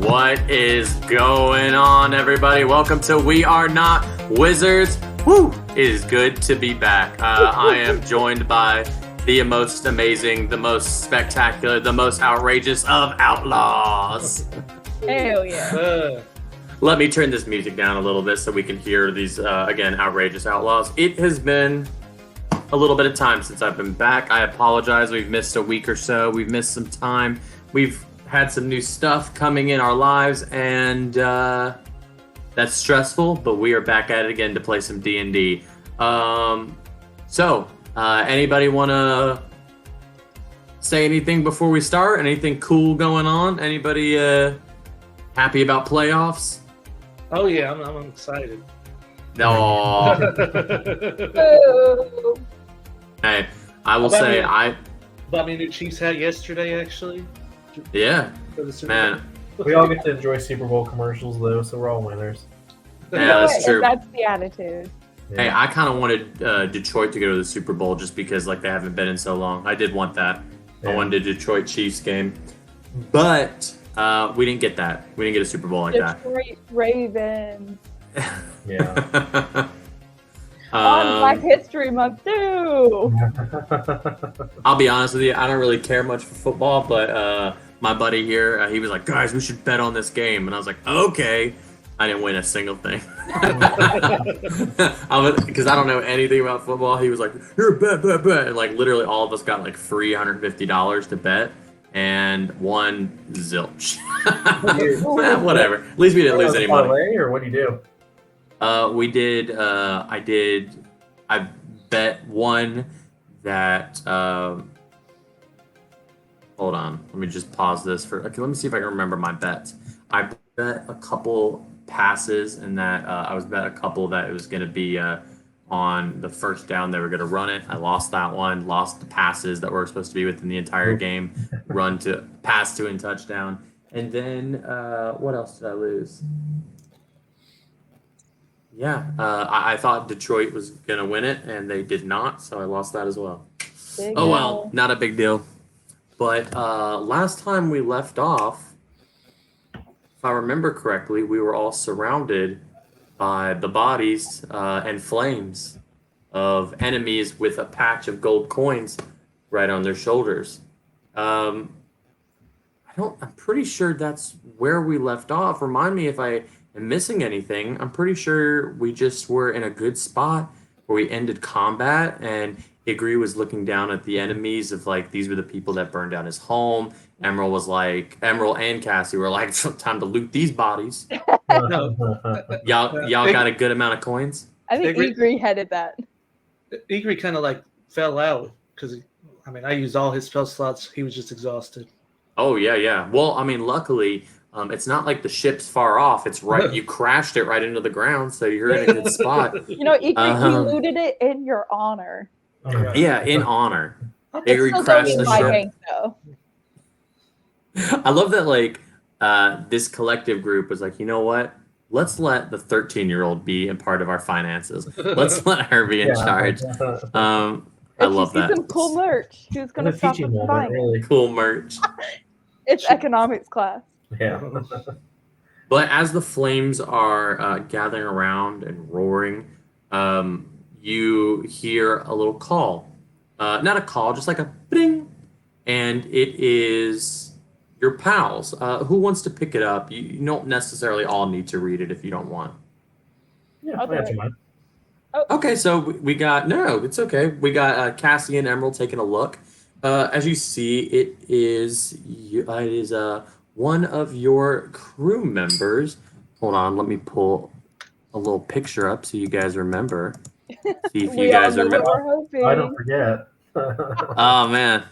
What is going on, everybody? Welcome to We Are Not Wizards. Woo! It is good to be back. I am joined by the most amazing, the most spectacular, the most outrageous of outlaws. Hell yeah. Let me turn this music down a little bit so we can hear these, again, outrageous outlaws. It has been a little bit of time since I've been back. I apologize. We've missed a week or so. We've missed some time. We've had some new stuff coming in our lives, and that's stressful, but we are back at it again to play some D&D. Anybody want to say anything before we start? Anything cool going on? Anybody happy about playoffs? Oh yeah, I'm excited. No. Hey, I will say I bought me a new Chiefs hat yesterday, actually. Yeah, For the Super man. Bowl. We all get to enjoy Super Bowl commercials, though, so we're all winners. Yeah, that's true. That's the attitude. Hey, I kind of wanted Detroit to go to the Super Bowl just because like they haven't been in so long. I did want that. Yeah. I wanted a Detroit Chiefs game, but we didn't get that. We didn't get a Super Bowl like Detroit Ravens. Yeah. that. On Black History Month too. I'll be honest with you. I don't really care much for football, but my buddy here, he was like, "Guys, we should bet on this game," and I was like, "Okay." I didn't win a single thing because I don't know anything about football. He was like, "Here, bet," and like literally all of us got like free $150 to bet and won zilch. Whatever. At least we didn't lose any money. Or what do you do? We did. I bet one that. Hold on. Let me just pause this for. Okay, let me see if I can remember my bets. I bet a couple passes, and that I was bet a couple that it was going to be on the first down they were going to run it. I lost that one. Lost the passes that were supposed to be within the entire game. Pass to and touchdown. And then what else did I lose? Yeah, I thought Detroit was going to win it, and they did not, so I lost that as well. Oh, well, not a big deal. But last time we left off, if I remember correctly, we were all surrounded by the bodies and flames of enemies with a patch of gold coins right on their shoulders. I'm pretty sure that's where we left off. Remind me if I am missing anything. I'm pretty sure we just were in a good spot where we ended combat, and Igri was looking down at the enemies of like, these were the people that burned down his home. Emerald and Cassie were like, time to loot these bodies. No, Y'all got a good amount of coins? I think Igri headed that. Igri kind of like fell out because I used all his spell slots. He was just exhausted. Oh yeah. Well, luckily, it's not like the ship's far off. It's right. You crashed it right into the ground, so you're in a good spot. Igri, we looted it in your honor. Yeah, in honor. It's Igri still crashed going the in my ship. bank, though. I love that, like, this collective group was like, you know what? Let's let the 13-year-old be a part of our finances. Let's let her be in charge. I love that. Some cool merch. Who's going to stop us from buying? Really. Cool merch. It's economics class. Yeah. But as the flames are gathering around and roaring, you hear a little call. Not a call, just like a ding. And it is your pals. Who wants to pick it up? You don't necessarily all need to read it if you don't want. Yeah, Okay. I got you, Mike. Okay, so we got... No, it's okay. We got Cassie and Emerald taking a look. As you see, it is one of your crew members. Hold on, let me pull a little picture up so you guys remember. See if you guys remember. I don't forget. Oh, man.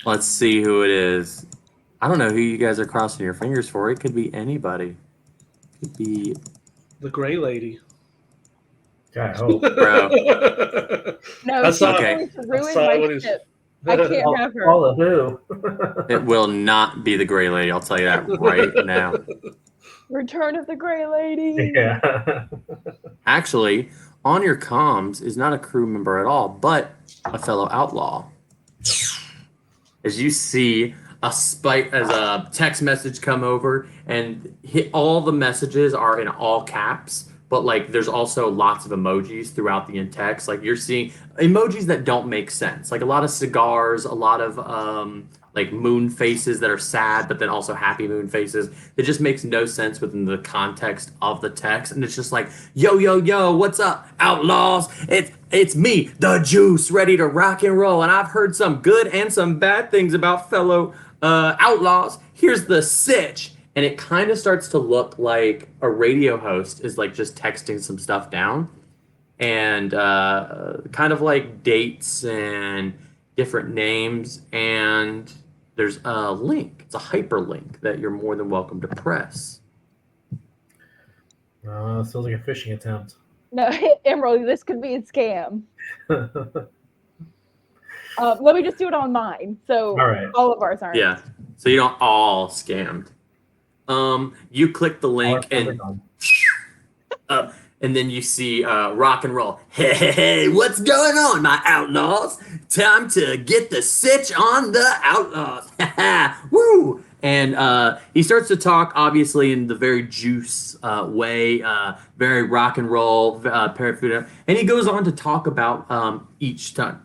Let's see who it is. I don't know who you guys are crossing your fingers for. It could be anybody. It could be... The Gray Lady. I hope. Bro. No, I she's saw- going to I ruin saw my what he's- ship. I can't have her. All of who? It will not be the Gray Lady. I'll tell you that right now. Return of the Gray Lady. Yeah. Actually, on your comms is not a crew member at all, but a fellow outlaw. As you see a text message come over, and all the messages are in all caps. But like, there's also lots of emojis throughout the text. Like you're seeing emojis that don't make sense, like a lot of cigars, a lot of like moon faces that are sad, but then also happy moon faces. It just makes no sense within the context of the text, and it's just like, yo, yo, yo, what's up, outlaws? It's me, the Juice, ready to rock and roll, and I've heard some good and some bad things about fellow outlaws. Here's the sitch. And it kind of starts to look like a radio host is like just texting some stuff down, and kind of like dates and different names. And there's a link. It's a hyperlink that you're more than welcome to press. Sounds like a phishing attempt. No, Emerald, this could be a scam. Let me just do it on mine, so All right. all of ours aren't. Yeah, so you don't all scammed. You click the link and then you see rock and roll. Hey, what's going on, my outlaws? Time to get the sitch on the outlaws. Woo! And he starts to talk, obviously, in the very Juice way, very rock and roll, paraphernalia. And he goes on to talk about each time,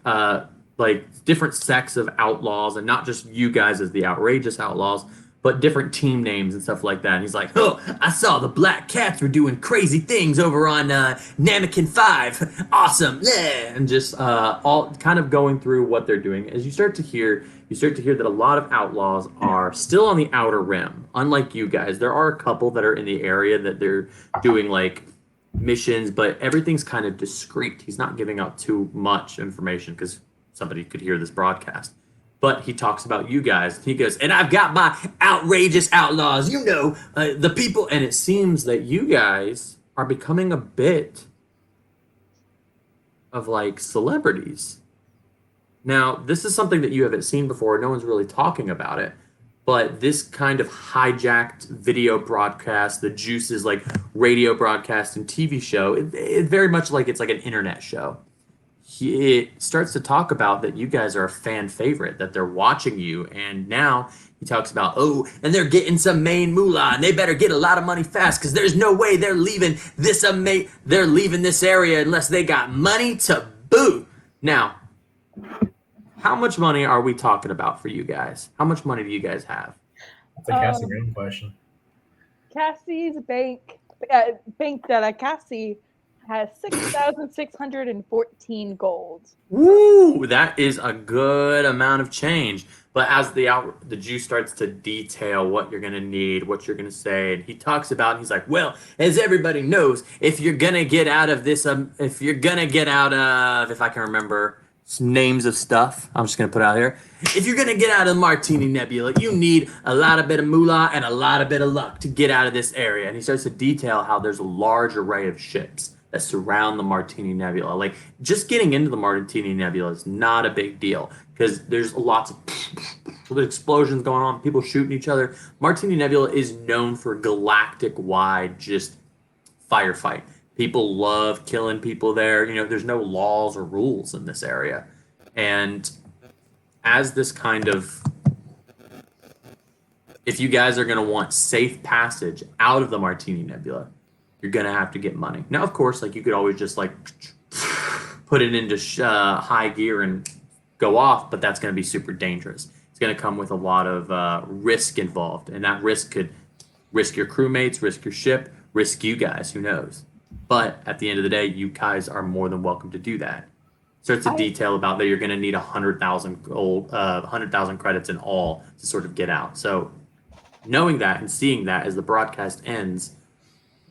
like different sects of outlaws, and not just you guys as the outrageous outlaws, but different team names and stuff like that. And he's like, oh, I saw the Black Cats were doing crazy things over on Namekin 5. Awesome. Yeah. And just all kind of going through what they're doing. As you start to hear that a lot of outlaws are still on the outer rim. Unlike you guys, there are a couple that are in the area that they're doing like missions, but everything's kind of discreet. He's not giving out too much information because somebody could hear this broadcast. But he talks about you guys. He goes, and I've got my outrageous outlaws, the people. And it seems that you guys are becoming a bit of like celebrities. Now, this is something that you haven't seen before. No one's really talking about it. But this kind of hijacked video broadcast, the Juice's like radio broadcast and TV show, it very much like it's like an internet show. It starts to talk about that you guys are a fan favorite, that they're watching you, and now he talks about, oh, and they're getting some main moolah, and they better get a lot of money fast, because there's no way they're leaving this area unless they got money to boot. Now, how much money are we talking about for you guys? How much money do you guys have? That's a Cassie Graham question. Cassie's bank Cassie has 6,614 gold. Woo! That is a good amount of change. But as the Juice starts to detail what you're gonna need, what you're gonna say, and he talks about, he's like, well, as everybody knows, if you're gonna get out of this, if I can remember some names of stuff, I'm just gonna put out here. If you're gonna get out of Martini Nebula, you need a lot of bit of moolah and a lot of bit of luck to get out of this area. And he starts to detail how there's a large array of ships that surround the Martini Nebula. Like, just getting into the Martini Nebula is not a big deal because there's lots of explosions going on, people shooting each other. Martini Nebula is known for galactic-wide just firefight. People love killing people there. There's no laws or rules in this area. And as this kind of, if you guys are going to want safe passage out of the Martini Nebula, you're going to have to get money. Now, of course, like you could always just like put it into high gear and go off, but that's going to be super dangerous. It's going to come with a lot of risk involved. And that risk could risk your crewmates, risk your ship, risk you guys, who knows? But at the end of the day, you guys are more than welcome to do that. Starts to detail about that you're going to need 100,000 gold, 100,000 credits in all to sort of get out. So knowing that and seeing that as the broadcast ends,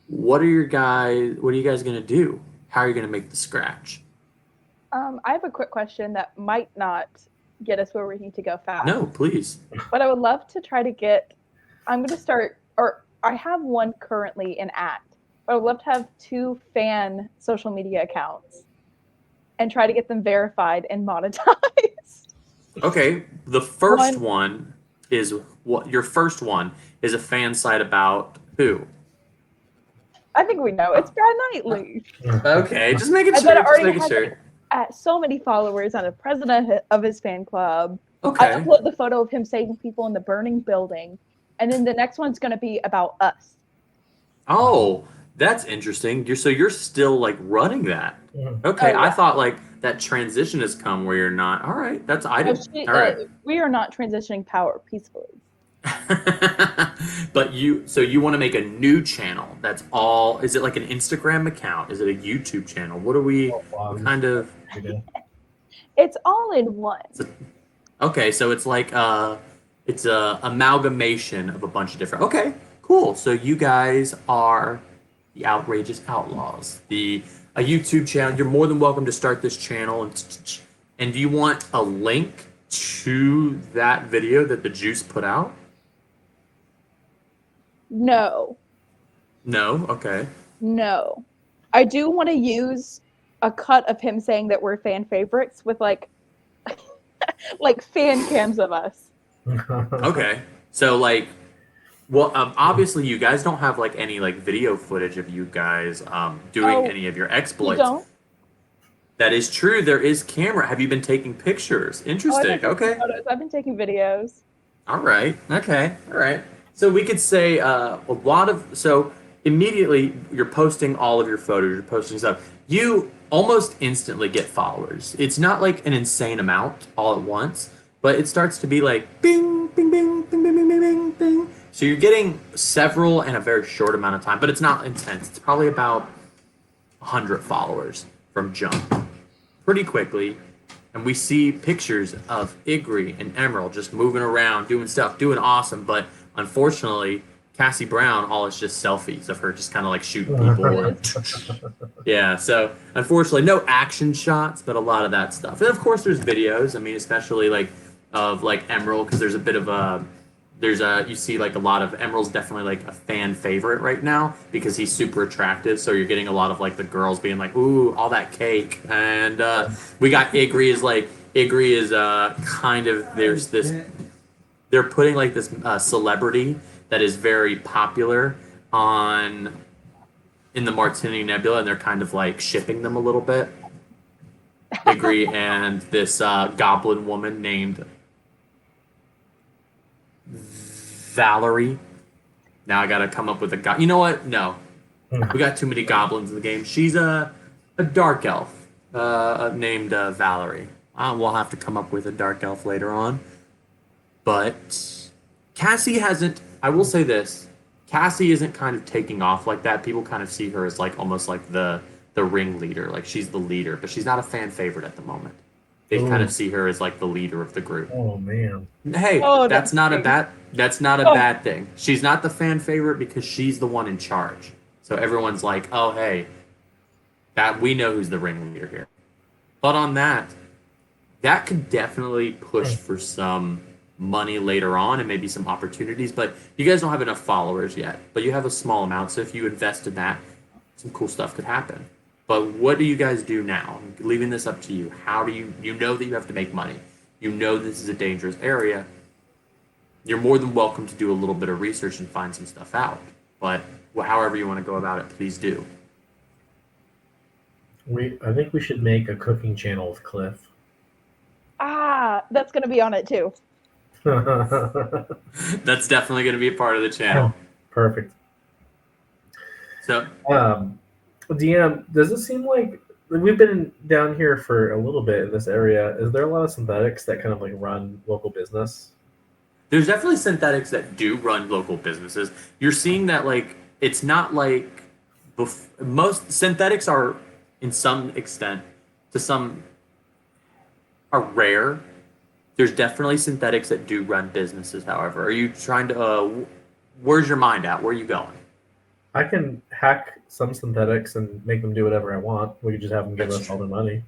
what are you guys going to do? How are you going to make the scratch? I have a quick question that might not get us where we need to go fast. No, please. But I would love to try to get, I'm going to start, or I have one currently in Act, but I would love to have 2 fan social media accounts and try to get them verified and monetized. Okay, the first one is what your first one is a fan site about who? I think we know. It's Brad Knightley. Okay, just making I sure. bet it Just already making has sure. so many followers. I'm a president of his fan club. Okay. I upload the photo of him saving people in the burning building, and then the next one's going to be about us. Oh, that's interesting. You're still like running that. Mhm. Okay, Oh, I yeah. thought like that transition has come where you're not. All right, that's I Oh, didn't. All right. we are not transitioning power peacefully. But you want to make a new channel. That's all. Is it like an Instagram account? Is it a YouTube channel? What are we what kind of We do. It's all in one. Okay, so it's like it's a amalgamation of a bunch of different. Okay, cool. So you guys are the Outrageous Outlaws, a YouTube channel. You're more than welcome to start this channel, and do you want a link to that video that the Juice put out? No. No. Okay. No. I do want to use a cut of him saying that we're fan favorites with like fan cams of us. Okay. So like, well, obviously you guys don't have like any like video footage of you guys doing any of your You exploits. don't? That is true. There is camera. Have you been taking pictures? Oh, I've Interesting. been taking Okay. photos. I've been taking videos. All right. Okay. All right. So we could say a lot of so immediately you're posting all of your photos. You're posting stuff. You almost instantly get followers. It's not like an insane amount all at once, but it starts to be like bing, bing, bing, bing, bing, bing, bing, bing, bing. So you're getting several in a very short amount of time, but it's not intense. It's probably about 100 followers from jump pretty quickly. And we see pictures of Igri and Emerald just moving around, doing stuff, doing awesome. But unfortunately, Cassie Brown, all is just selfies of her just kind of like shooting people. Yeah, so unfortunately, no action shots, but a lot of that stuff. And of course, there's videos. I mean, especially like of like Emerald, because there's a bit of you see like a lot of Emerald's definitely like a fan favorite right now because he's super attractive. So you're getting a lot of like the girls being like, "Ooh, all that cake." And we got Igri is kind of there's this they're putting like this celebrity that is very popular in the Martini Nebula, and they're kind of like shipping them a little bit. Igri and this goblin woman named Valerie. Now I gotta come up with a You know what? No, we got too many goblins in the game. She's a dark elf named Valerie. We'll have to come up with a dark elf later on. But Cassie hasn't. I will say this: Cassie isn't kind of taking off like that. People kind of see her as like almost like the ringleader, like she's the leader, but she's not a fan favorite at the moment. They kind of see her as like the leader of the group. Oh man. Hey, that's not a bad thing. She's not the fan favorite because she's the one in charge. So everyone's like, "Oh, hey, that we know who's the ringleader here." But on that could definitely push for some money later on and maybe some opportunities. But you guys don't have enough followers yet. But you have a small amount, so if you invest in that, some cool stuff could happen. But what do you guys do now? I'm leaving this up to you. How do you know that you have to make money? You know this is a dangerous area. You're more than welcome to do a little bit of research and find some stuff out. But however you want to go about it, please do. I think we should make a cooking channel with Cliff. That's gonna be on it too. That's definitely going to be a part of the channel. Perfect. So, DM, does it seem like we've been down here for a little bit in this area? Is there a lot of synthetics that kind of like run local business? there's definitely synthetics that do run local businesses. You're seeing that like it's not like most synthetics are in some extent to some are rare. There's definitely synthetics that do run businesses, however. Are you trying to where's your mind at? Where are you going? I can hack some synthetics and make them do whatever I want. We could just have them give us all their money.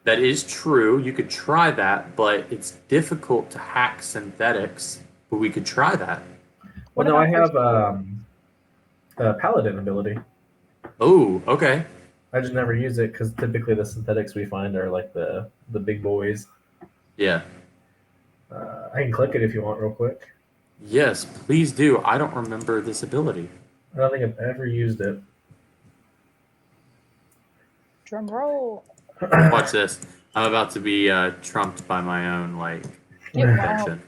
That is true. You could try that, but it's difficult to hack synthetics. But we could try that. Well, no, I have a paladin ability. Oh, okay. I just never use it because typically the synthetics we find are like the big boys. Yeah. I can click it if you want real quick. Yes, please do. I don't remember this ability. I don't think I've ever used it. Drum roll. Watch this. I'm about to be trumped by my own like Get wild. invention.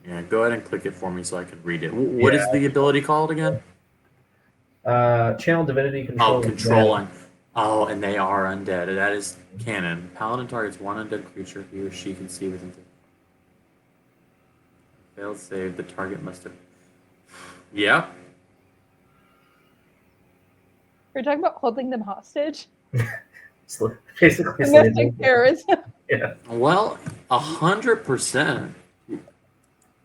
Yeah, go ahead and click it for me so I can read it. What is the ability called again? Channel divinity control. Oh, controlling. Oh, and they are undead. That is canon. Paladin targets one undead creature he or she can see within. Failed save. The target must have. Yep. We're talking about holding them hostage. Basically, Domestic terrorism. Yeah. Well, 100%.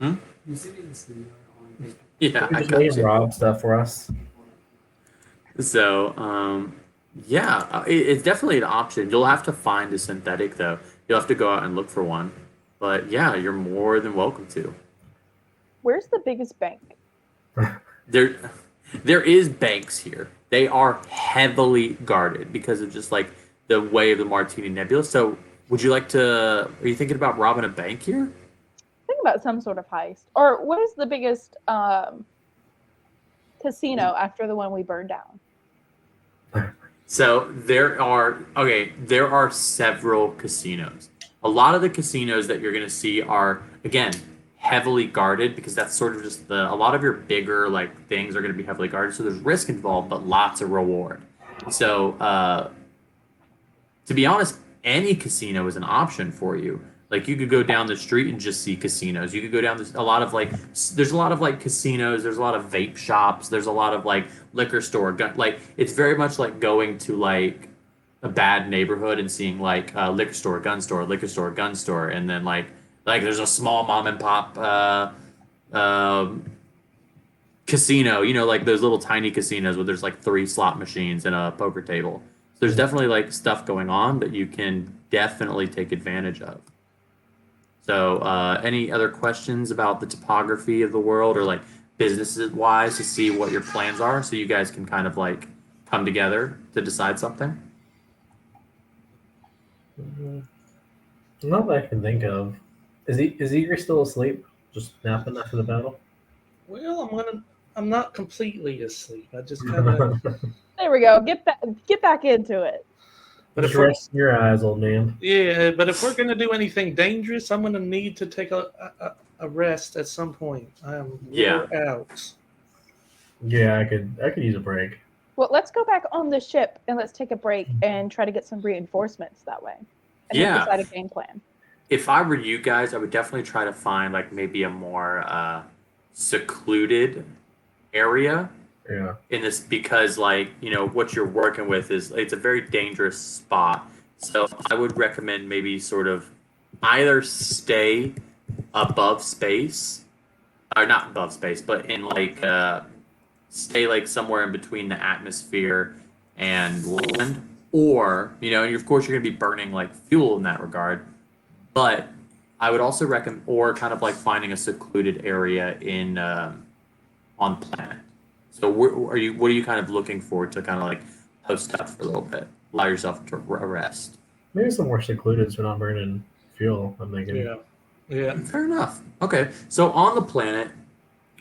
Hmm? You see me in the studio. Yeah, I Just got made you. Rob stuff for us. So, yeah, it's definitely an option. You'll have to find a synthetic, though. You'll have to go out and look for one. But yeah, you're more than welcome to. Where's the biggest bank? There is banks here. They are heavily guarded because of just like the way of the Martini Nebula. So, would you like to? Are you thinking about robbing a bank here? Think about some sort of heist. Or what is the biggest casino after the one we burned down? So there are several casinos. A lot of the casinos that you're going to see are again heavily guarded because that's sort of just a lot of your bigger like things are going to be heavily guarded. So there's risk involved, but lots of reward. So to be honest, any casino is an option for you. Like you could go down the street and just see casinos. You could go down there's a lot of like casinos. There's a lot of vape shops. There's a lot of like liquor store. Like it's very much like going to like a bad neighborhood and seeing like liquor store, gun store, liquor store, gun store, and then like there's a small mom and pop casino. You know, like those little tiny casinos where there's like 3 slot machines and a poker table. So there's definitely like stuff going on that you can definitely take advantage of. So, any other questions about the topography of the world or like businesses wise to see what your plans are so you guys can kind of like come together to decide something? Not that I can think of. Is Eager still asleep? Just napping after the battle? Well, I'm not completely asleep. I just kind of. There we go. Get back into it. But Just if we're, rest your eyes, old man. yeah, but if we're gonna do anything dangerous, I'm gonna need to take a rest at some point. I am wore out. Yeah, I could use a break. Well, let's go back on the ship and let's take a break and try to get some reinforcements that way. And then Yeah. decide a game plan. If I were you guys, I would definitely try to find like maybe a more secluded area Yeah. in this because like what you're working with is it's a very dangerous spot. So I would recommend maybe sort of either stay above space or not above space, but in like stay like somewhere in between the atmosphere and land, or and of course you're gonna be burning like fuel in that regard. But I would also recommend, or kind of like finding a secluded area in on planet. So what are you kind of looking for to kind of like post up for a little bit, allow yourself to rest? Maybe some more secluded so we're not burning fuel, I'm thinking. Yeah. Fair enough. Okay, so on the planet,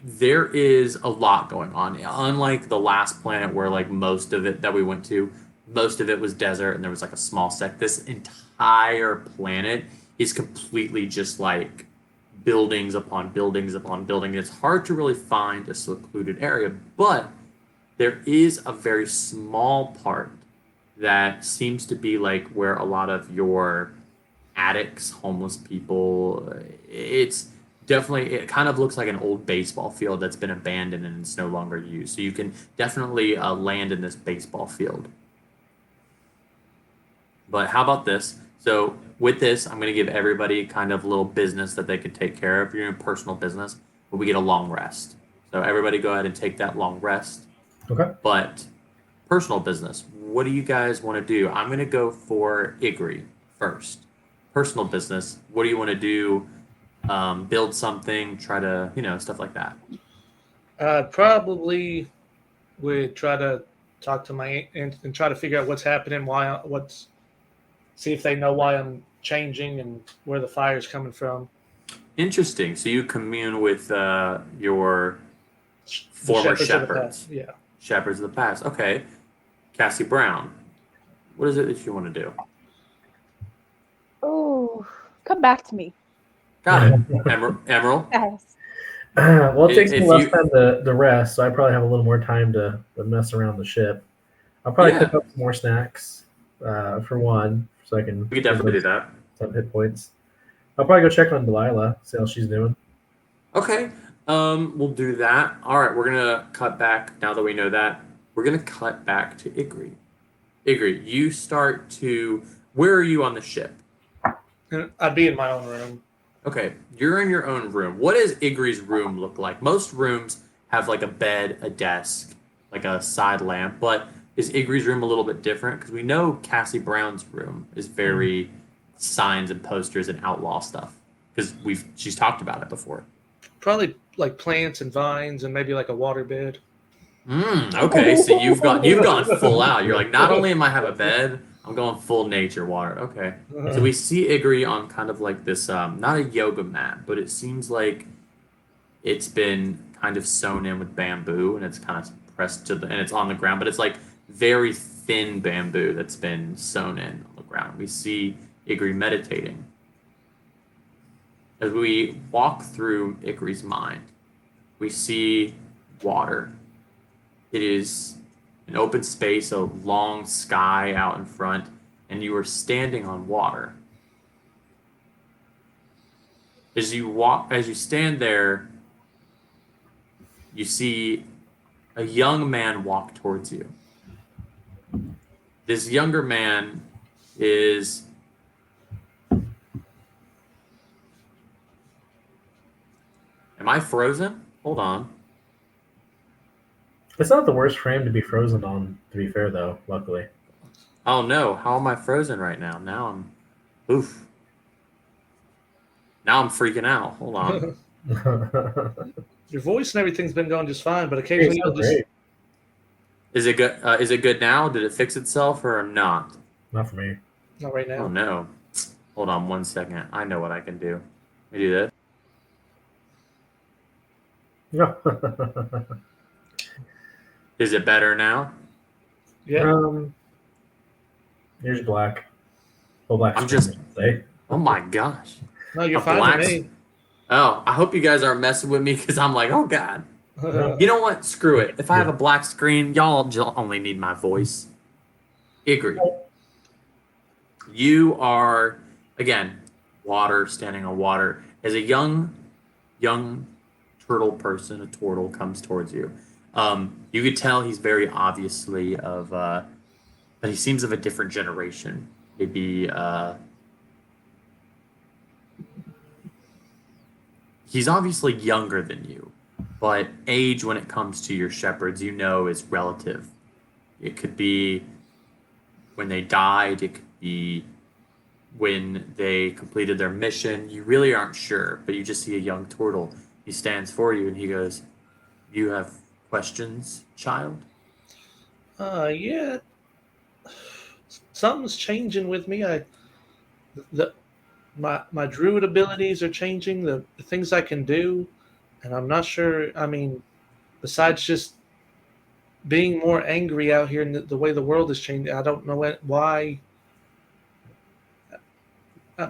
there is a lot going on. Unlike the last planet where like most of it that we went to, most of it was desert and there was like a small sect. This entire planet is completely just like buildings upon buildings upon buildings. It's hard to really find a secluded area, but there is a very small part that seems to be like where a lot of your addicts, homeless people, it's definitely, it kind of looks like an old baseball field that's been abandoned and it's no longer used. So you can definitely land in this baseball field. But how about this? So with this, I'm going to give everybody kind of a little business that they could take care of. You're in personal business, but we get a long rest. So everybody go ahead and take that long rest. Okay. But personal business, what do you guys want to do? I'm going to go for Igri first. Personal business, what do you want to do? Build something, try to, stuff like that. Probably would try to talk to my aunt and try to figure out what's happening, see if they know why I'm changing and where the fire's coming from. Interesting. So you commune with your former shepherds. Yeah. Shepherds of the past. Okay. Cassie Brown, what is it that you want to do? Oh, come back to me. Got it. Emerald, Yes. Well, it takes me if less you, time to rest, so I probably have a little more time to mess around the ship. I'll probably yeah, cook up some more snacks, for one, so I can we could definitely do that. some hit points. I'll probably go check on Delilah, see how she's doing. Okay, we'll do that. All right, we're gonna cut back now that we know that. We're gonna cut back to Igri. Igri, you start to. Where are you on the ship? And I'd be in my own room. Okay, you're in your own room. What does Igri's room look like? Most rooms have like a bed, a desk, like a side lamp, but is Igri's room a little bit different? Because we know Cassie Brown's room is very signs and posters and outlaw stuff. Because she's talked about it before. Probably like plants and vines and maybe like a water bed. Okay, so you've gone full out. You're like, not only am I have a bed, I'm going full nature water. Okay. So we see Igri on kind of like this, not a yoga mat, but it seems like it's been kind of sewn in with bamboo and it's kind of pressed to and it's on the ground, but it's like very thin bamboo that's been sewn in on the ground. We see Igri meditating. As we walk through Igri's mind, we see water. It is an open space, a long sky out in front, and you are standing on water. As you stand there, you see a young man walk towards you. This younger man is Am I frozen? Hold on. It's not the worst frame to be frozen on, to be fair, though, luckily. Oh no, how am I frozen right now? Oof. Now I'm freaking out. Hold on. Your voice and everything's been going just fine, but Hey, occasionally it you'll sounds just great. Is it good? Is it good now? Did it fix itself or not? Not for me. not right now. Oh no. Hold on 1 second. I know what I can do. Let me do this. No. Is it better now? Yeah. Here's black. Well, black I'm screen, just- I should say. Oh my gosh. No, you're A fine black- with me. Oh, I hope you guys aren't messing with me because I'm like, oh god. You know what? Screw it. If I have a black screen, y'all only need my voice. Igri. You are, again, water, standing on water. As a young turtle person, a turtle comes towards you. You could tell he's very obviously but he seems of a different generation. Maybe, he's obviously younger than you, but age when it comes to your shepherds, you know, is relative. It could be when they died, it could be when they completed their mission. You really aren't sure, but you just see a young turtle. He stands for you and he goes, "You have questions, child?" Yeah. Something's changing with me. My druid abilities are changing. The things I can do, and I'm not sure. I mean, besides just being more angry out here and the way the world is changing, I don't know why.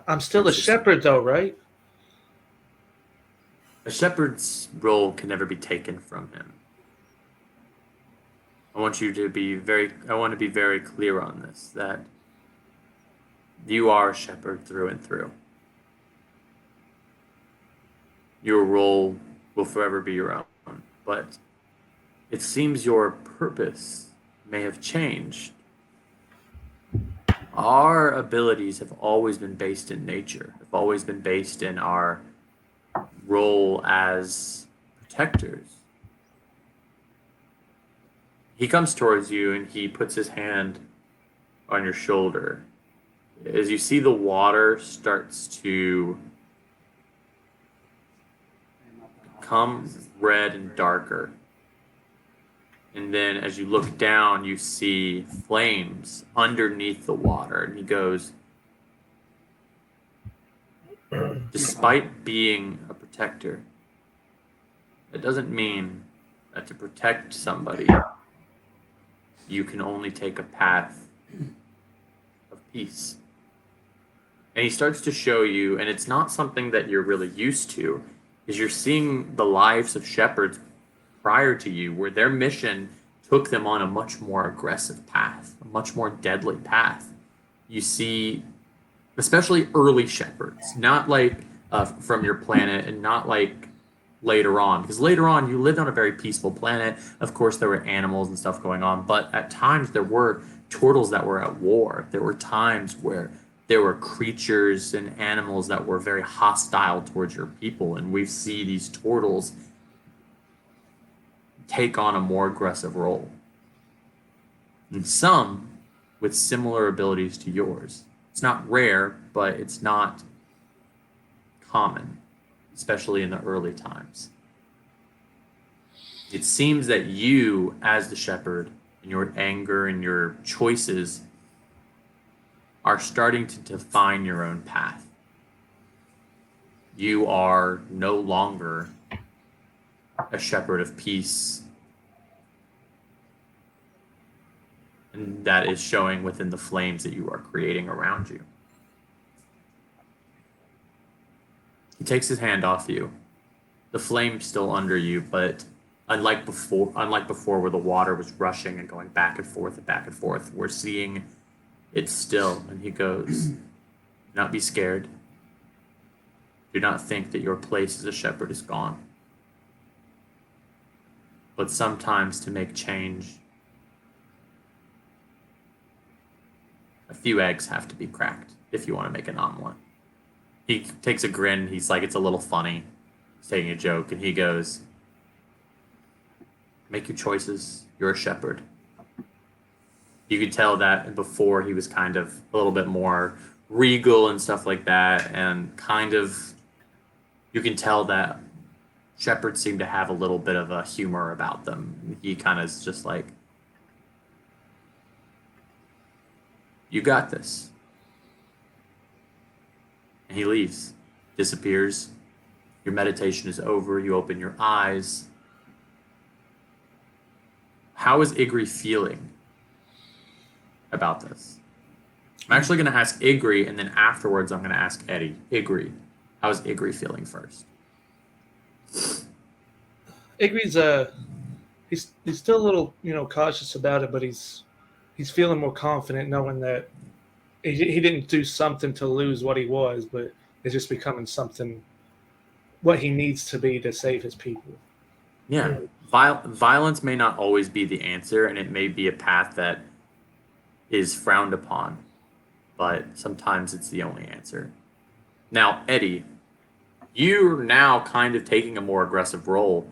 I'm still a shepherd, though, right? A shepherd's role can never be taken from him. I want to be very clear on this, that you are a shepherd through and through. Your role will forever be your own, but it seems your purpose may have changed. Our abilities have always been based in nature, have always been based in our role as protectors. He comes towards you and he puts his hand on your shoulder. As you see the water starts to become red and darker. And then as you look down, you see flames underneath the water. And he goes, "Despite being a protector, it doesn't mean that to protect somebody you can only take a path of peace. And he starts to show you, and it's not something that you're really used to, is you're seeing the lives of shepherds prior to you, where their mission took them on a much more aggressive path, a much more deadly path. You see, especially early shepherds, not like from your planet, and not like later on, because later on you lived on a very peaceful planet. Of course, there were animals and stuff going on, but at times there were turtles that were at war. There were times where there were creatures and animals that were very hostile towards your people, and we see these turtles take on a more aggressive role. And some with similar abilities to yours. It's not rare, but it's not common, especially in the early times. It seems that you, as the shepherd, and your anger and your choices are starting to define your own path. You are no longer a shepherd of peace. And that is showing within the flames that you are creating around you. He takes his hand off you. The flame's still under you, but unlike before where the water was rushing and going back and forth, we're seeing it still. And he goes, "Do not be scared. Do not think that your place as a shepherd is gone. But sometimes to make change, a few eggs have to be cracked if you want to make an omelet." He takes a grin. He's like, it's a little funny. He's taking a joke, and he goes, "Make your choices. You're a shepherd." You could tell that before he was kind of a little bit more regal and stuff like that, and kind of, you can tell that shepherds seem to have a little bit of a humor about them. He kind of is just like, "You got this." And he leaves, disappears. Your meditation is over. You open your eyes. How is Igri feeling about this? I'm actually going to ask Igri, and then afterwards I'm going to ask Eddie. Igri, how's Igri feeling first? Igri's he's still a little cautious about it, but he's feeling more confident knowing that he didn't do something to lose what he was, but it's just becoming something what he needs to be to save his people. Yeah, violence may not always be the answer, and it may be a path that is frowned upon, but sometimes it's the only answer. Now, Eddie, you're now kind of taking a more aggressive role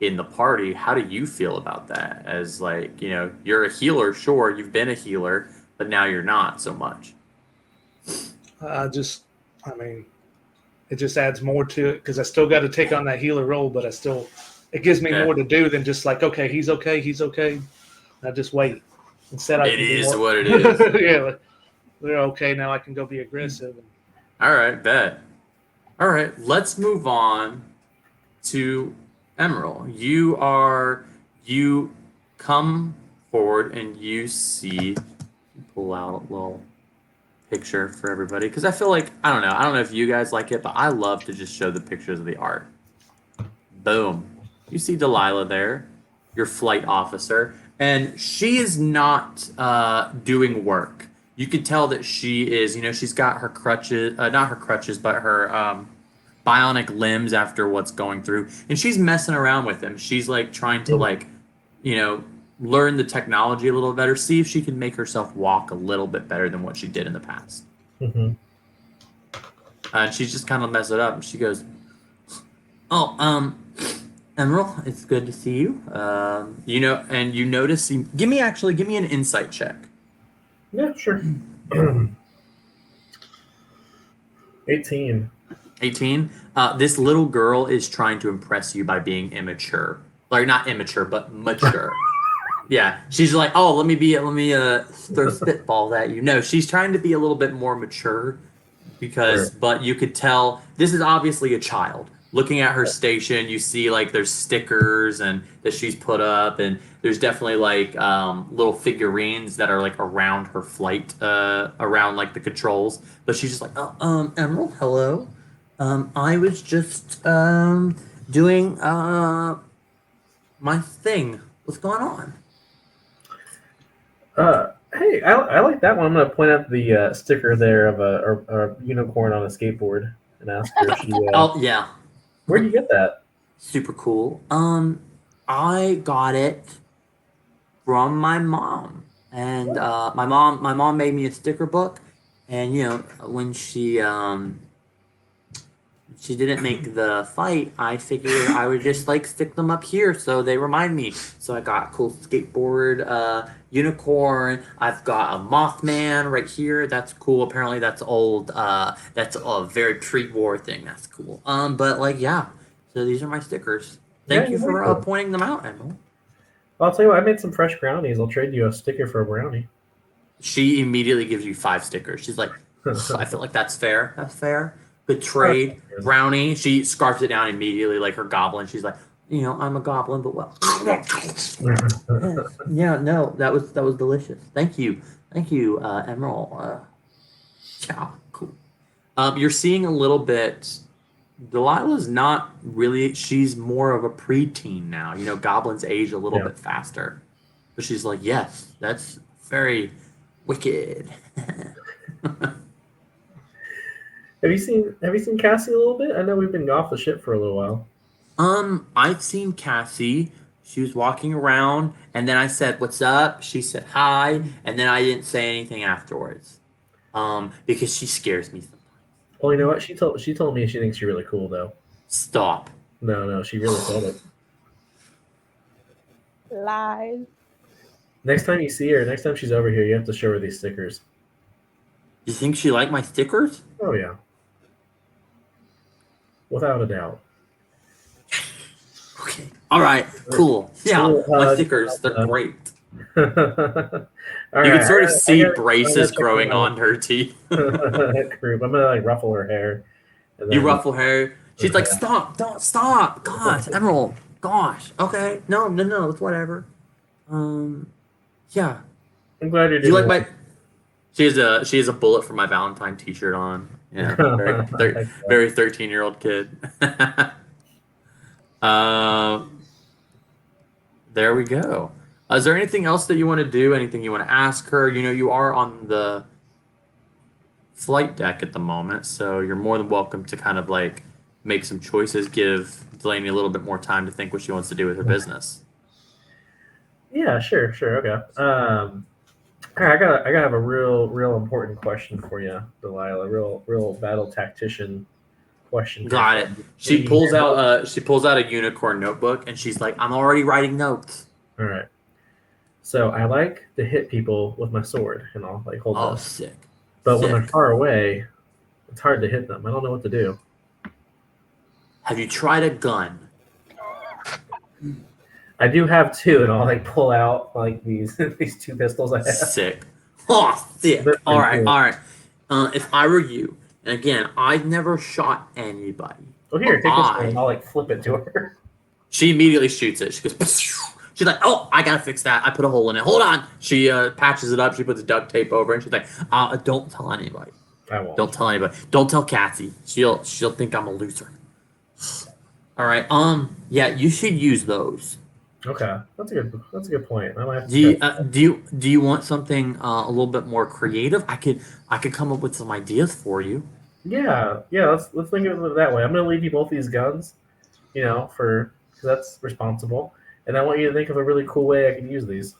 in the party. How do you feel about that? As like, you're a healer, sure, you've been a healer, but now you're not so much. It just adds more to it, because I still got to take on that healer role, but it gives me more to do than just like, okay. I just wait. Instead, It is what it is. Yeah, they're okay now. I can go be aggressive. All right, bet. All right, let's move on to Emerald. You come forward and you see, pull out a little picture for everybody, because I feel like, I don't know if you guys like it, but I love to just show the pictures of the art. Boom. You see Delilah there, your flight officer, and she is not doing work. You could tell that she is, she's got her crutches, not her crutches, but her bionic limbs after what's going through, and she's messing around with them. She's like trying to learn the technology a little better, see if she can make herself walk a little bit better than what she did in the past. Mm-hmm. And she's just kind of mess it up, and she goes, Emerald, it's good to see you. And you notice, give me an insight check. Yeah, sure. 18. 18. This little girl is trying to impress you by being immature. Like, not immature, but mature. Yeah, she's like, oh, let me throw spitball at you. No, she's trying to be a little bit more mature, because, Sure. but you could tell this is obviously a child, looking at her station, you see like there's stickers and that she's put up, and there's definitely like little figurines that are like around her flight, around like the controls. But she's just like, oh, Emerald, hello. I was just doing my thing. What's going on? Hey, I like that one. I'm gonna point out the sticker there of a unicorn on a skateboard and ask her if she. Oh yeah, Where'd you get that? super cool. I got it from my mom, and my mom made me a sticker book, and when she didn't make the fight, I figured I would just like stick them up here so they remind me. So I got a cool skateboard unicorn. I've got a Mothman right here. That's cool. Apparently that's old. That's a very pre-war thing. That's cool. But like yeah. So these are my stickers. Thank you for pointing them out, Emerald. Well, I'll tell you what. I made some fresh brownies. I'll trade you a sticker for a brownie. She immediately gives you 5 stickers. She's like, I feel like that's fair. That's fair. Good trade. Brownie. She scarfs it down immediately like her goblin. She's like, I'm a goblin, but well. Yeah, no, that was delicious. Thank you, Emerald. Yeah, cool. You're seeing a little bit. Delilah's not really. She's more of a preteen now. Goblins age a little bit faster, but she's like, yes, that's very wicked. Have you seen Cassie a little bit? I know we've been off the ship for a little while. I've seen Cassie. She was walking around, and then I said, "What's up?" She said, "Hi," and then I didn't say anything afterwards. Because she scares me sometimes. Well, you know what? She told me she thinks you're really cool, though. Stop. No, she really said it. Lies. Next time you see her, next time she's over here, you have to show her these stickers. You think she liked my stickers? Oh yeah. Without a doubt. Okay. All right. Cool. Yeah, my stickers, they're great. You can sort of see braces growing on her teeth. I'm gonna like ruffle her hair. You ruffle her. She's like, stop! Don't stop! Gosh, Emerald. Gosh. Okay. No. It's whatever. Yeah. I'm glad you're doing. Do you like my? She has a bullet for my Valentine T-shirt on. Yeah. Very 13-year-old kid. There we go. Is there anything else that you want to do? Anything you want to ask her? You are on the flight deck at the moment, so you're more than welcome to kind of like make some choices, give Delaney a little bit more time to think what she wants to do with her business. Yeah, sure, okay. I gotta have a real important question for you, Delilah. Real battle tactician question. Got it. She pulls out a unicorn notebook and she's like, I'm already writing notes. All right. So I like to hit people with my sword, and I'll like hold them. Oh, sick. But when they're far away, it's hard to hit them. I don't know what to do. Have you tried a gun? I do have 2, and I'll like pull out like these 2 pistols I have. Sick. Oh, sick. All right. If I were you, and again, I've never shot anybody. Oh, here, take this one, and I'll like flip it to her. She immediately shoots it. She goes. She's like, oh, I gotta fix that. I put a hole in it. Hold on. She patches it up. She puts duct tape over it. And she's like, don't tell anybody. I won't. Don't tell anybody. Don't tell Cassie. She'll think I'm a loser. All right. Yeah, you should use those. Okay, that's a good point. I might have to do you want something a little bit more creative? I could come up with some ideas for you. Yeah. Let's think of it that way. I'm gonna leave you both these guns, because that's responsible. And I want you to think of a really cool way I can use these.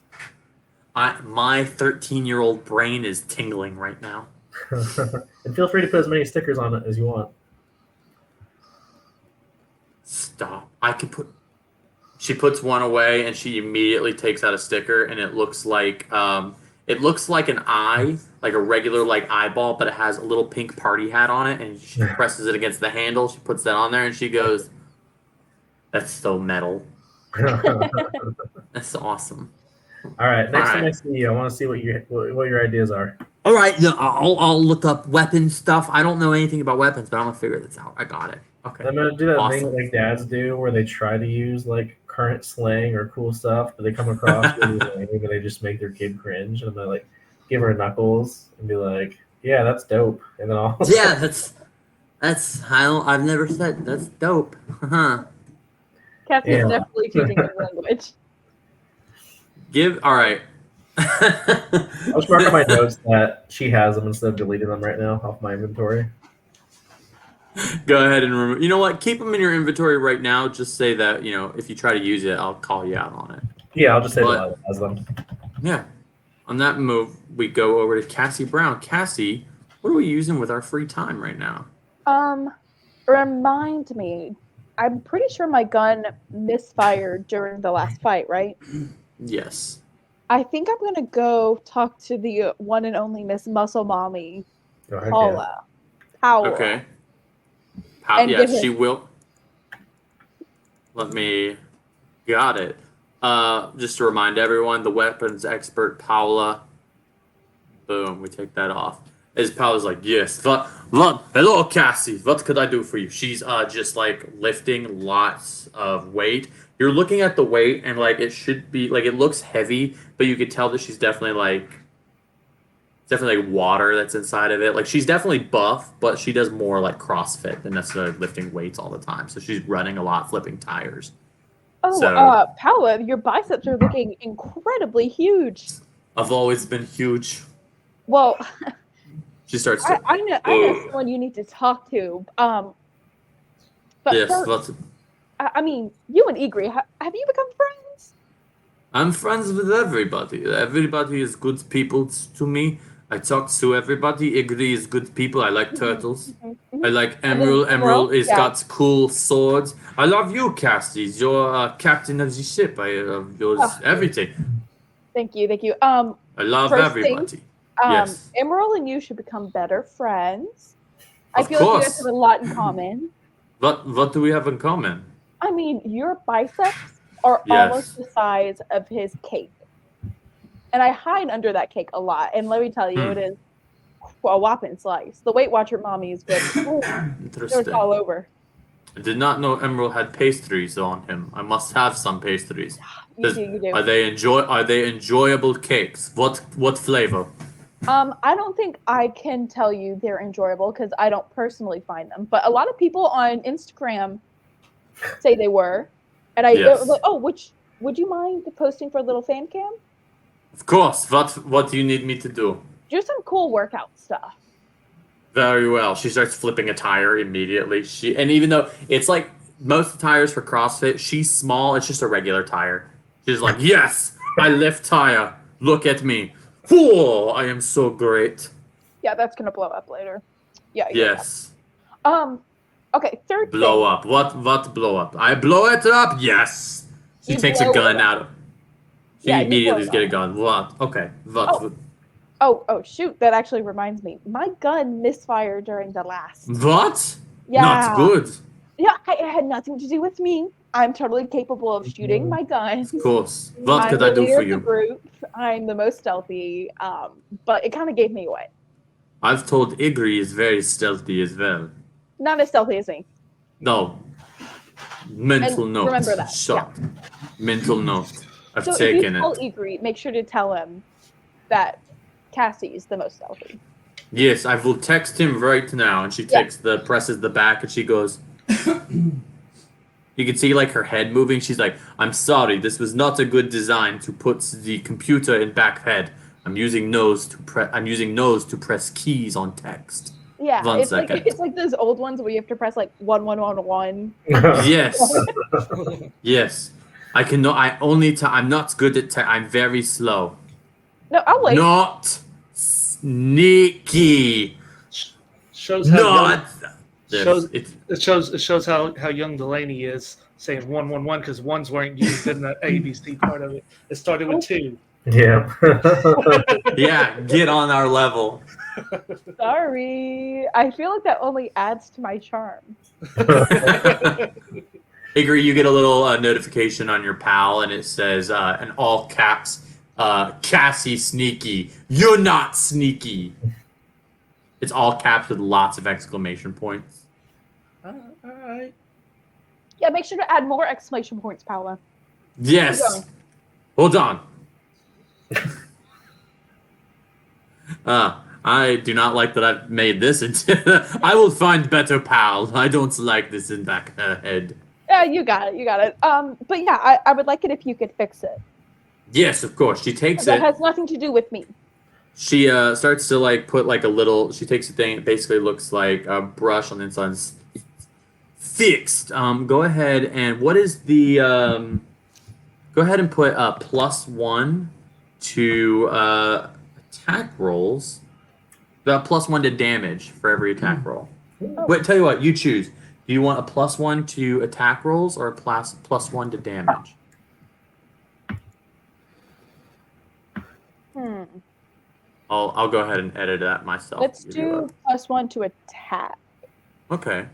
My 13-year-old brain is tingling right now. And feel free to put as many stickers on it as you want. Stop. I can put. She puts one away and she immediately takes out a sticker, and it looks like an eye, like a regular like eyeball, but it has a little pink party hat on it, and she presses it against the handle. She puts that on there and she goes, "That's so metal." That's awesome. All right. Next time I see you, I want to see what your ideas are. All right. I'll look up weapon stuff. I don't know anything about weapons, but I'm gonna figure this out. I got it. Okay. I'm gonna do that Awesome. thing like dads do, where they try to use like current slang or cool stuff, but they come across really lame, and they just make their kid cringe. And I'm gonna like give her knuckles and be like, "Yeah, that's dope," and then I'll Yeah, I've never said that's dope. Huh. Cassie Yeah. is definitely choosing his language. All right. I'll just mark on my notes that she has them instead of deleting them right now off my inventory. Go ahead and remove. You know what? Keep them in your inventory right now. Just say that if you try to use it, I'll call you out on it. Yeah, I'll just say But- Delilah has them. Yeah. On that move, we go over to Cassie Brown. Cassie, what are we using with our free time right now? Remind me. I'm pretty sure my gun misfired during the last fight, right? Yes. I think I'm gonna go talk to the one and only Miss Muscle Mommy, Oh, heck yeah. Paula. Paula. Okay. And Yes, give her- she will. Let me. Got it. Just to remind everyone, the weapons expert Paula. Boom, we take that off. As Paula's like, yes, hello Cassie, what could I do for you? She's just like lifting lots of weight. You're looking at the weight and like it should be like it looks heavy, but you could tell that she's definitely like water that's inside of it. Like she's definitely buff, but she does more like CrossFit than necessarily lifting weights all the time. So she's running a lot, flipping tires. Oh, So- Paula, your biceps are looking incredibly huge. I've always been huge. Well, She starts I to. know someone you need to talk to. But Yes, first, I mean, you and Egri, have you become friends? I'm friends with everybody. Everybody is good people to me. I talk to everybody. Igri is good people. I like turtles. I like Emerald. Emerald is got cool swords. I love you, Cassie. You're captain of the ship. I love yours. Everything. Thank you. I love First everybody. thing, Yes. Emerald and you should become better friends. I Of feel like you course. guys have a lot in common. What do we have in common? I mean, your biceps are Yes. almost the size of his cake. And I hide under that cake a lot. And let me tell you, it is a whopping slice. The Weight Watcher mommy is good. There's Interesting. all over. I did not know Emerald had pastries on him. I must have some pastries. You do. Are they enjoyable cakes? What flavor? I don't think I can tell you they're enjoyable because I don't personally find them. But a lot of people on Instagram say they were. And I Yes. was like, oh, would you mind posting for a little fan cam? Of course. What do you need me to do? Just some cool workout stuff. Very well. She starts flipping a tire immediately. And even though it's like most tires for CrossFit, she's small. It's just a regular tire. She's like, yes, I lift tire. Look at me. Whoa, I am so great. Yeah, that's gonna blow up later. Yeah. Yes. Okay, third Blow thing. up. What blow up? I blow it up? Yes. She You takes a blow gun it out of. She Yeah, you immediately blow get it a gun. What? Okay. What? Oh, shoot, that actually reminds me. My gun misfired during the last. What? Yeah. Not good. Yeah, it had nothing to do with me. I'm totally capable of shooting my gun. Of course. What I'm could the I do leader for of the you? group. I'm the most stealthy. But it kind of gave me away. I've told Igri is very stealthy as well. Not as stealthy as me. No. Mental And note. remember that, Shot. Mental note. I've So if taken you tell it. Egri, make sure to tell him that Cassie's the most stealthy. Yes, I will text him right now. And she presses the back and she goes. You can see like her head moving. She's like, I'm sorry, this was not a good design to put the computer in back head. I'm using nose to press keys on text. Yeah, One it's second. it's like those old ones where you have to press like 1111. Yes. Yes. I'm not good at I'm very slow. No, I'll wait. Not sneaky. Shows how young, Not. Yes, shows it's, it shows how young Delaney is, saying 111 because ones weren't used in the ABC part of it. It started with 2. Yeah. yeah, get on our level. Sorry. I feel like that only adds to my charm. Igor, you get a little notification on your PAL, and it says in all caps, Cassie sneaky. You're not sneaky. It's all caps with lots of exclamation points. right. Yeah, make sure to add more exclamation points, Paula. Yes. Hold on. I do not like that I've made this into. I will find better, pal. I don't like this in back head. Yeah, you got it. But yeah, I would like it if you could fix it. Yes, of course. She takes That it. has nothing to do with me. She starts to like put like a little. She takes a thing. It basically looks like a brush on the inside. It's fixed. Go ahead and what is the? Go ahead and put a +1 to attack rolls. +1 to damage for every attack roll. Oh. Wait, tell you what. You choose. Do you want a +1 to attack rolls or a +1 to damage? I'll go ahead and edit that myself. Let's do +1 to attack. Okay.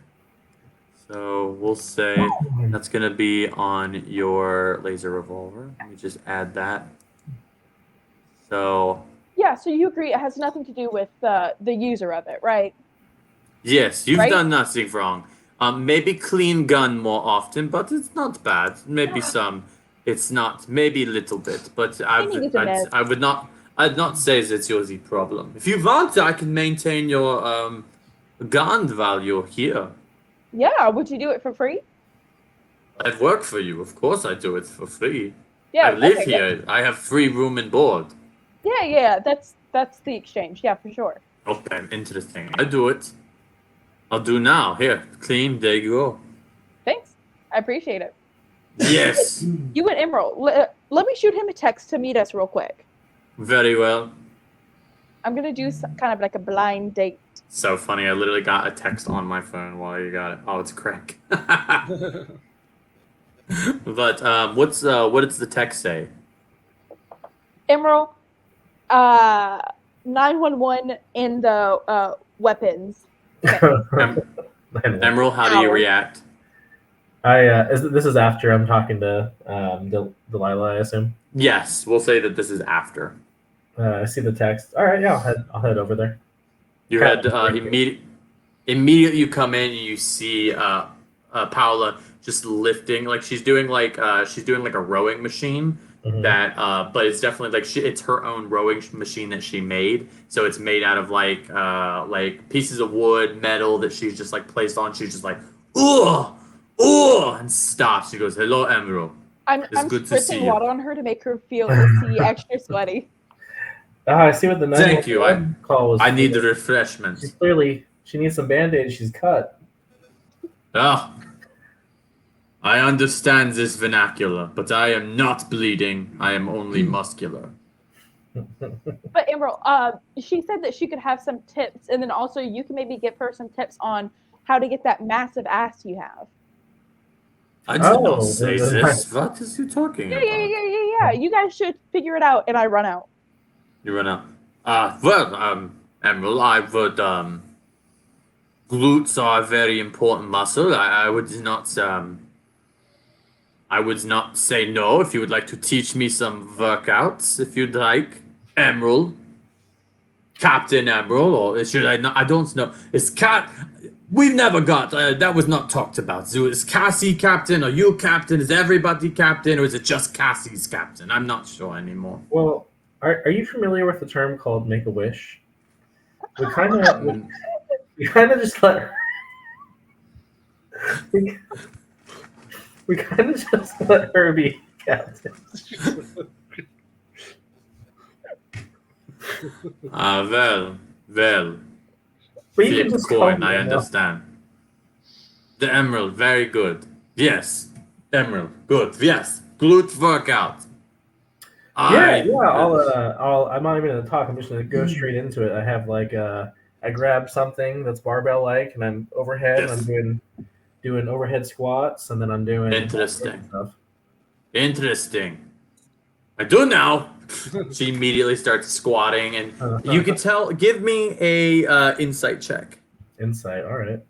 So we'll say that's going to be on your laser revolver. Let me just add that. So. Yeah, so you agree it has nothing to do with the user of it, right? Yes, you've Right? done nothing wrong. Maybe clean gun more often, but it's not bad. Maybe some. It's not. Maybe a little bit, but I would not. I'd not say that it's your problem. If you want, I can maintain your gun value here. Yeah, would you do it for free? I'd work for you. Of course, I do it for free. Yeah, I live okay, here. I have free room and board. Yeah, that's the exchange. Yeah, for sure. Okay, interesting. I do it. I'll do now. Here, clean. There you go. Thanks. I appreciate it. Yes. You and Emerald. Let me shoot him a text to meet us real quick. Very well. I'm going to do kind of like a blind date. So funny. I literally got a text on my phone while you got it. Oh, it's Craig. But what does the text say? Emerald, 911 in the weapons. Emerald, how do you react? This is after I'm talking to Delilah, I assume. Yes, we'll say that this is after. I see the text. All right, yeah, I'll head over there. You head immediately. You come in and you see Paola just lifting, like she's doing like a rowing machine. Mhm. That but it's definitely like it's her own rowing machine that she made. So it's made out of like pieces of wood, metal that she's just like placed on. She's just like ugh, and stops. She goes, "Hello, Emerald. I'm good to see spritzing you." water on her to make her feel extra sweaty. I see what the Thank you. call was. I need the refreshments. She needs some band-aids. She's cut. Ah, I understand this vernacular, but I am not bleeding. I am only muscular. But Emerald, she said that she could have some tips, and then also you can maybe give her some tips on how to get that massive ass you have. I did not say this. What is you talking about? Yeah. You guys should figure it out, and I run out. You run out. Well, Emerald, I would, glutes are a very important muscle. I would not say no if you would like to teach me some workouts, if you'd like. Emerald. Captain Emerald, or should I not? I don't know. We've never got, that was not talked about. So is Cassie captain? Are you captain? Is everybody captain? Or is it just Cassie's captain? I'm not sure anymore. Well, are you familiar with the term called make-a-wish? We kind of just let her... We kind of just let her be captain. Well. But you can Flip just coin, call I me understand. The Emerald, very good. Yes. Emerald, good. Yes. Glute workout. I'm not even gonna talk. I'm just gonna go straight into it. I have I grab something that's barbell like, and I'm overhead. Yes. And I'm doing overhead squats, and then I'm doing Interesting. stuff. Interesting. I do now. She immediately starts squatting, and you can tell. Give me a insight check. Insight. All right.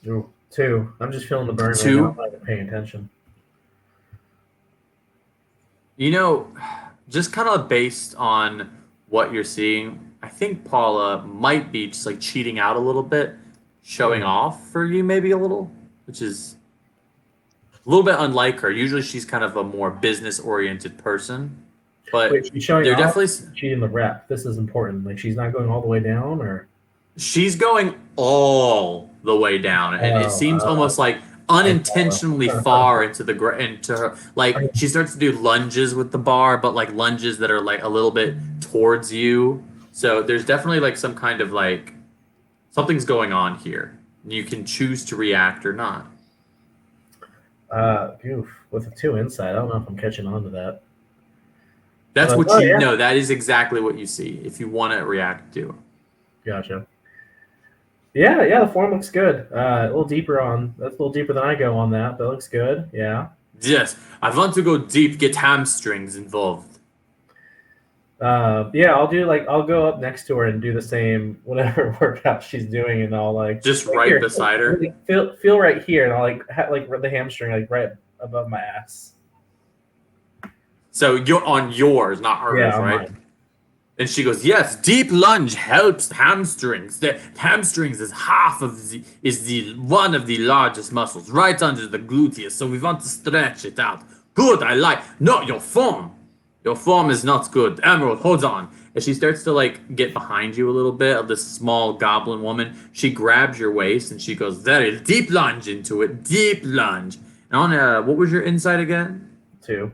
Ooh, 2. I'm just feeling the burn. 2? Right now. I'm not paying attention. You know, just kind of based on what you're seeing, I think Paula might be just like cheating out a little bit, showing off for you maybe a little, which is a little bit unlike her. Usually she's kind of a more business oriented person, but Wait, she's showing they're off. definitely Cheating the rep. This is important. Like she's not going all the way down, or she's going all the way down, and it seems almost like unintentionally far into into her. Like she starts to do lunges with the bar, but like lunges that are like a little bit towards you. So there's definitely like some kind of like something's going on here. You can choose to react or not. goof with a 2 inside. I don't know if I'm catching on to that. That's Like, what you yeah. know. That is exactly what you see if you want to react to. Gotcha. Yeah, the form looks good. A little deeper on that's a little deeper than I go on that. That looks good. Yeah. Yes, I want to go deep. Get hamstrings involved. Yeah, I'll go up next to her and do the same whatever workout she's doing, and I'll like Just right here, beside her. Feel right here, and I'll like the hamstring like right above my ass. So you're on yours, not hers, Yeah, on right? mine. And she goes, "Yes, deep lunge helps hamstrings. The hamstrings is the one of the largest muscles right under the gluteus. So we want to stretch it out. Good, I like. No, your form is not good. Emerald, hold on." As she starts to like get behind you a little bit of this small goblin woman, she grabs your waist and she goes, "Very deep lunge into it, deep lunge." And on what was your insight again? 2.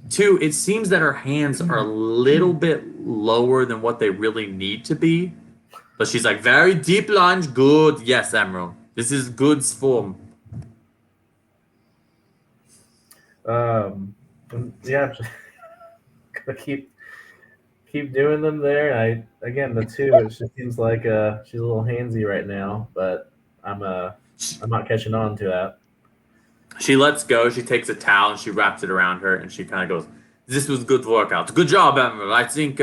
2, it seems that her hands are a little bit lower than what they really need to be. But she's like, very deep lunge, good. Yes, Emerald. This is good form. Yeah, gonna keep doing them there. Again the 2. It just seems like she's a little handsy right now, but I'm not catching on to that. She lets go. She takes a towel and she wraps it around her and she kind of goes, "This was good workout. Good job, Emerald. I think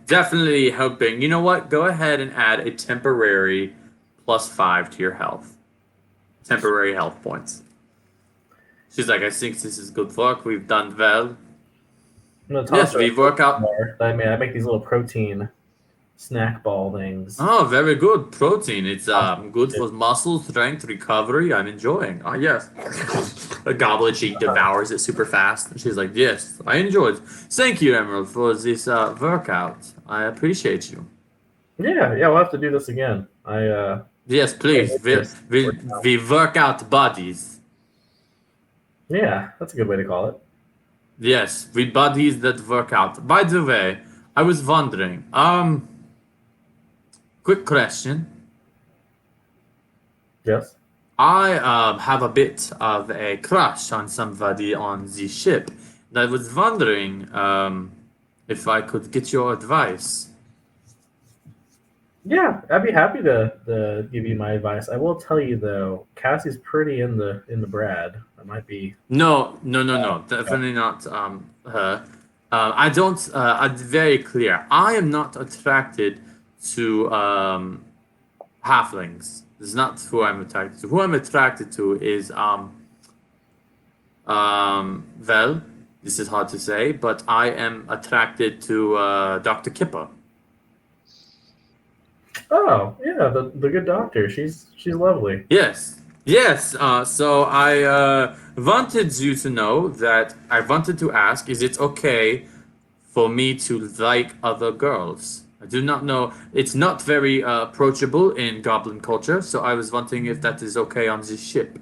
definitely helping. You know what? Go ahead and add a temporary +5 to your health. Temporary health points." She's like, "I think this is good work. We've done well." I'm gonna toss Yes, her we a work out. bar. I make these little protein snack ball things. Oh, very good. Protein. It's good for muscle strength recovery. I'm enjoying. Oh, yes. A goblet, she devours it super fast. And she's like, "Yes, I enjoyed. Thank you, Emerald, for this workout. I appreciate you." Yeah, we'll have to do this again. Yes, please. We work out bodies. Yeah, that's a good way to call it. Yes, we bodies that work out. By the way, I was wondering, quick question. Yes. I have a bit of a crush on somebody on the ship. And I was wondering if I could get your advice. Yeah, I'd be happy to give you my advice. I will tell you though, Cassie's pretty in the Brad. That might be No, definitely not her. I don't. I'm very clear. I am not attracted to halflings. This is not who I'm attracted to. Who I'm attracted to is well, this is hard to say, but I am attracted to Dr. Kipper. Oh, yeah, the good doctor. She's lovely. Yes. So I wanted you to know that I wanted to ask, is it okay for me to like other girls? I do not know. It's not very approachable in goblin culture, so I was wondering if that is okay on this ship.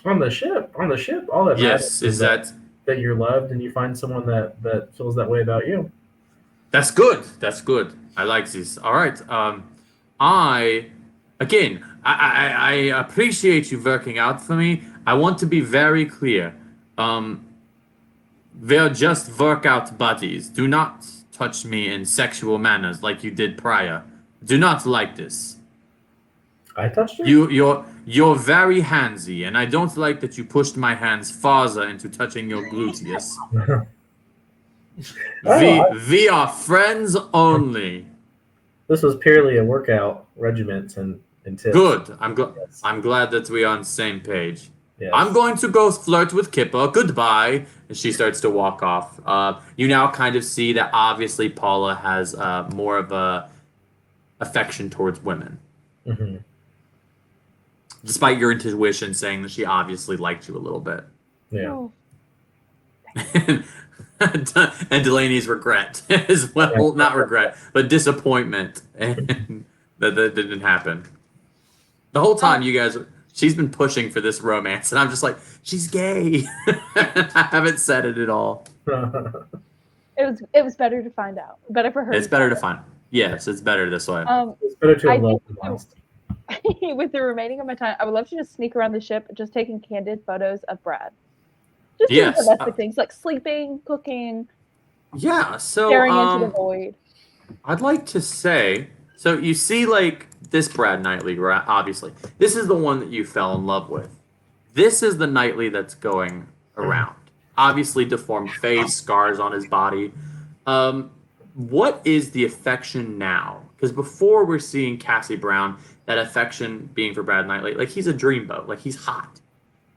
On the ship, all that Yes, matters is that you're loved and you find someone that feels that way about you. That's good. That's good. I like this. All right. I appreciate you working out for me. I want to be very clear. They're just workout buddies. Do not touch me in sexual manners like you did prior. Do not like this. I touched you? You're very handsy, and I don't like that you pushed my hands farther into touching your gluteus. We are friends only. This was purely a workout regiment and tips. Good. I'm glad that we're on the same page. Yes. I'm going to go flirt with Kippa. Goodbye. And she starts to walk off. You now kind of see that obviously Paula has more of a affection towards women. Mm-hmm. Despite your intuition saying that she obviously liked you a little bit. Yeah. Oh, And Delaney's regret as well. Not regret, but disappointment. And that didn't happen. The whole time you guys... She's been pushing for this romance, and I'm just like, she's gay. I haven't said it at all. it was better to find out. Better for her. It's better to find. Yes, it's better this way. It's better to I have loved think than lost. with the remaining of my time, I would love to just sneak around the ship, just taking candid photos of Brad. Just doing Yes. domestic things like sleeping, cooking, Yeah, so staring into the void. I'd like to say, so you see like this Brad Knightley, right? Obviously. This is the one that you fell in love with. This is the Knightley that's going around. Obviously deformed face, scars on his body. What is the affection now? Because before we're seeing Cassie Brown, that affection being for Brad Knightley, like he's a dreamboat, like he's hot.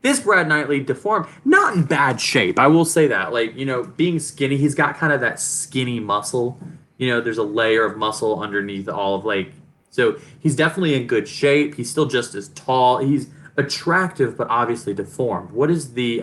This Brad Knightley deformed, not in bad shape. I will say that, like, you know, being skinny, he's got kind of that skinny muscle. You know, there's a layer of muscle underneath all of like, so he's definitely in good shape. He's still just as tall. He's attractive, but obviously deformed. What is the,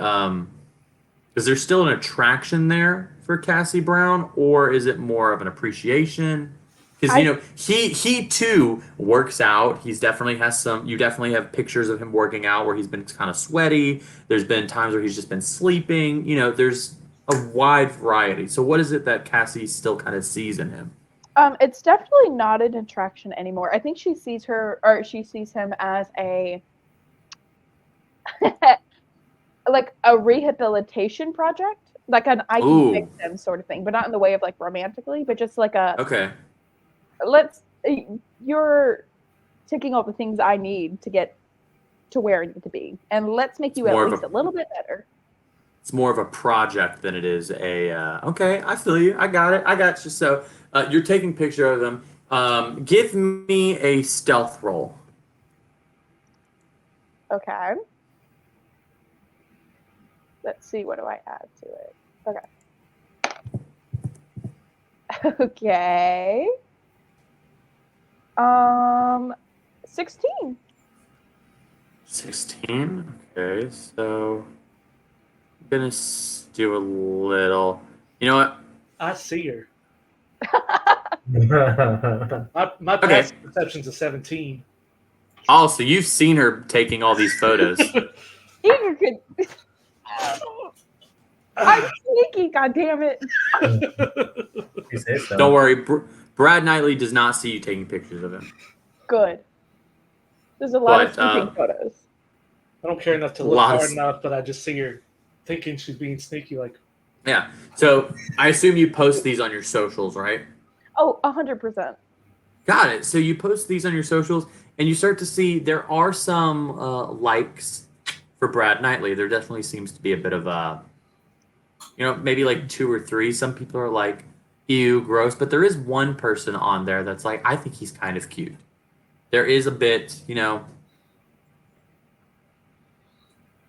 is there still an attraction there for Cassie Brown, or is it more of an appreciation? Because you know he too works out. He's definitely has some. You definitely have pictures of him working out where he's been kind of sweaty. There's been times where he's just been sleeping. You know, there's a wide variety. So what is it that Cassie still kind of sees in him? It's definitely not an attraction anymore. I think she sees him as a like a rehabilitation project, like an I can fix him sort of thing, but not in the way of like romantically, but just like a you're ticking all the things I need to get to where I need to be, and let's make you at least a little bit better. It's more of a project than it is a okay, I feel you, I got you. So you're taking picture of them. Give me a stealth roll. Okay, let's see, what do I add to it? Okay. 16. 16. Okay, so I'm gonna do a little. You know what? I see her. My past perception's a 17. Oh, so you've seen her taking all these photos. You could. I'm sneaky, goddammit. You say so. Don't worry, Brad Knightley does not see you taking pictures of him. Good. There's a lot of sneaking photos. I don't care enough to look hard enough, but I just see her thinking she's being sneaky. Like, yeah. So I assume you post these on your socials, right? Oh, 100%. Got it. So you post these on your socials, and you start to see there are some likes for Brad Knightley. There definitely seems to be a bit of a, you know, maybe like 2 or 3. Some people are like, ew, gross. But there is one person on there that's like, I think he's kind of cute. There is a bit, you know,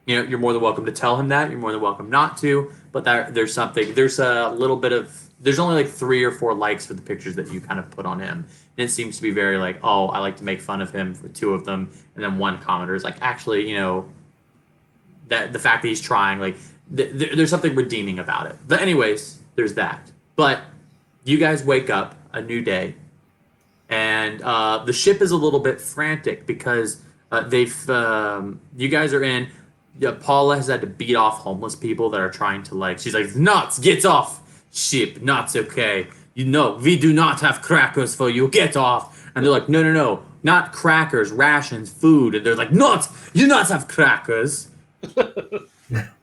you're more than welcome to tell him that. You're more than welcome not to. But there's something. There's a little bit of. There's only like 3 or 4 likes for the pictures that you kind of put on him. And it seems to be very like, oh, I like to make fun of him for 2 of them. And then one commenter is like, actually, you know, that the fact that he's trying, like, there's something redeeming about it. But anyways, there's that. But you guys wake up a new day, and the ship is a little bit frantic because you guys are in. Paula has had to beat off homeless people that are trying to, like, she's like, nuts, get off ship, nuts, okay. You know, we do not have crackers for you, get off. And they're like, no, not crackers, rations, food. And they're like, nuts, you nuts have crackers.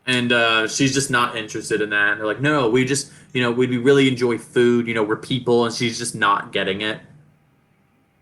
And she's just not interested in that. And they're like, no, we just, we really enjoy food. We're people. And she's just not getting it.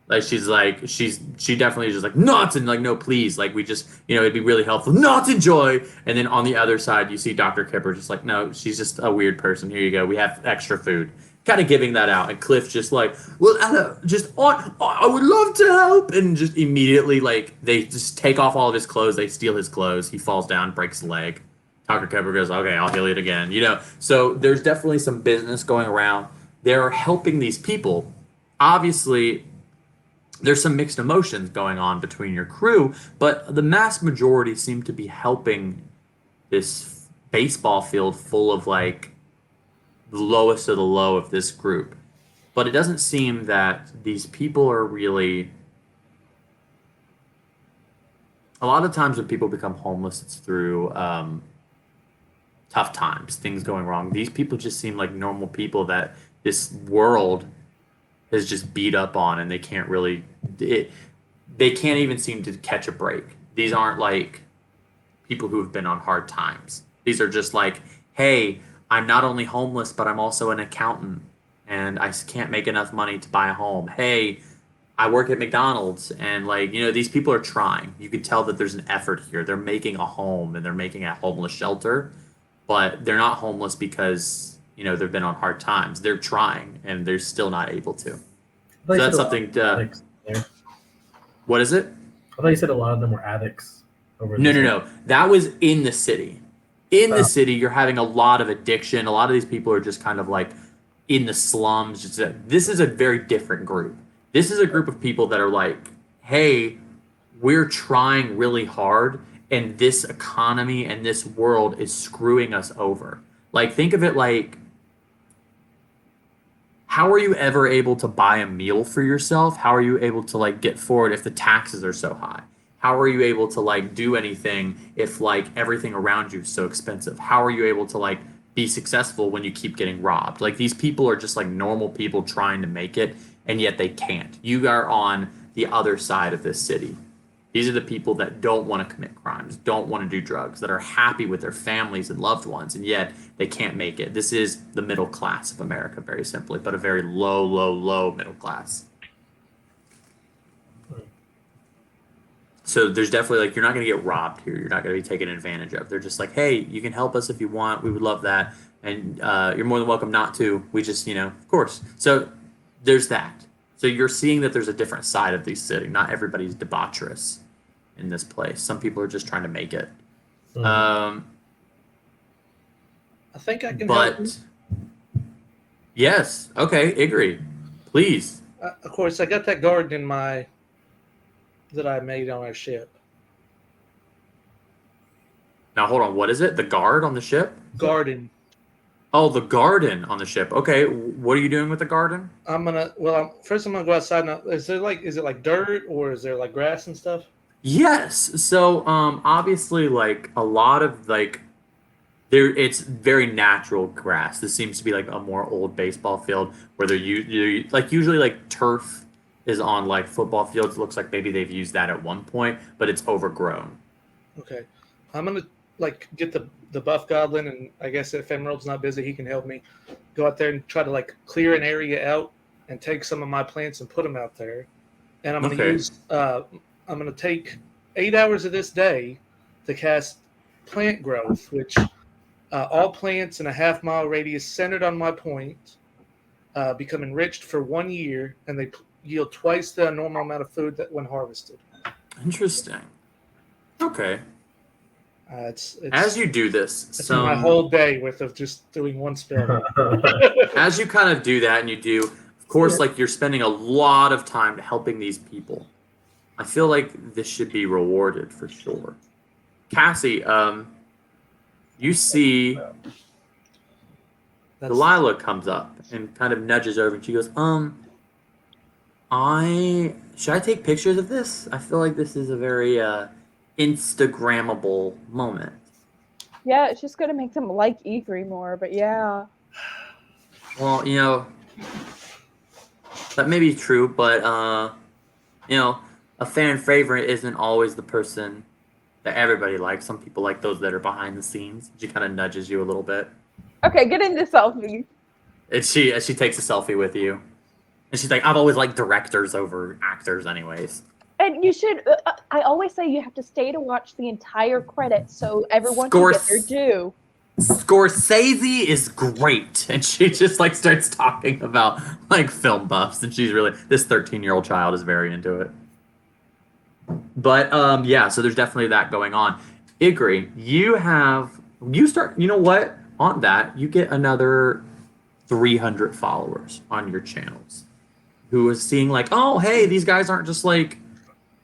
Like, she definitely is just like, not, and like, no, please. Like, we just, it'd be really helpful. Not enjoy. And then on the other side, you see Dr. Kipper just like, no, she's just a weird person. Here you go. We have extra food. kind of giving that out, and Cliff's just like, well, I would love to help, and just immediately like they just take off all of his clothes, they steal his clothes, he falls down, breaks a leg. Tucker Kepler goes, okay, I'll heal it again, So there's definitely some business going around. They're helping these people. Obviously, there's some mixed emotions going on between your crew, but the mass majority seem to be helping this baseball field full of like the lowest of the low of this group. But it doesn't seem that these people are really. A lot of times when people become homeless, it's through tough times, things going wrong. These people just seem like normal people that this world has just beat up on, and they can't really. They can't even seem to catch a break. These aren't like people who have been on hard times. These are just like, hey, I'm not only homeless, but I'm also an accountant, and I can't make enough money to buy a home. Hey, I work at McDonald's, and like, these people are trying. You can tell that there's an effort here. They're making a home, and they're making a homeless shelter, but they're not homeless because, they've been on hard times. They're trying, and they're still not able to. So that's something to... What is it? I thought you said a lot of them were addicts. No. That was in the city. In the city, you're having a lot of addiction. A lot of these people are just kind of like in the slums. This is a very different group. This is a group of people that are like, hey, we're trying really hard, and this economy and this world is screwing us over. Like, think of it like, how are you ever able to buy a meal for yourself? How are you able to like get forward if the taxes are so high? How are you able to like do anything if like everything around you is so expensive? How are you able to like be successful when you keep getting robbed? Like, these people are just like normal people trying to make it, and yet they can't. You are on the other side of this city. These are the people that don't want to commit crimes, don't want to do drugs, that are happy with their families and loved ones, and yet they can't make it. This is the middle class of America, very simply, but a very low middle class. So there's definitely like, you're not going to get robbed here. You're not going to be taken advantage of. They're just like, hey, you can help us if you want. We would love that. And you're more than welcome not to. We just, of course. So there's that. So you're seeing that there's a different side of this city. Not everybody's debaucherous in this place. Some people are just trying to make it. I think I can help you. Yes. Okay, agree. Please. Of course, I got that garden that I made on our ship. Now, hold on. What is it? The guard on the ship? Garden. Oh, the garden on the ship. Okay. What are you doing with the garden? First I'm gonna go outside now. Is it like dirt, or is there like grass and stuff? Yes. So, obviously, like a lot of like it's very natural grass. This seems to be like a more old baseball field where usually like turf is on like football fields. It looks like maybe they've used that at one point, but it's overgrown. Okay. I'm gonna like get the buff goblin, and I guess if Emerald's not busy, he can help me go out there and try to like clear an area out and take some of my plants and put them out there. And I'm gonna take 8 hours of this day to cast plant growth, which all plants in a half-mile radius centered on my point become enriched for 1 year, and they yield twice the normal amount of food that when harvested. Interesting. Okay. It's as you do this, it's my whole day worth of just doing one spell. As you kind of do that, and you do, of course, like you're spending a lot of time helping these people. I feel like this should be rewarded for sure. Cassie, you see Delilah comes up and kind of nudges over, and she goes, should I take pictures of this? I feel like this is a very Instagrammable moment. Yeah, it's just gonna make them like E3 more, but yeah. Well, that may be true, but a fan favorite isn't always the person that everybody likes. Some people like those that are behind the scenes. She kind of nudges you a little bit. Okay, get into selfie. And she takes a selfie with you. And she's like, I've always liked directors over actors anyways. And you should, I always say you have to stay to watch the entire credits so everyone can get their due. Scorsese is great, and she just like starts talking about like film buffs, and she's really this 13-year-old child is very into it. But yeah, so there's definitely that going on. Igri, you know what? On that, you get another 300 followers on your channels who is seeing like, oh, hey, these guys aren't just like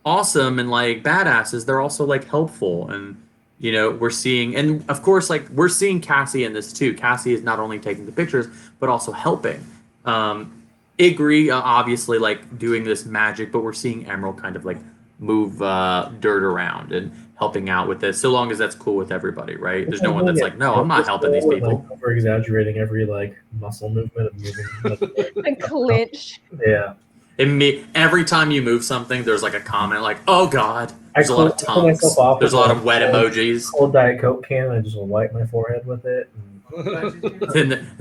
awesome and like badasses, they're also like helpful. And we're seeing, and of course, like we're seeing Cassie in this too. Cassie is not only taking the pictures but also helping. Igri obviously like doing this magic, but we're seeing Emerald kind of like move dirt around and helping out with this, so long as that's cool with everybody, right? There's no one that's like, no, I'm not helping these people. Like, over exaggerating every like muscle movement of moving. And clinch. Yeah. Every time you move something, there's like a comment like, "Oh God!" There's a lot of tongues. There's a lot of wet emojis. Cold Diet Coke can. I just wipe my forehead with it.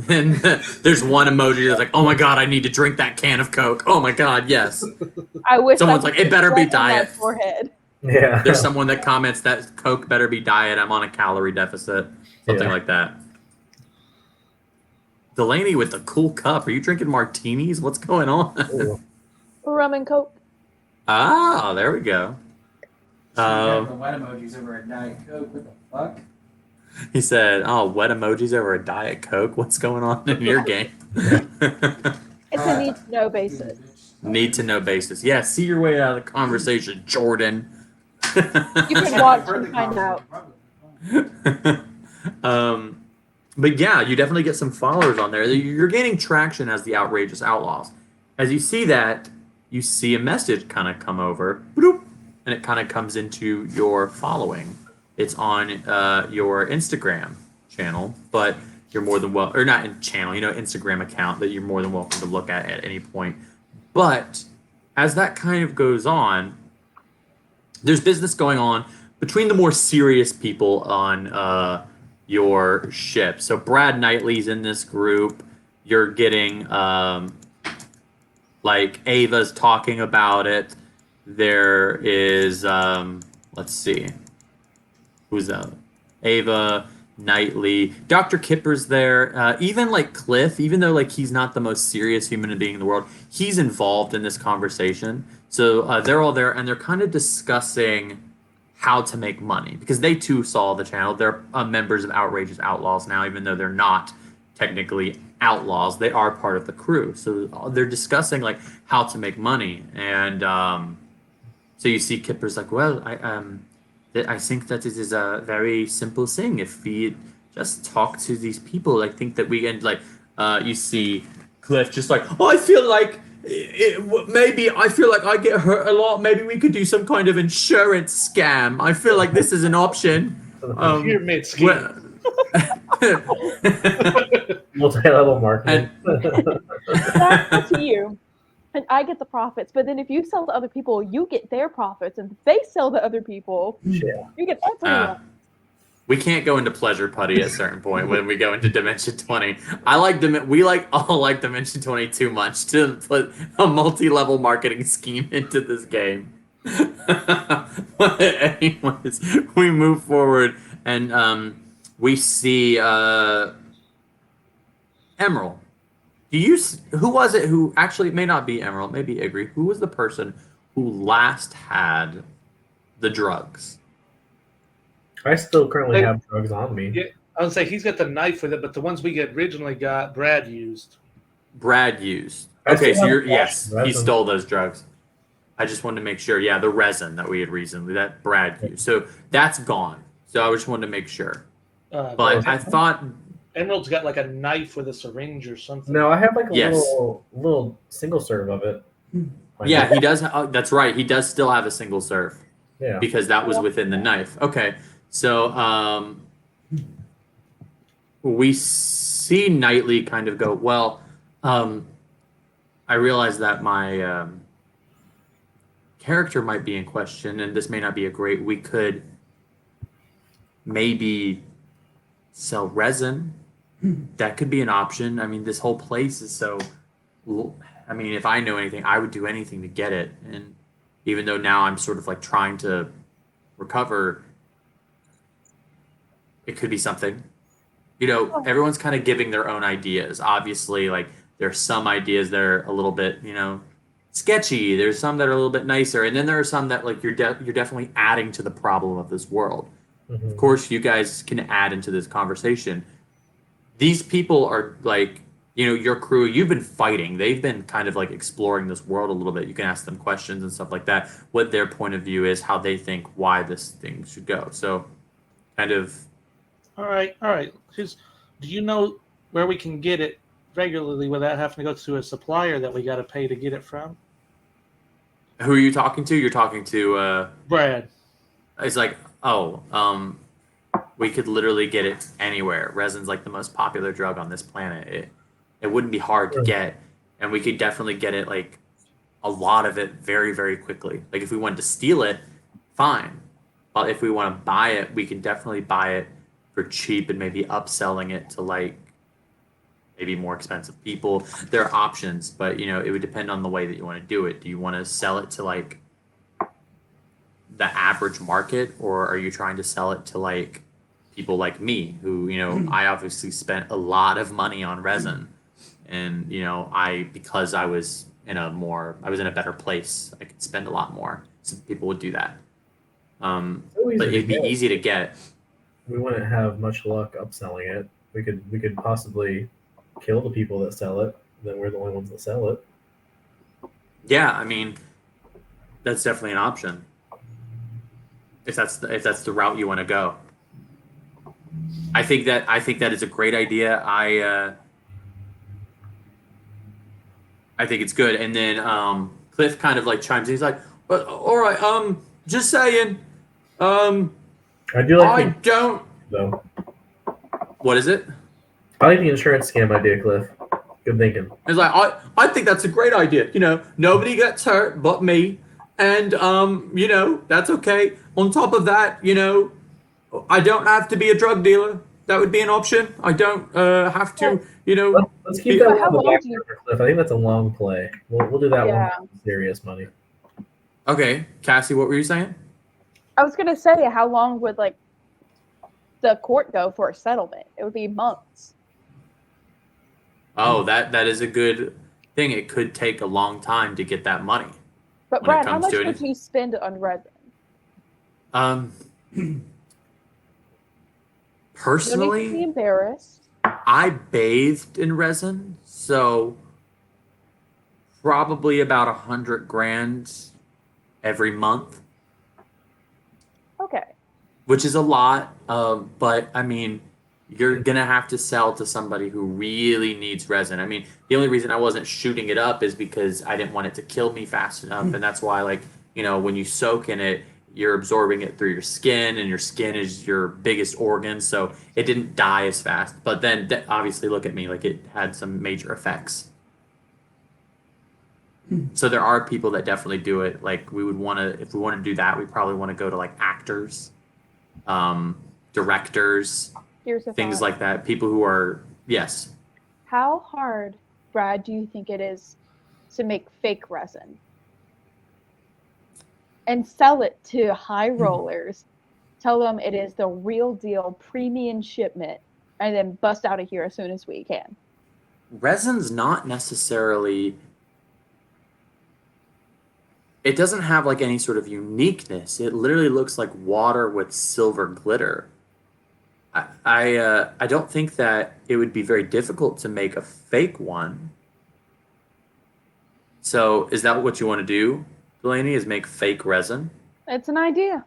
Then there's one emoji that's like, "Oh my God, I need to drink that can of Coke." Oh my God, yes. I wish someone's like, "It better be diet." Forehead. Yeah. There's someone that comments that Coke better be diet. I'm on a calorie deficit. Something like that. Delaney with the cool cup. Are you drinking martinis? What's going on? Rum and Coke. Ah, there we go. So you have the wet emojis over a Diet Coke. What the fuck? He said, "Oh, wet emojis over a Diet Coke. What's going on in your game?" It's a need to know basis. Need to know basis. Yeah, see your way out of the conversation, Jordan. You can watch and find out. But yeah, you definitely get some followers on there. You're gaining traction as the Outrageous Outlaws. As you see that, you see a message kind of come over, bloop, and it kind of comes into your following. It's on your Instagram channel, but you're more than or not in channel, Instagram account that you're more than welcome to look at any point. But as that kind of goes on, there's business going on between the more serious people on your ship. So Brad Knightley's in this group. You're getting like Ava's talking about it. There is let's see, who's that? Ava, Knightley, Dr. Kipper's there. Even like Cliff, even though like he's not the most serious human being in the world, he's involved in this conversation. So they're all there, and they're kind of discussing how to make money, because they too saw the channel. They're members of Outrageous Outlaws now, even though they're not technically outlaws. They are part of the crew. So they're discussing like how to make money. And so you see Kipper's like, well, I think that it is a very simple thing. If we just talk to these people, I think that we can like, you see Cliff just like, oh, I feel like maybe I feel like I get hurt a lot. Maybe we could do some kind of insurance scam. I feel like this is an option. Pyramid scheme. Multi-level marketing. That's to you. And I get the profits, but then if you sell to other people, you get their profits, and if they sell to other people, Yeah. you get everyone. We can't go into pleasure putty at a certain point when we go into Dimension 20. We all like Dimension 20 too much to put a multi-level marketing scheme into this game. But anyways, we move forward and we see Emerald. Who was it who actually, it may not be Emerald, maybe Igri. Who was the person who last had the drugs? I still currently have drugs on me. Yeah, I would say he's got the knife with it, but the ones we originally got, Brad used. Okay, so yes, he stole those drugs. I just wanted to make sure. Yeah, the resin that we had recently, that Brad used. So that's gone. So I just wanted to make sure. But I thought Emerald's got like a knife with a syringe or something. No, I have like a little single serve of it. Yeah, he does. That's right. He does still have a single serve. Yeah. Because that was within the knife. Okay. So we see Knightley kind of go, well, I realize that my character might be in question, and this may not be we could maybe sell resin. That could be an option. I mean, this whole place is so, I mean, if I know anything, I would do anything to get it. And even though now I'm sort of like trying to recover, it could be something. everyone's kind of giving their own ideas. Obviously, like there's some ideas that are a little bit, sketchy. There's some that are a little bit nicer, and then there are some that like you're definitely adding to the problem of this world. Of course, you guys can add into this conversation. These people are like, your crew, you've been fighting. They've been kind of like exploring this world a little bit. You can ask them questions and stuff like that, what their point of view is, how they think, why this thing should go. So kind of. All right. Do you know where we can get it regularly without having to go to a supplier that we got to pay to get it from? Who are you talking to? You're talking to Brad. It's like, we could literally get it anywhere. Resin's like the most popular drug on this planet. It wouldn't be hard to get, and we could definitely get it, like a lot of it, very, very quickly. Like if we wanted to steal it, fine. But if we want to buy it, we can definitely buy it for cheap and maybe upselling it to like maybe more expensive people. There are options, but it would depend on the way that you want to do it. Do you want to sell it to like the average market, or are you trying to sell it to like people like me who, I obviously spent a lot of money on resin, and because I was in a better place, I could spend a lot more. So people would do that. But it'd be easy to get. We wouldn't have much luck upselling it. We could possibly kill the people that sell it. Then we're the only ones that sell it. Yeah, I mean, that's definitely an option. If that's the route you want to go. I think that is a great idea. I think it's good. And then Cliff kind of like chimes in. He's like, "Well, all right, just saying. I do like don't. though. What is it? I like the insurance scam idea, Cliff. Good thinking. It's like I think that's a great idea. Nobody gets hurt but me, and that's okay. On top of that, I don't have to be a drug dealer. That would be an option. I don't have to, Let's keep that on the back burner, Cliff. I think that's a long play. We'll do that one for serious money. Okay, Cassie, what were you saying? I was gonna say, how long would like the court go for a settlement? It would be months. Oh, that is a good thing. It could take a long time to get that money. But Brad, how much would you spend on resin? Personally, you don't need to be embarrassed. I bathed in resin, so probably about $100,000 every month. Okay. Which is a lot, but I mean, you're gonna have to sell to somebody who really needs resin. I mean, the only reason I wasn't shooting it up is because I didn't want it to kill me fast enough, and that's why, like, when you soak in it, you're absorbing it through your skin, and your skin is your biggest organ, so it didn't die as fast. But then, obviously, look at me, like it had some major effects. So there are people that definitely do it. Like if we want to do that, we probably want to go to like actors, directors, things like that. People who are, yes. How hard, Brad, do you think it is to make fake resin and sell it to high rollers? Tell them it is the real deal, premium shipment, and then bust out of here as soon as we can. Resin's not necessarily. It doesn't have like any sort of uniqueness. It literally looks like water with silver glitter. I don't think that it would be very difficult to make a fake one. So is that what you want to do, Delaney, is make fake resin? It's an idea.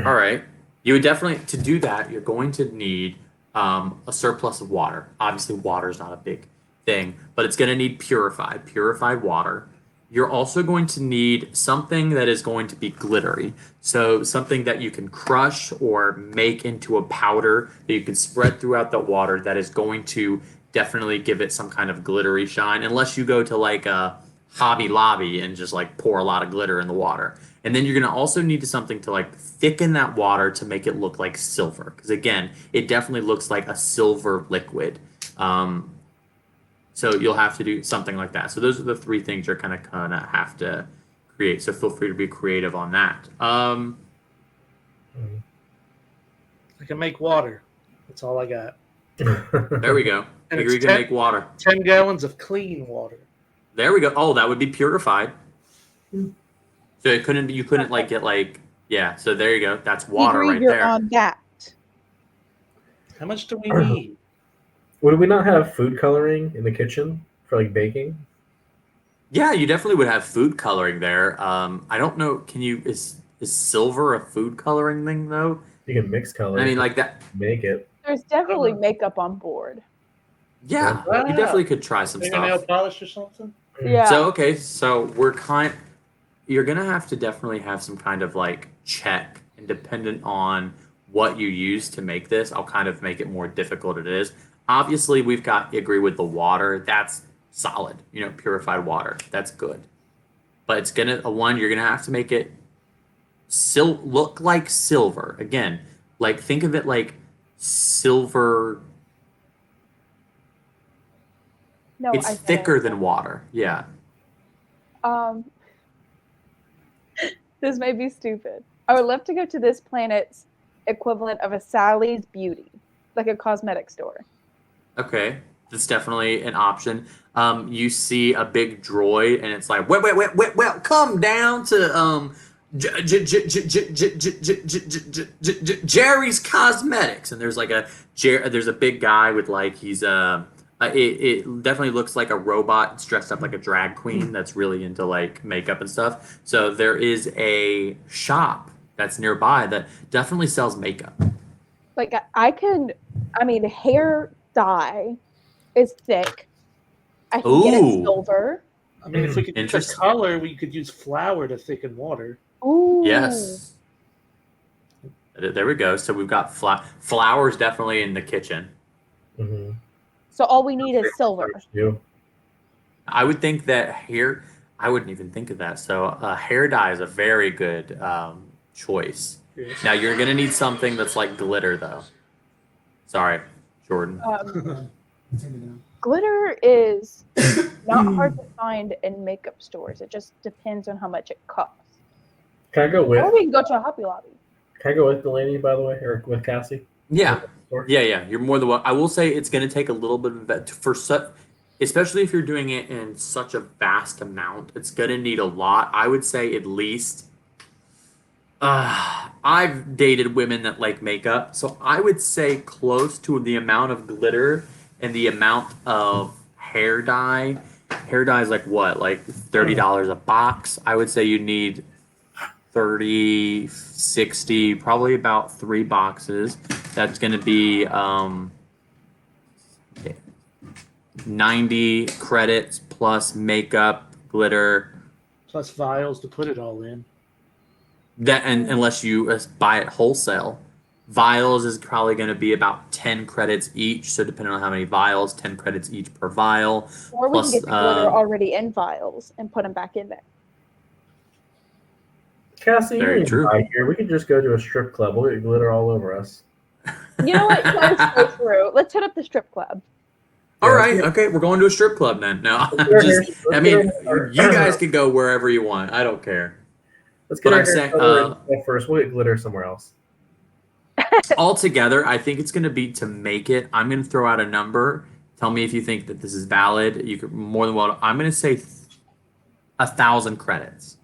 All right. You would definitely, to do that, you're going to need a surplus of water. Obviously, water is not a big thing, but it's going to need purified water. You're also going to need something that is going to be glittery. So something that you can crush or make into a powder that you can spread throughout the water that is going to definitely give it some kind of glittery shine, unless you go to like a Hobby Lobby and just like pour a lot of glitter in the water. And then you're going to also need something to like thicken that water to make it look like silver. Because again, it definitely looks like a silver liquid. So you'll have to do something like that. So those are the three things you're kind of have to create. So feel free to be creative on that. I can make water. That's all I got. There we go. And Hickory it's can make water. 10 gallons of clean water. There we go. Oh, that would be purified. Hmm. So it couldn't. You couldn't like get like. Yeah. So there you go. That's water Hickory, right you're there. on that. How much do we need? Would we not have food coloring in the kitchen for like baking? Yeah, you definitely would have food coloring there. I don't know. Can you? Is silver a food coloring thing though? You can mix colors. I mean, like that. Make it. There's definitely makeup on board. Yeah, Wow. you definitely could try some Fingernail stuff. polish or something? Yeah. So okay, so you're gonna have to definitely have some kind of like check, and dependent on what you use to make this, I'll kind of make it more difficult. It is obviously we've got agree with the water. That's solid, purified water. That's good, but it's gonna you're gonna have to make it look like silver again. Like think of it like silver. No, It's I get thicker it. than water. Yeah. This may be stupid. I would love to go to this planet's equivalent of a Sally's Beauty, like a cosmetic store. Okay, that's definitely an option. You see a big droid, and it's like, wait, come down to Jerry's Cosmetics, and there's like there's a big guy with like it definitely looks like a robot. It's dressed up like a drag queen that's really into like makeup and stuff. So there is a shop that's nearby that definitely sells makeup. Like hair dye is thick. I can get it Ooh. silver. I mean, if we could use a Interesting. color, we could use flour to thicken water. Ooh. Yes. There we go. So we've got flowers definitely in the kitchen. Mm-hmm. So all we need is silver. I would think that I wouldn't even think of that. So hair dye is a very good choice. Yes. Now you're going to need something that's like glitter though. Sorry, Jordan. Glitter is not hard to find in makeup stores. It just depends on how much it costs. Can I go with? Or we can go to a Hobby Lobby. Can I go with Delaney, by the way, or with Cassie? Yeah. You're more than welcome. I will say it's going to take a little bit of especially if you're doing it in such a vast amount. It's going to need a lot. I would say at least. I've dated women that like makeup, so I would say close to the amount of glitter and the amount of hair dye. Hair dye is like what, like $30 a box. I would say you need 30, 60, probably about 3 boxes. That's going to be 90 credits plus makeup, glitter. Plus vials to put it all in. That and unless you buy it wholesale, vials is probably going to be about 10 credits each. So depending on how many vials, 10 credits each per vial. Or we Plus, can get the glitter already in vials and put them back in there. Cassie, Very you true. buy here. We could just go to a strip club. We'll get glitter all over us. You know what? Let's go through. Let's hit up the strip club. All right, okay, we're going to a strip club then. No, you guys can go wherever you want. I don't care. Let's get But our I'm hair saying, color in first. We'll get glitter somewhere else. Altogether, I think it's going to be to make it. I'm going to throw out a number. Tell me if you think that this is valid. You could more than well. I'm going to say 1,000 credits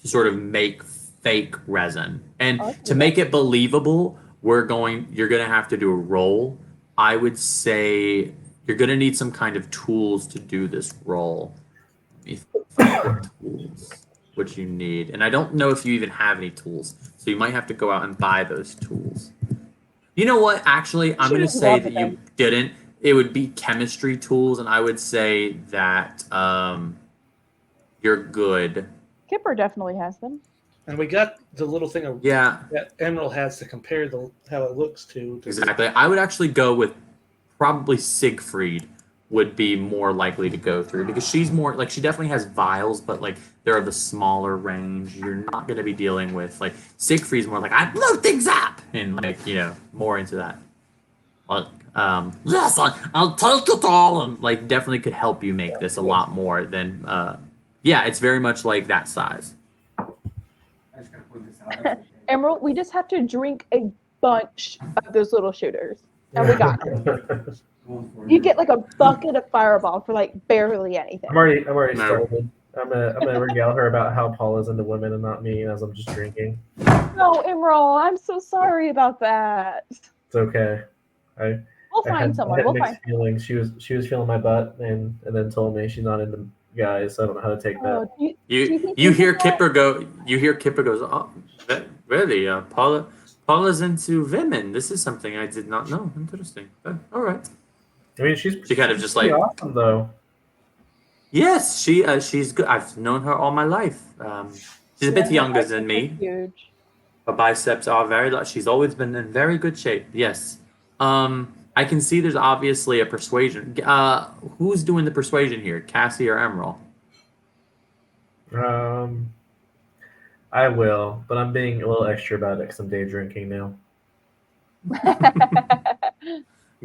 to sort of make fake resin, and to make it believable, you're going to have to do a roll. I would say you're going to need some kind of tools to do this roll. Let me find the tools. Which you need, and I don't know if you even have any tools, so you might have to go out and buy those tools. You know what? Actually, I'm going to say that you didn't. It would be chemistry tools, and I would say that you're good. Kipper definitely has them. And we got the little thing of that Emerald has to compare how it looks to. Exactly. I would actually go with probably Siegfried would be more likely to go through, because she's more like, she definitely has vials, but like they're of the smaller range. You're not going to be dealing with like Siegfried's more like, I blow things up, and like, more into that. Like, yes, I'll take it all, and like definitely could help you make this a lot more than it's very much like that size. I just gotta point this out. Emerald, we just have to drink a bunch of those little shooters. And we got them. You get like a bucket of Fireball for like barely anything. I'm already No. started. I'm gonna regale her about how Paula's into women and not me, as I'm just drinking. No, Emerald, I'm so sorry about that. It's okay. We'll I find had someone. We'll mixed find. feelings. She was feeling my butt and then told me she's not into guys, so I don't know how to take that. Oh, do you You think you we hear did that? Kipper go. You hear Kipper goes. Oh, really? Paula's into women. This is something I did not know. Interesting. All right. I mean, she's She kind of just pretty like. awesome though. Yes, she's good. I've known her all my life. She's a bit Yeah, younger I than think me. they're huge. Her biceps are very large. She's always been in very good shape. Yes. I can see there's obviously a persuasion. Who's doing the persuasion here? Cassie or Emerald? I will, but I'm being a little extra about it because I'm day drinking now.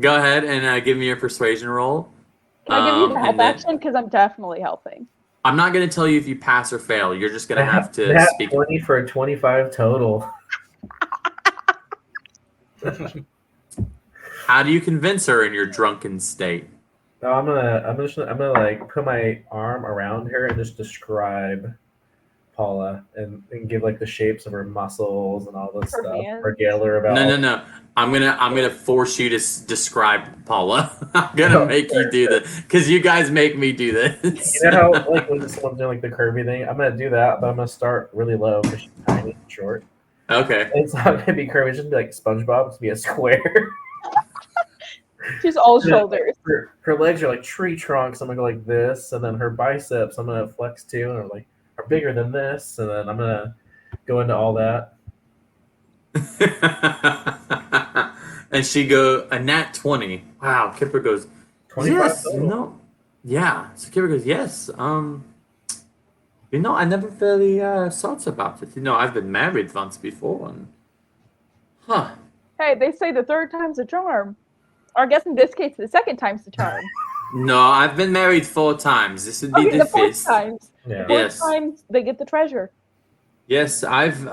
Go ahead and give me your persuasion roll. Can I give you the And help then- action? Because I'm definitely helping. I'm not going to tell you if you pass or fail. You're just going to have to Nat speak. 20 for a 25 total. How do you convince her in your drunken state? No, I'm gonna like put my arm around her and just describe Paula and give like the shapes of her muscles and all this Her stuff. hands. Regale her about. No. I'm gonna force you to describe Paula. I'm gonna make you do this because you guys make me do this. You know how like when someone's doing like the curvy thing, I'm gonna do that, but I'm gonna start really low because she's tiny and short. Okay. It's not gonna be curvy. It's just gonna be like SpongeBob. It's gonna be a square. She's all shoulders. Her legs are like tree trunks. I'm gonna go like this, and then her biceps I'm gonna flex too, and are bigger than this, and then I'm gonna go into all that. And she go a nat 20. Wow. Kipper goes. 25 Yes. total. No. Yeah. So Kipper goes. Yes. I never really thought about it. I've been married once before, and Hey, they say the third time's a charm. Or I guess in this case, the second time's the charm. No, I've been married 4 times. This would be Okay, the the fourth fifth. times. Yeah. Fourth Yes. times they get the treasure. Yes, I've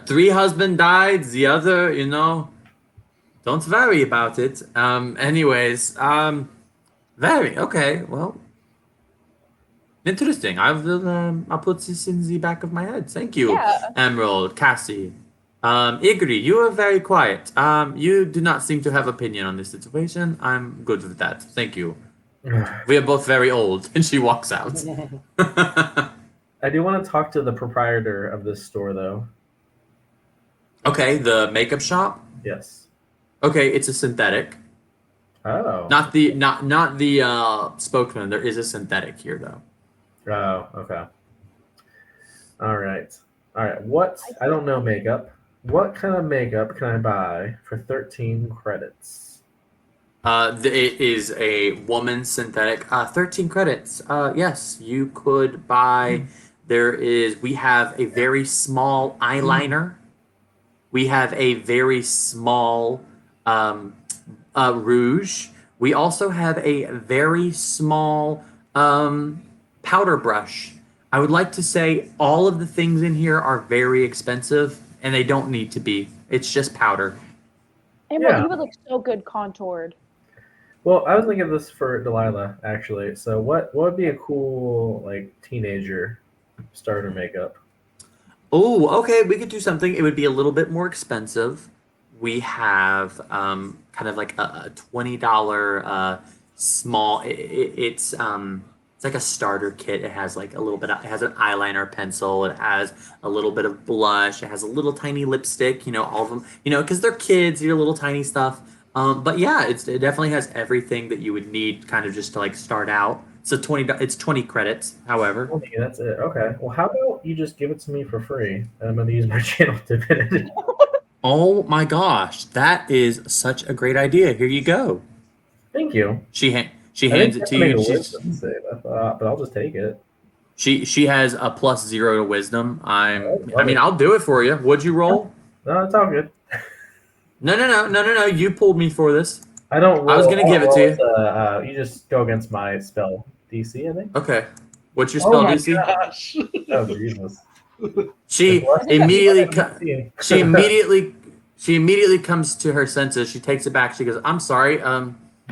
3 husband died. The other, don't worry about it. Anyways, very okay. Well, interesting. I'll put this in the back of my head. Thank you, Yeah. Emerald, Cassie. Igri, you are very quiet. You do not seem to have opinion on this situation. I'm good with that. Thank you. We are both very old. And she walks out. I do want to talk to the proprietor of this store, though. Okay, the makeup shop. Yes. Okay, it's a synthetic. Oh. Not the spokesman. There is a synthetic here though. Oh. Okay. All right. What? I don't know makeup. What kind of makeup can I buy for 13 credits? It is a woman synthetic. 13 credits. Yes, you could buy. We have a very small eyeliner. We have a very small rouge. We also have a very small powder brush. I would like to say all of the things in here are very expensive, and they don't need to be. It's just powder. Emerald, Yeah. you would look so good contoured. Well, I was thinking of this for Delilah, actually. So what would be a cool like teenager starter makeup? Oh, okay. We could do something. It would be a little bit more expensive. We have kind of like a $20 small. It's like a starter kit. It has like a little bit. It has an eyeliner pencil. It has a little bit of blush. It has a little tiny lipstick. All of them. Because they're kids. Little tiny stuff. But yeah, it definitely has everything that you would need, kind of just to like start out. So it's 20 credits. However. Okay, that's it. Okay. Well, how about you just give it to me for free? And I'm going to use my channel divinity. Oh my gosh, that is such a great idea. Here you go. Thank you. She I hands think it to I made you. a wisdom save, I thought, but I'll just take it. She has a +0 to wisdom. I love mean, it. I'll do it for you. Would you roll? No, it's all good. No. You pulled me for this. I don't roll. I was gonna give it to you. You just go against my spell DC, I think. Okay. What's your Oh spell, my DC? gosh. Oh, Jesus. She It's less than immediately DC. she She immediately comes to her senses. She takes it back. She goes, "I'm sorry.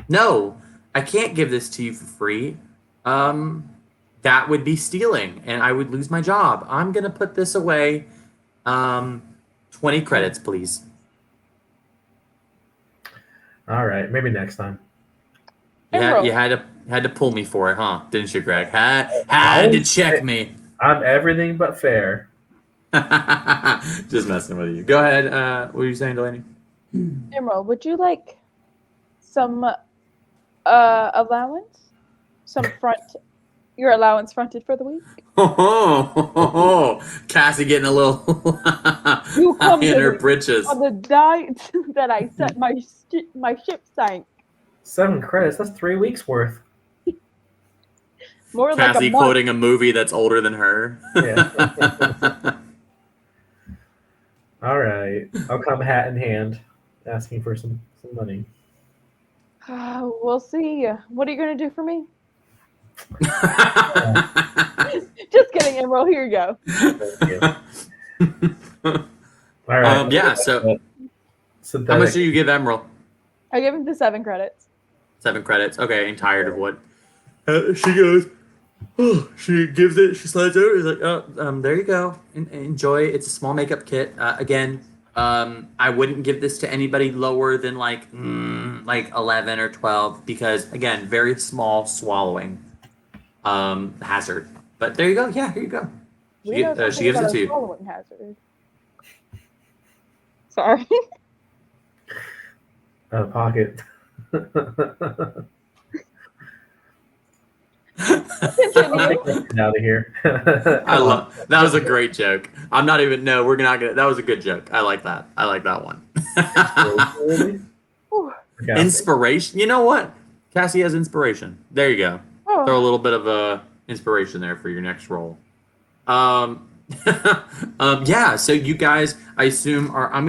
No, I can't give this to you for free. That would be stealing, and I would lose my job. I'm gonna put this away. 20 credits, please." All right, maybe next time. Yeah, you Emerald. had to pull me for it, huh? Didn't you, Greg? Had to check me. I'm everything but fair. Just messing with you. Go ahead. What were you saying, Delaney? Emerald, would you like some allowance? Your allowance fronted for the week? Cassie getting a little You high come in to her me britches. on the night that I set my ship sank. 7 credits. That's 3 weeks worth. More like a Cassie month. quoting a movie that's older than her. Yeah. All right, I'll come hat in hand, asking for some money. We'll see. What are you going to do for me? Just kidding, Emerald. Here you go. All right. Yeah. So, how much do you give Emerald? I give him the 7 credits. 7 credits. Okay. I'm tired of what? She goes. Oh, she gives it. She slides over. She's like, "Oh, there you go. Enjoy. It's a small makeup kit. Again, I wouldn't give this to anybody lower than like 11 or 12 because again, very small swallowing hazard. But there you go. Yeah, here you go. She gives it to you. Swallowing hazard. Sorry. Out of pocket. Continue. Out of here. I love that. Was a great joke. I'm not even. No, we're not gonna. That was a good joke. I like that. I like that one. Inspiration. You know what? Cassie has inspiration. There you go. Oh. Throw a little bit of inspiration there for your next role. Yeah. So you guys, I assume, are. I'm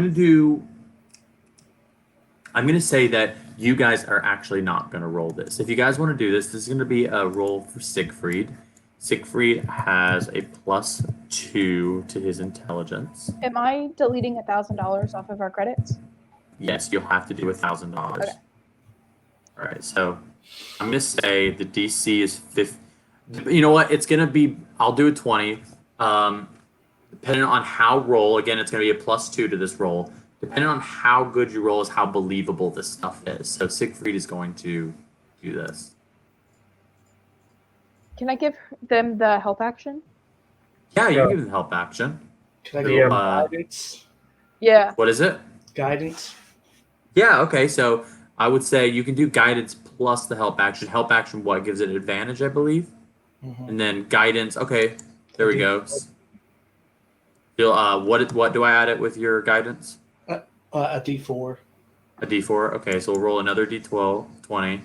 gonna say that you guys are actually not gonna roll this. If you guys want to do this, this is gonna be a roll for Siegfried. Siegfried has a +2 to his intelligence. Am I deleting $1,000 off of our credits? Yes, you'll have to do $1,000. Okay. All right, so I'm gonna say the DC is 50. You know what? It's gonna be. I'll do a 20. Depending on how roll. Again, it's gonna be a +2 to this roll. Depending on how good you roll is how believable this stuff is. So Siegfried is going to do this. Can I give them the help action? Yeah, you can give them help action. Can I give guidance? Yeah. What is it? Guidance. Yeah, okay. So I would say you can do guidance plus the help action. Help action, what gives it advantage, I believe? Mm-hmm. And then guidance. Okay, there we go. What do I add it with your guidance? A D4. A D4. Okay, so we'll roll another D12, 20.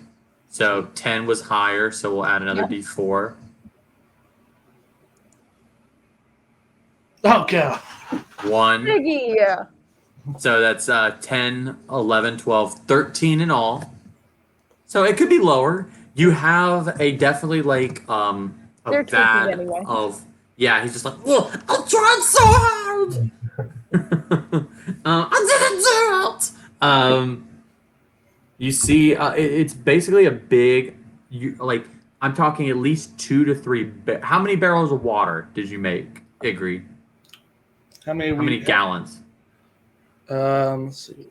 So 10 was higher, so we'll add another D4. Oh, God. 1. Piggy. So that's 10, 11, 12, 13 in all. So it could be lower. You have a definitely like a They're bad tweaking anyway. of he's just like, oh, I tried so hard. I didn't do it. You see, it's basically a big. I'm talking at least 2 to 3. How many barrels of water did you make, Igri? How many? How many gallons? Let's see.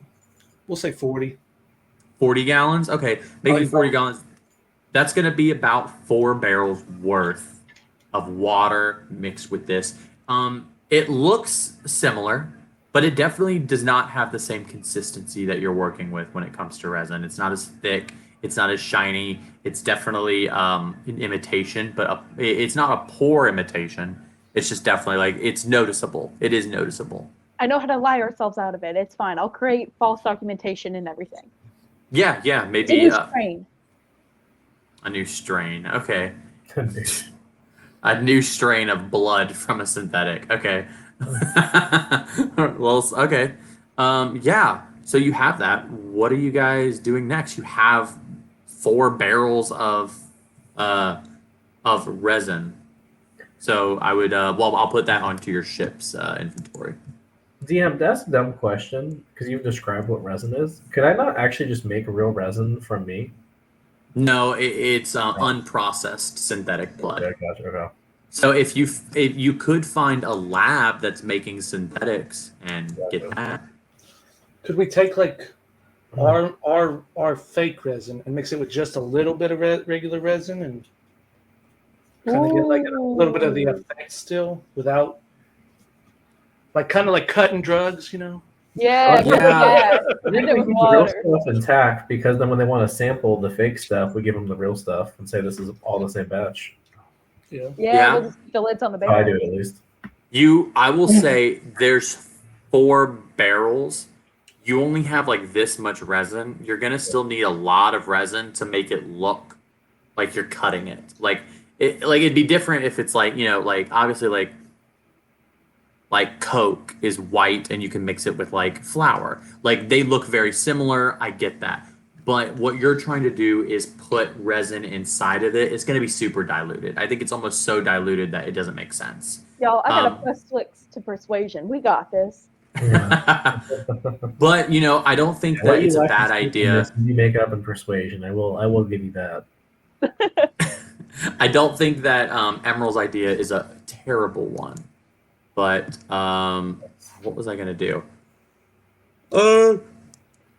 We'll say 40. 40 gallons? Okay, making 40 gallons. That's going to be about 4 barrels worth of water mixed with this. It looks similar, but it definitely does not have the same consistency that you're working with when it comes to resin. It's not as thick. It's not as shiny. It's definitely an imitation, but it's not a poor imitation. It's just definitely it's noticeable. It is noticeable. I know how to lie ourselves out of it. It's fine. I'll create false documentation and everything. Yeah, maybe It's a new strain. A new strain. Okay. A new strain of blood from a synthetic. Okay. Well, okay. Yeah. So you have that. What are you guys doing next? You have 4 barrels of resin. So I would I'll put that onto your ship's inventory. DM, that's a dumb question because you've described what resin is. Could I not actually just make real resin from me? No, it's unprocessed synthetic blood. Okay, gotcha. Okay. So if you could find a lab that's making synthetics and get that. Could we take like our fake resin and mix it with just a little bit of regular resin and kind of get like a little bit of the effect still without like kind of like cutting drugs, you know? Yeah, Yeah. I think it we was keep the real water. stuff intact because then when they want to sample the fake stuff, we give them the real stuff and say this is all the same batch. Yeah. Yeah, we'll just keep the lids on the That's how I do barrel. it at least. I will say there's 4 barrels. You only have like this much resin. You're gonna still need a lot of resin to make it look like you're cutting it. Like it'd be different if it's like, like obviously like Coke is white and you can mix it with like flour. Like they look very similar. I get that. But what you're trying to do is put resin inside of it. It's going to be super diluted. I think it's almost so diluted that it doesn't make sense. Y'all, I got a +6 to persuasion. We got this. Yeah. But I don't think that it's a bad idea. You make up in persuasion. I will give you that. I don't think that Emerald's idea is a terrible one. But what was I going to do?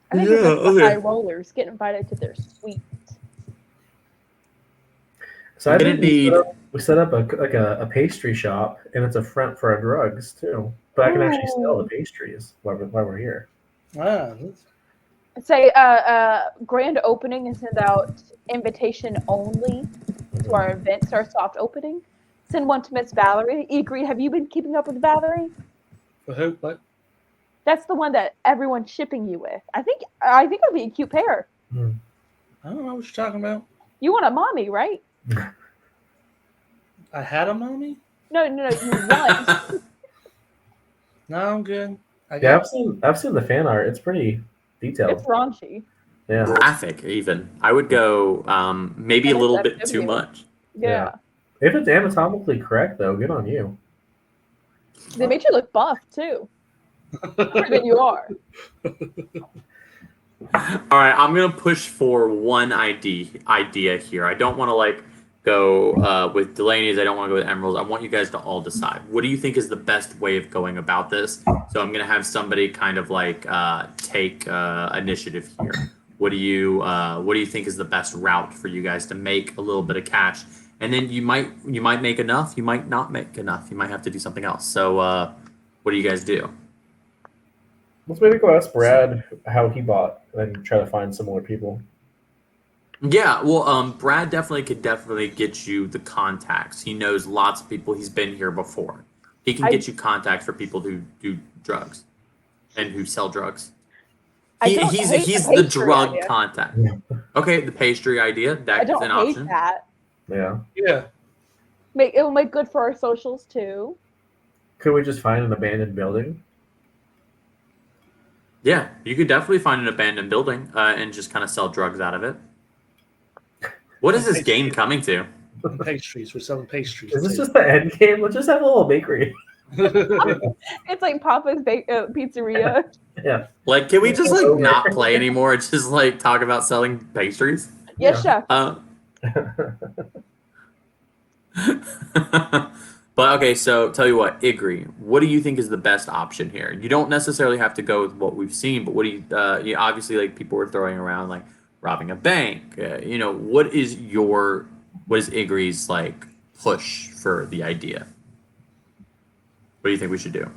I think it's just the high rollers get invited to their suite. So I think we set up a pastry shop, and it's a front for our drugs too. But I can actually sell the pastries while we're here. Ah, Say grand opening and send out invitation only to our events, our soft opening. Send one to Miss Valerie. Egri, have you been keeping up with Valerie? for who? What? That's the one that everyone's shipping you with. I think it would be a cute pair. I don't know what you're talking about. You want a mommy, right? I had a mommy? No, you want. No, I'm good. Yeah, I've seen the fan art. It's pretty detailed. It's raunchy. Yeah. Graphic, even. I would go maybe a little bit too much. Yeah. If it's anatomically correct, though, good on you. They made you look buff too. Better than you are. All right, I'm gonna push for one idea here. I don't want to go with Delaney's. I don't want to go with Emerald's. I want you guys to all decide. What do you think is the best way of going about this? So I'm gonna have somebody kind of take initiative here. What do you think is the best route for you guys to make a little bit of cash? And then you might make enough. You might not make enough. You might have to do something else. So what do you guys do? Let's maybe go ask Brad how he bought and try to find similar people. Yeah, well, Brad could definitely get you the contacts. He knows lots of people. He's been here before. He can get you contacts for people who do drugs and who sell drugs. He's the drug idea. contact. Okay, the pastry idea, that's an option. That. Yeah. Yeah. It will make good for our socials too. Could we just find an abandoned building? Yeah, you could definitely find an abandoned building and just kind of sell drugs out of it. What is this game coming to? Pastries. We're selling pastries. Is this just the end game? Let's just have a little bakery. It's like Papa's Pizzeria. Yeah. Can we just not play anymore? It's just talk about selling pastries. Yes, chef. But okay, so tell you what, Igri, what do you think is the best option here? You don't necessarily have to go with what we've seen, but what do you obviously people were throwing around robbing a bank. What is Igri's push for the idea? What do you think we should do?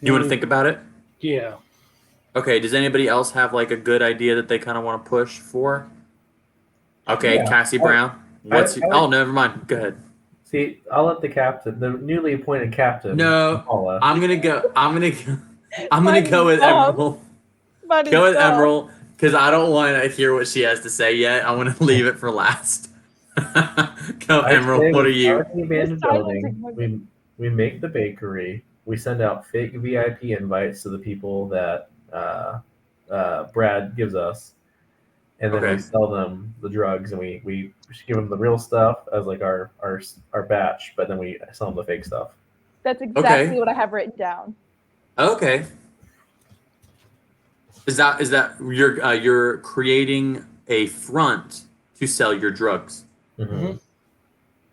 You want to think about it? Yeah. Okay, does anybody else have a good idea that they kind of want to push for? Okay, yeah. Cassie Brown. Oh, never mind. Go ahead. See, I'll let the captain, the newly appointed captain. No, I'm gonna go with Emerald. Go with Emerald because I don't want to hear what she has to say yet. I want to leave it for last. Go, Emerald. What are you? Abandoned building. We make the bakery. We send out fake VIP invites to the people that Brad gives us. and then we sell them the drugs, and we give them the real stuff as like our batch, but then we sell them the fake stuff. That's exactly what I have written down. Okay. Is that you're creating a front to sell your drugs? Mm-hmm.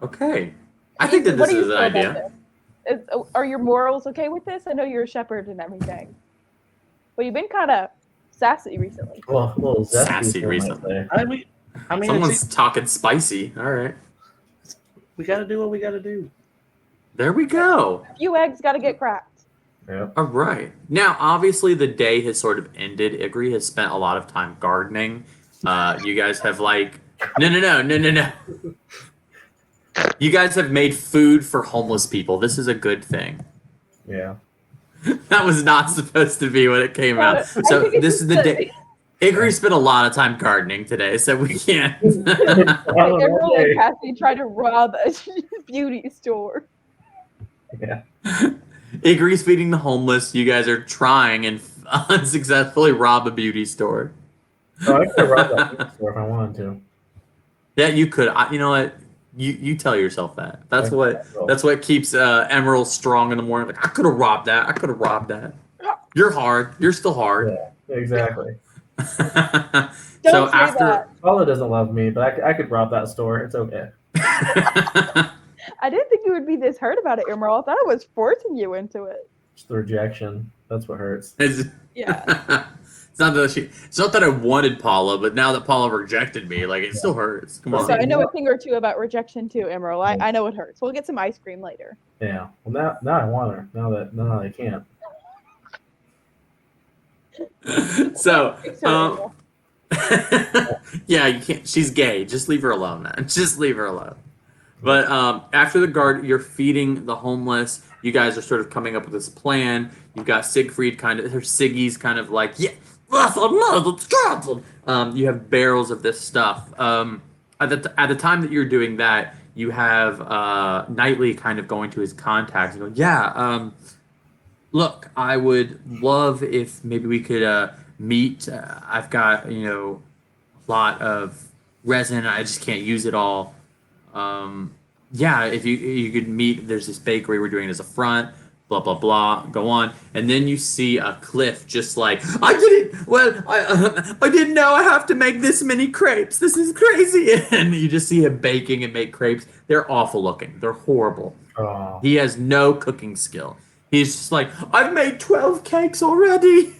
Okay. I think that this is an idea. Are your morals okay with this? I know you're a shepherd and everything. Well, you've been kind of sassy recently. Well, a little sassy recently. I mean, someone's talking spicy. All right. We got to do what we got to do. There we go. A few eggs got to get cracked. Yeah. All right. Now, obviously, the day has sort of ended. Igri has spent a lot of time gardening. You guys have no. You guys have made food for homeless people. This is a good thing. Yeah. That was not supposed to be what it came out. So this is the day. Igri spent a lot of time gardening today, so we can't. Emerald and Cassie tried to rob a beauty store. Yeah. Igri's feeding the homeless. You guys are trying and unsuccessfully rob a beauty store. Oh, I could rob that beauty store if I wanted to. Yeah, you could. You know what? You tell yourself that. That's what keeps Emerald strong in the morning. Like, I could have robbed that. I could have robbed that. You're hard. You're still hard. Yeah, exactly. So after Paula doesn't love me, but I could rob that store. It's okay. I didn't think you would be this hurt about it, Emerald. I thought I was forcing you into it. Just the rejection. That's what hurts. Yeah. It's not that I wanted Paula, but now that Paula rejected me, like it still hurts. Come on. So I know a thing or two about rejection too, Emerald. I know it hurts. We'll get some ice cream later. Yeah. Well, now I want her. Now that I can't. So, yeah, you can't. She's gay. Just leave her alone, man. Just leave her alone. But after the guard, you're feeding the homeless. You guys are sort of coming up with this plan. You've got Siegfried Siggy's kind of like, yeah, let's go. You have barrels of this stuff. At the time that you're doing that, you have Knightley kind of going to his contacts and going, yeah, look, I would love if maybe we could meet. I've got, a lot of resin. I just can't use it all. Yeah, if you could meet, there's this bakery we're doing as a front, blah, blah, blah, go on. And then you see a Cliff just like, I didn't know I have to make this many crepes. This is crazy. And you just see him baking and make crepes. They're awful looking. They're horrible. Oh. He has no cooking skill. He's just like, I've made 12 cakes already.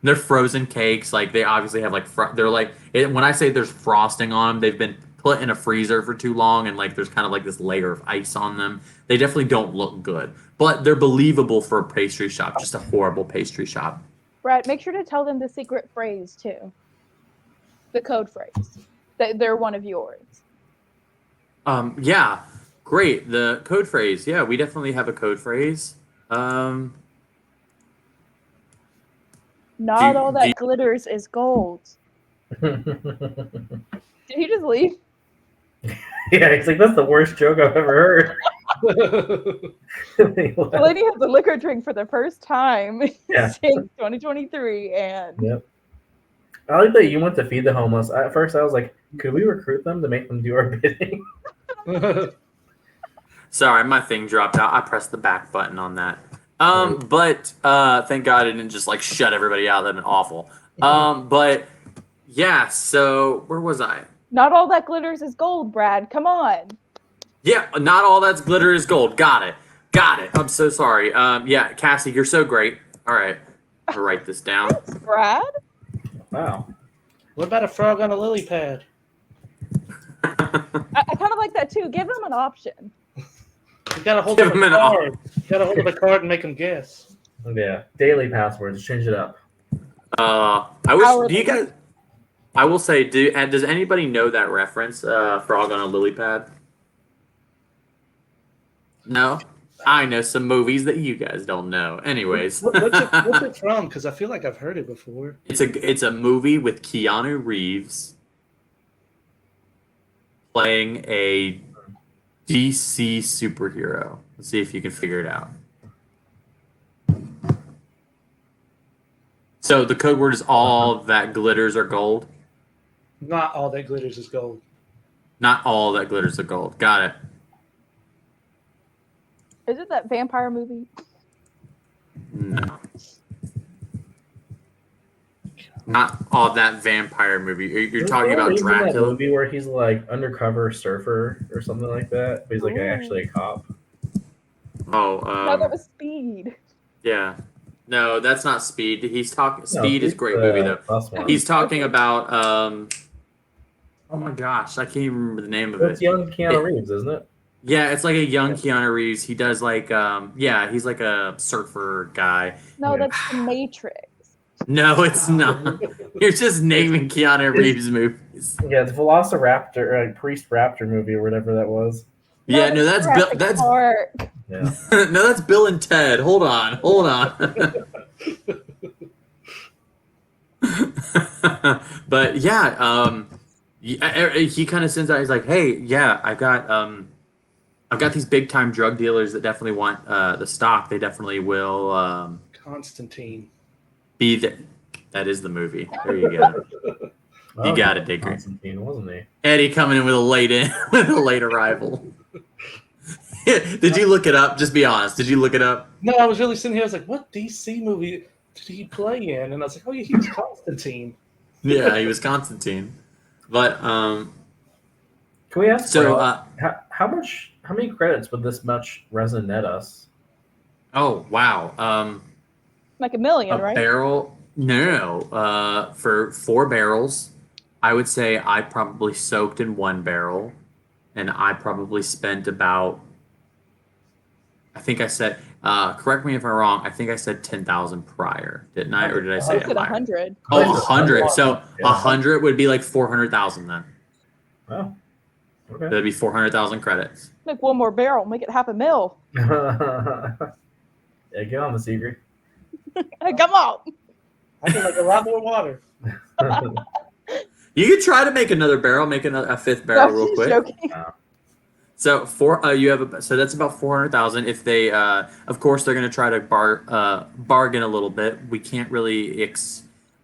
They're frozen cakes. Like, they obviously have, like, they're like, when I say there's frosting on them, they've been put in a freezer for too long, and, like, there's kind of, like, this layer of ice on them. They definitely don't look good. But they're believable for a pastry shop, just a horrible pastry shop. Brad, make sure to tell them the secret phrase, too. The code phrase. They're one of yours. Yeah. Great. The code phrase. Yeah, we definitely have a code phrase. Not all that glitters is gold. Did he just leave? Yeah, he's like, that's the worst joke I've ever heard. The lady has a liquor drink for the first time Yeah. since 2023, and Yep. I like that you went to feed the homeless. At first, I was like, could we recruit them to make them do our bidding? Sorry, my thing dropped out. I pressed the back button on that. But thank God it didn't just like shut everybody out. That'd been awful. But yeah, so where was I? not all that glitters is gold, Brad. Come on. Yeah, not all that's glitter is gold. Got it. I'm so sorry. Yeah, Cassie, you're so great. All right, I'll write this down. Brad? Wow. What about a frog on a lily pad? I kind of like that too. Give them an option. You gotta hold up a card. You gotta hold up a card and make them guess. Yeah. Daily passwords. Change it up. I wish. Do you guys? I will say, does anybody know that reference? Frog on a lily pad. No, I know some movies that you guys don't know. Anyways, What's it from? Because I feel like I've heard it before. It's a movie with Keanu Reeves playing a DC superhero. Let's see if you can figure it out. So the code word is all that glitters are gold. Not all that glitters is gold. Not all that glitters is gold. Got it. Is it that vampire movie? No. Not all that vampire movie. You're talking about He's in that Dracula? movie where he's like undercover surfer or something like that, but he's like Ooh. actually a cop. Oh, No, that was Speed. yeah. No, that's not Speed. He's talking. No, Speed is a great movie though. Last one. He's talking about. Oh my gosh, I can't even remember the name of It's it. young Keanu Reeves, isn't it? Yeah, it's like a young Keanu Reeves. He does like yeah, he's like a surfer guy. No, Yeah. that's The Matrix. No, it's not. You're just naming Keanu Reeves movies. Yeah, it's Velociraptor, like Priest Raptor movie or whatever that was. Yeah, no, that's Bill. Jurassic That's Park. Yeah. no, that's Bill and Ted. Hold on. But yeah, he kind of sends out. He's like, "Hey, yeah, I've got these big time drug dealers that definitely want the stock. They definitely will Constantine. be the." That is the movie. There you go. You got it, Digger. Constantine, wasn't he? Eddie coming in with a late arrival. Did you look it up? Just be honest. Did you look it up? No, I was really sitting here. I was like, what DC movie did he play in? And I was like, oh, yeah, he was Constantine. Yeah, he was Constantine. But Can we ask? so how many credits would this much resin net us? oh wow. Like $1 million, A right? barrel? No. For 4 barrels, I would say I probably soaked in 1 barrel, and I probably spent about. I think I said. Correct me if I'm wrong. I think I said 10,000 prior, didn't I? Or did I say I it said higher? 100. Oh, 100. So Yeah. 100 would be like 400,000 then. Oh, okay. That'd be 400,000 credits. Make 1 more barrel, make it $500,000. Yeah, get on the secret. Come on. I feel like a lot more water. You could try to make another barrel, make a 5th barrel real quick. Joking. So so that's about 400,000. If they, of course, they're going to try to bargain a little bit. We can't really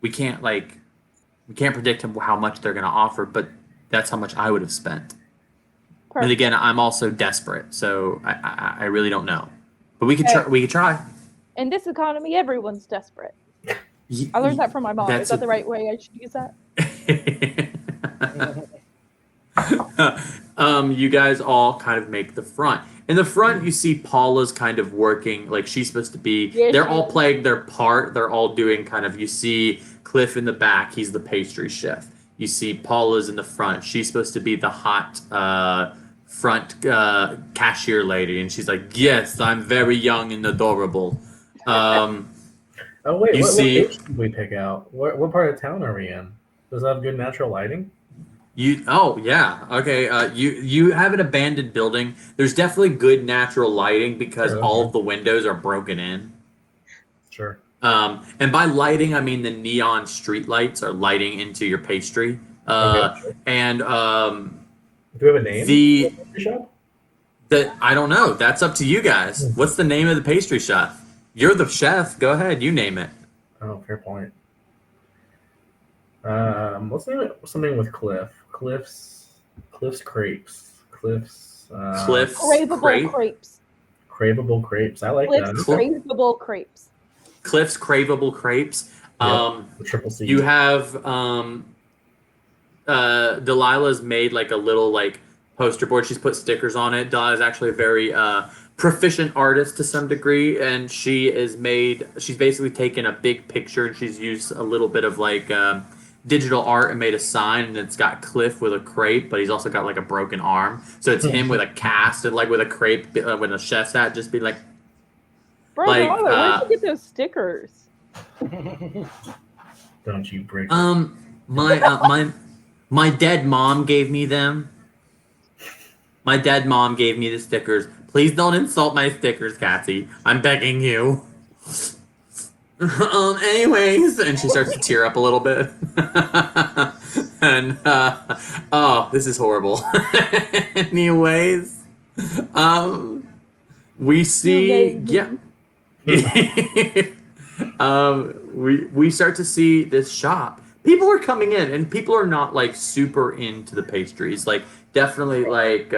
we can't predict how much they're going to offer, but that's how much I would have spent. Perfect. And again, I'm also desperate, so I really don't know. But we could try. We could try. In this economy, everyone's desperate. I learned that from my mom. Is that the right way I should use that? You guys all kind of make the front. In the front, you see Paula's kind of working, like she's supposed to be. Yeah, they're she all is. playing their part. They're all doing kind of. You see Cliff in the back. He's the pastry chef. You see Paula's in the front. She's supposed to be the hot front cashier lady, and she's like, "Yes, I'm very young and adorable." Oh wait, You what see- location did we pick out? What part of town are we in? Does that have good natural lighting? Okay. You have an abandoned building. There's definitely good natural lighting because Sure, all okay. of the windows are broken in. Sure. And by lighting, I mean the neon street lights are lighting into your pastry. Okay, sure. And Do we have a name? the for the shop? I don't know. That's up to you guys. What's the name of the pastry shop? You're the chef. Go ahead. You name it. Oh, fair point. Let's name it something with Cliff. Cliff's Crepes. Cliff's Cliff's Craveable Crepe. crepes. Craveable Crepes. I like Cliff's that. craveable crepes. Cliff's Craveable Crepes. Yeah. The triple C. You have Delilah's made like a little like poster board. She's put stickers on it. Delilah's actually a very proficient artist to some degree, and she's basically taken a big picture and she's used a little bit of like digital art and made a sign, and it's got Cliff with a crepe, but he's also got like a broken arm. So it's him with a cast and like with a crepe with a chef's hat, just be like, Bro, Like, where'd you get those stickers? Don't you break. my dead mom gave me them. My dead mom gave me the stickers. Please don't insult my stickers, Cassie. I'm begging you. Anyways, and she starts to tear up a little bit. And oh, this is horrible. Anyways, we see we start to see this shop, people are coming in, and people are not like super into the pastries. Like definitely like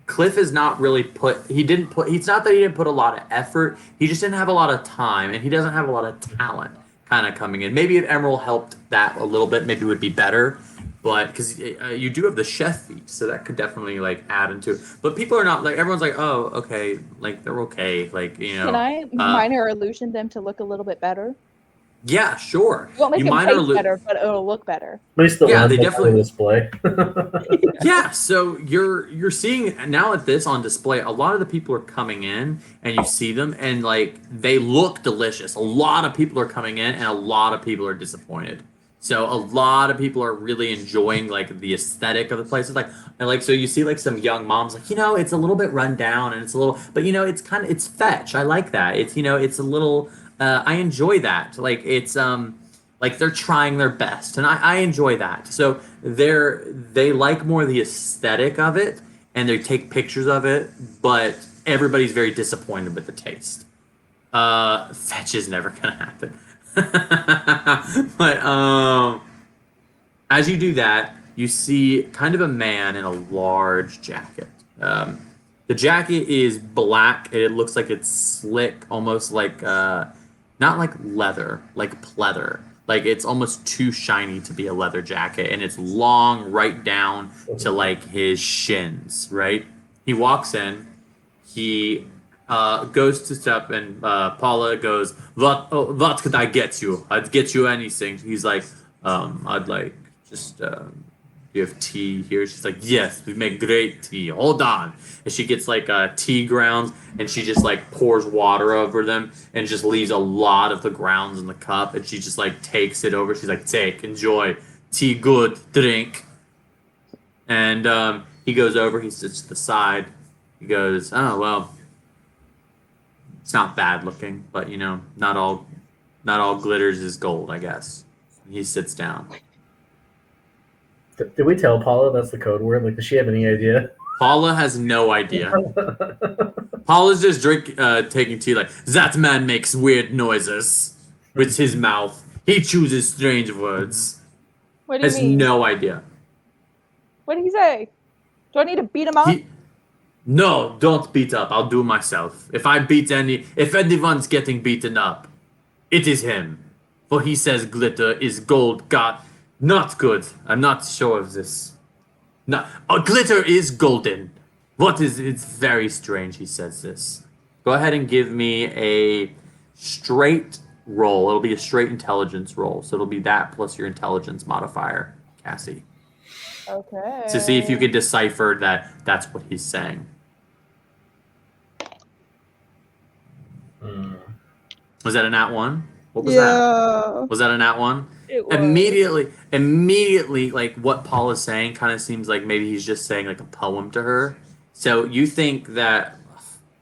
Cliff is not really it's not that he didn't put a lot of effort. He just didn't have a lot of time, and he doesn't have a lot of talent kind of coming in. Maybe if Emerald helped that a little bit, maybe it would be better. But because you do have the chef feat, so that could definitely like add into it. But people are not like everyone's like, oh, okay, like they're okay, like you know. Can I minor illusion them to look a little bit better? Yeah, sure. It won't make You them minor taste better, but it'll look better. But he's still Yeah, on they definitely- display. Yeah, so you're seeing now at this on display, a lot of the people are coming in and you see them and like they look delicious. A lot of people are coming in and a lot of people are disappointed. So a lot of people are really enjoying like the aesthetic of the place. It's like and like so you see like some young moms like, it's a little bit run down and it's a little but it's fetch. I like that. It's it's a little I enjoy that. Like it's like they're trying their best and I enjoy that. So they like more the aesthetic of it and they take pictures of it, but everybody's very disappointed with the taste. Fetch is never gonna happen. But as you do that, you see kind of a man in a large jacket. The jacket is black. It looks like it's slick, almost like not like leather, like pleather. Like it's almost too shiny to be a leather jacket, and it's long right down to like his shins. Right? He walks in. He goes to step, and Paula goes, "What could I get you? I'd get you anything." He's like, "I'd like just." You have tea here? She's like, yes, we make great tea. Hold on. And she gets like tea grounds and she just like pours water over them and just leaves a lot of the grounds in the cup. And she just like takes it over. She's like, take, enjoy. Tea good, drink. And he goes over, he sits to the side. He goes, oh, well, it's not bad looking, but not all glitters is gold, I guess. He sits down. Did we tell Paula that's the code word? Like, does she have any idea? Paula has no idea. Paula's just taking tea like, that man makes weird noises with his mouth. He chooses strange words. What do you Has mean? no idea. What did he say? Do I need to beat him up? No, don't beat up. I'll do it myself. If anyone's getting beaten up, it is him. For he says glitter is gold. God, not good. I'm not sure of this. No, glitter is golden. It's very strange he says this. Go ahead and give me a straight roll. It'll be a straight intelligence roll. So it'll be that plus your intelligence modifier, Cassie. Okay. To see if you can decipher that's what he's saying. Was that a nat 1? What was that? Was that a nat 1? It was. Immediately, like what Paul is saying kind of seems like maybe he's just saying like a poem to her. So you think that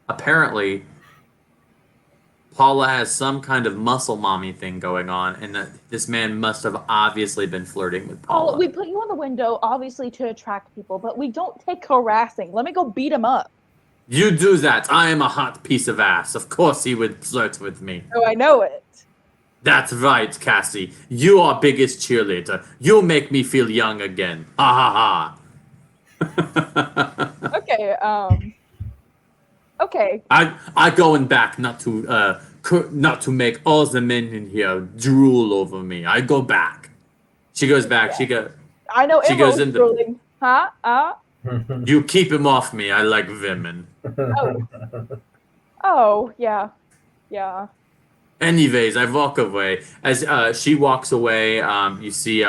apparently Paula has some kind of muscle mommy thing going on, and that this man must have obviously been flirting with Paula. Oh, we put you on the window, obviously to attract people, but we don't take harassing. Let me go beat him up. You do that. I am a hot piece of ass. Of course he would flirt with me. Oh, I know it. That's right, Cassie. You are biggest cheerleader. You make me feel young again. Ha ha ha. Okay, okay. I going back not to make all the men in here drool over me. I go back. She goes back. Yeah. I know she goes Emerald's drooling. Huh? You keep him off me. I like women. Oh, yeah. Anyways, I walk away. As she walks away, you see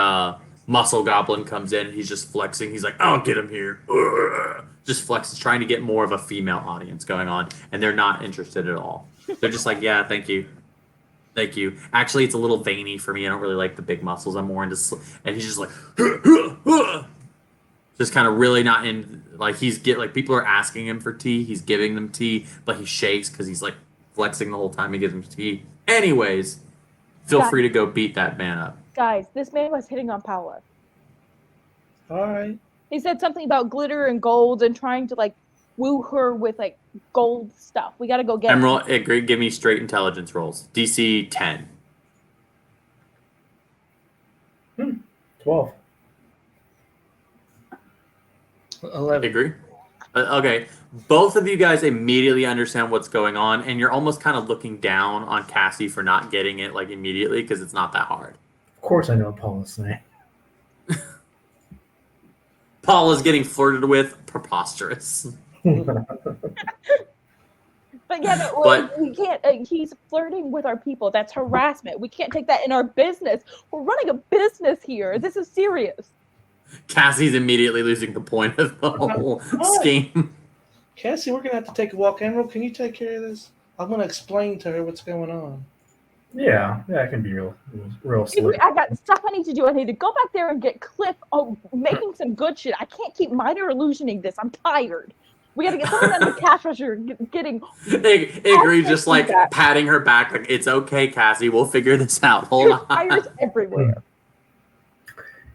Muscle Goblin comes in. He's just flexing. He's like, I'll get him here. Just flexes, trying to get more of a female audience going on. And they're not interested at all. They're just like, yeah, thank you. Thank you. Actually, it's a little veiny for me. I don't really like the big muscles. I'm more into... And he's just like... Just kind of really not in... Like, people are asking him for tea. He's giving them tea. But he shakes because he's, like, flexing the whole time he gives them tea. Anyways, feel free to go beat that man up. Guys, this man was hitting on Paula. All right. He said something about glitter and gold and trying to, like, woo her with, like, gold stuff. We gotta go get Emerald, give me straight intelligence rolls. DC 10. 12. 11. Agree? Okay. Both of you guys immediately understand what's going on, and you're almost kind of looking down on Cassie for not getting it like immediately because it's not that hard. Of course I know what Paul is saying. Paul is getting flirted with. Preposterous. But yeah, no, But- we can't. He's flirting with our people. That's harassment. We can't take that in our business. We're running a business here. This is serious. Cassie's immediately losing the point of the whole scheme. Cassie, we're gonna have to take a walk. Emerald, can you take care of this? I'm gonna explain to her what's going on. Yeah, I can be real slick. I got stuff I need to do. I need to go back there and get Cliff making some good shit. I can't keep minor illusioning this. I'm tired. We got to get someone on the cash register getting. Igri just like patting her back, like, it's okay, Cassie. We'll figure this out. Hold There's on. tires everywhere.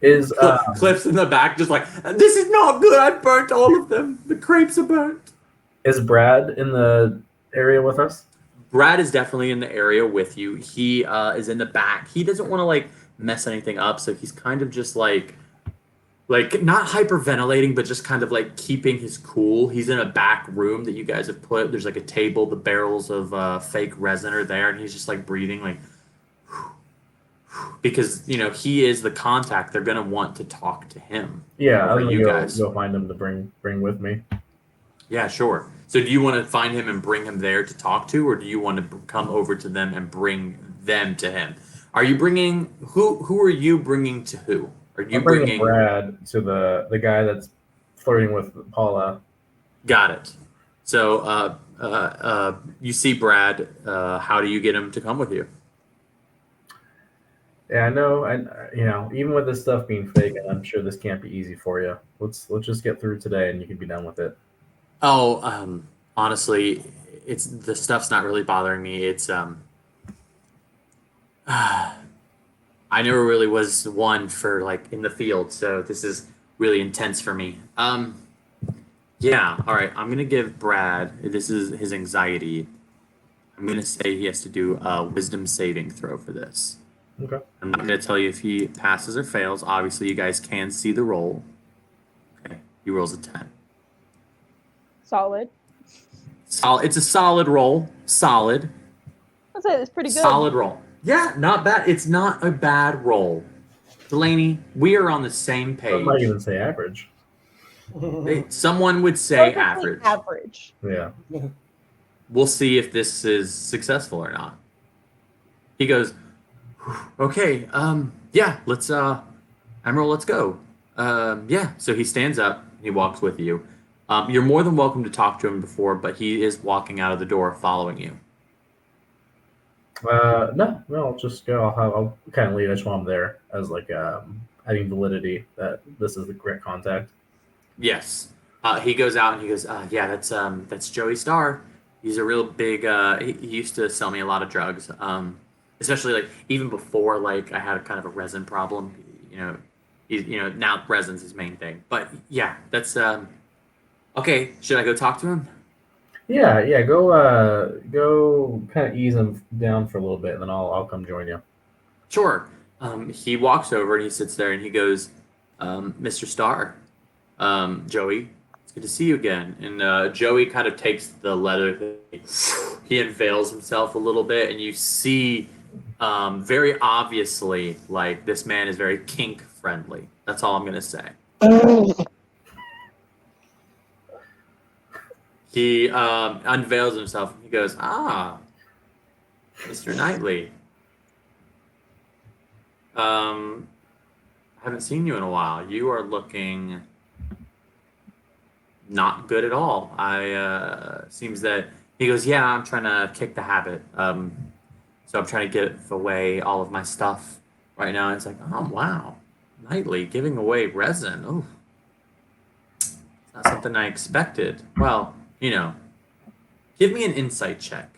Is Cliff's in the back, just like, this is not good. I burnt all of them. The crepes are burnt. Is Brad in the area with us? Brad is definitely in the area with you. He is in the back. He doesn't want to like mess anything up, so he's kind of just like not hyperventilating, but just kind of like keeping his cool. He's in a back room that you guys have put. There's like a table. The barrels of fake resin are there, and he's just like breathing like, because he is the contact. They're gonna want to talk to him. Yeah, over I'm gonna you go, guys. go find him to bring with me. Yeah, sure. So do you want to find him and bring him there to talk to, or do you want to come over to them and bring them to him? Are you bringing who are you bringing to who? Are you I'm bringing bringing Brad to the guy that's flirting with Paula? Got it. So you see Brad. How do you get him to come with you? Yeah, I know. Even with this stuff being fake, and I'm sure this can't be easy for you. Let's just get through today, and you can be done with it. Oh, honestly, it's the stuff's not really bothering me. It's I never really was one for like in the field, so this is really intense for me. Yeah, all right. I'm gonna give Brad. This is his anxiety. I'm gonna say he has to do a wisdom saving throw for this. Okay. I'm not gonna tell you if he passes or fails. Obviously, you guys can see the roll. Okay, he rolls a 10. Solid. It's a solid roll. Solid. I'd say it's pretty good. Solid roll. Yeah, not bad. It's not a bad roll. Delaney, we are on the same I might page. even say average. Someone would say Perfectly average. Average. Yeah. We'll see if this is successful or not. He goes, okay, yeah, let's Emerald, let's go. Yeah. So he stands up, he walks with you. You're more than welcome to talk to him before, but he is walking out of the door following you. No, I'll just go. I'll kind of lead. I just want him there as like adding validity that this is the correct contact. Yes. He goes out and he goes, yeah, that's Joey Starr. He's a real big, he used to sell me a lot of drugs. Especially like even before like I had a kind of a resin problem, now resin's his main thing. But yeah, that's, okay. Should I go talk to him? Yeah. Go kind of ease him down for a little bit, and then I'll come join you. Sure. He walks over and he sits there and he goes, Mr. Starr, Joey, it's good to see you again. And Joey kind of takes the leather thing. He unveils himself a little bit, and you see very obviously like this man is very kink friendly. That's all I'm gonna say. He unveils himself. He goes, Mr. Knightley. I haven't seen you in a while. You are looking not good at all. Seems that he goes, yeah, I'm trying to kick the habit. So I'm trying to get away all of my stuff right now. It's like, oh wow, Knightley giving away resin. Oh, it's not something I expected. Well, give me an insight check.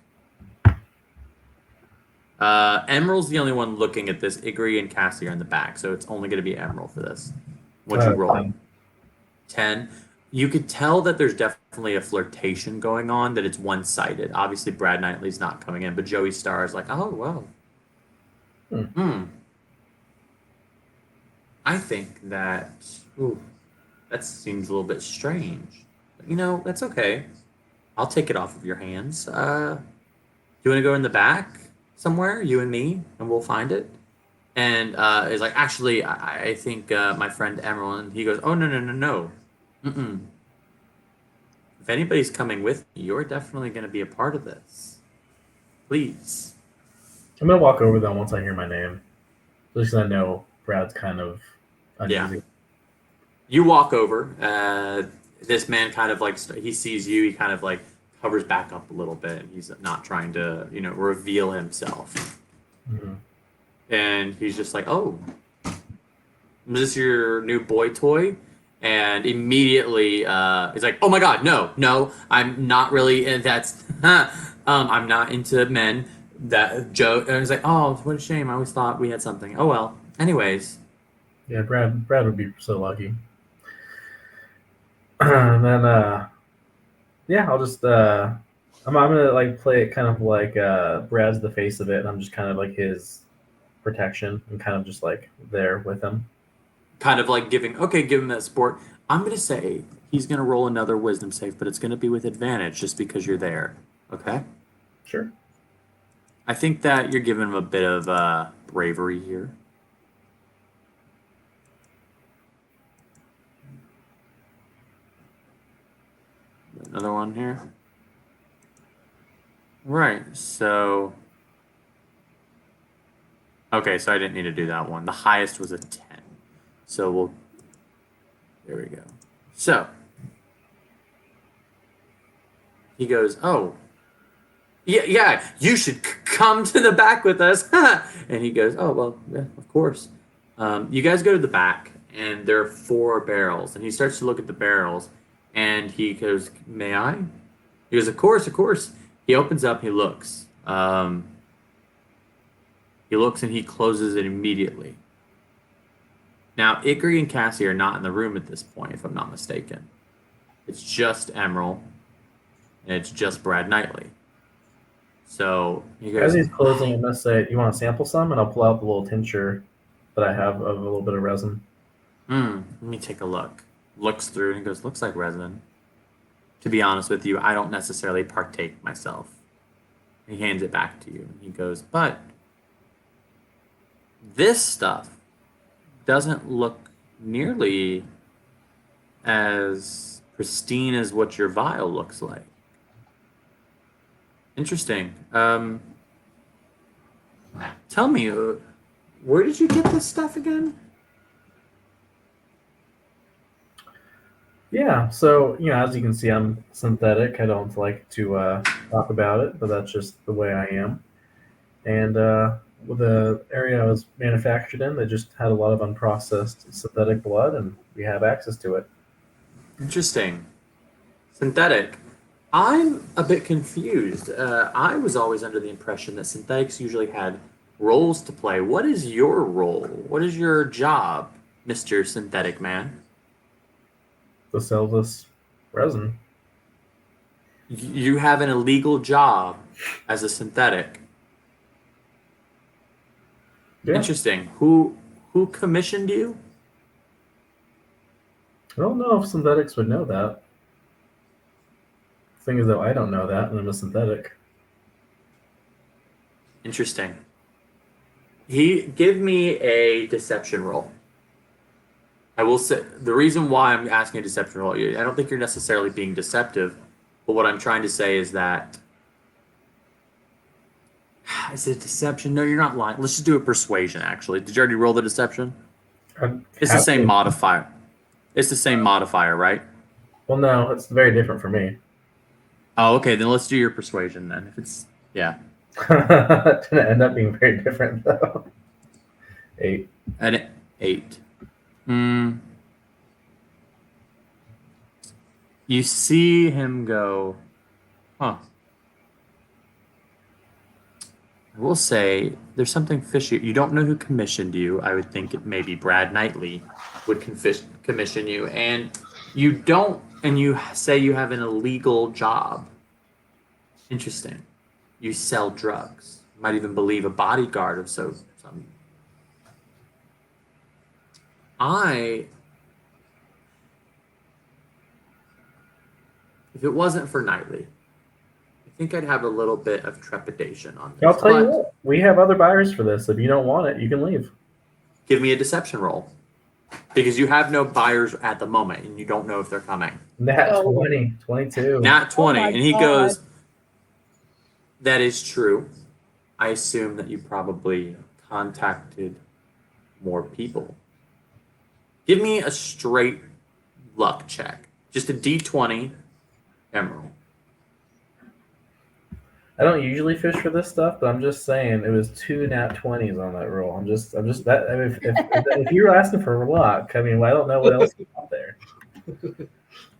Emerald's the only one looking at this. Igri and Cassie are in the back, so it's only going to be Emerald for this. What'd you roll? 10. You could tell that there's definitely a flirtation going on, that it's one-sided. Obviously, Brad Knightley's not coming in, but Joey Starr is like, oh, well. I I think that that seems a little bit strange. That's okay. I'll take it off of your hands. Do you want to go in the back somewhere, you and me, and we'll find it? And he's like, actually, I think my friend Emerald. And he goes, oh no. Mm-mm. If anybody's coming with me, you're definitely going to be a part of this. Please. I'm gonna walk over though once I hear my name, just because I know Brad's kind of uneasy. Yeah. You walk over. This man kind of like he sees you. He kind of like hovers back up a little bit. He's not trying to reveal himself. Mm-hmm. And he's just like, "Oh, is this your new boy toy?" And immediately he's like, "Oh my God, no, I'm not really. That's I'm not into men." That joke. And he's like, "Oh, what a shame. I always thought we had something. Oh well. Anyways." Yeah, Brad would be so lucky. And then I'll just I'm gonna like play it kind of like Brad's the face of it, and I'm just kind of like his protection and kind of just like there with him. Kind of like give him that support. I'm gonna say he's gonna roll another wisdom save, but it's gonna be with advantage just because you're there. Okay. Sure. I think that you're giving him a bit of bravery here. Another one here. Right, so... Okay, so I didn't need to do that one. The highest was a 10. So we'll... There we go. So... He goes, oh... Yeah, you should come to the back with us. And he goes, oh, well, yeah, of course. You guys go to the back, and there are 4 barrels. And he starts to look at the barrels, and he goes, may I? He goes, of course. He opens up, he looks. He looks and he closes it immediately. Now, Ikri and Cassie are not in the room at this point, if I'm not mistaken. It's just Emerald, and it's just Brad Knightley. So he goes, as he's closing, I'm gonna say, "You want to sample some?" And I'll pull out the little tincture that I have of a little bit of resin. let me take a look. Looks through and he goes, looks like resin. To be honest with you, I don't necessarily partake myself. He hands it back to you. And he goes, but this stuff doesn't look nearly as pristine as what your vial looks like. Interesting. Tell me, where did you get this stuff again? Yeah, so as you can see, I'm synthetic. I don't like to talk about it, but that's just the way I am. And with the area I was manufactured in, they just had a lot of unprocessed synthetic blood, and we have access to it. Interesting. Synthetic. I'm a bit confused. I was always under the impression that synthetics usually had roles to play. What is your role? What is your job, Mr. Synthetic Man? To sell this resin. You have an illegal job as a synthetic. Yeah. Interesting. Who commissioned you? I don't know if synthetics would know that. Thing is, though, I don't know that, and I'm a synthetic. Interesting. Give me a deception roll. I will say the reason why I'm asking a deception roll. I don't think you're necessarily being deceptive, but what I'm trying to say is that is it deception? No, you're not lying. Let's just do a persuasion. Actually, did you already roll the deception? It's the same modifier. It's the same modifier, right? Well, no, it's very different for me. Oh, okay. Then let's do your persuasion then. If it's It didn't end up being very different though. 8. An 8. You see him go, huh. I will say there's something fishy. You don't know who commissioned you. I would think it maybe Brad Knightley would commission you. And you don't, and you say you have an illegal job. Interesting. You sell drugs. You might even believe a bodyguard of some. If it wasn't for Knightley, I think I'd have a little bit of trepidation on this. I'll tell you what, we have other buyers for this. If you don't want it, you can leave. Give me a deception roll. Because you have no buyers at the moment, and you don't know if they're coming. Nat 20, 22. Nat 20. And he God. goes, that is true. I assume that you probably contacted more people. Give me a straight luck check. Just a D20 emerald. I don't usually fish for this stuff, but I'm just saying it was 2 nat 20s on that roll. I'm just that. I mean, if you're asking for luck, I mean, I don't know what else is out there.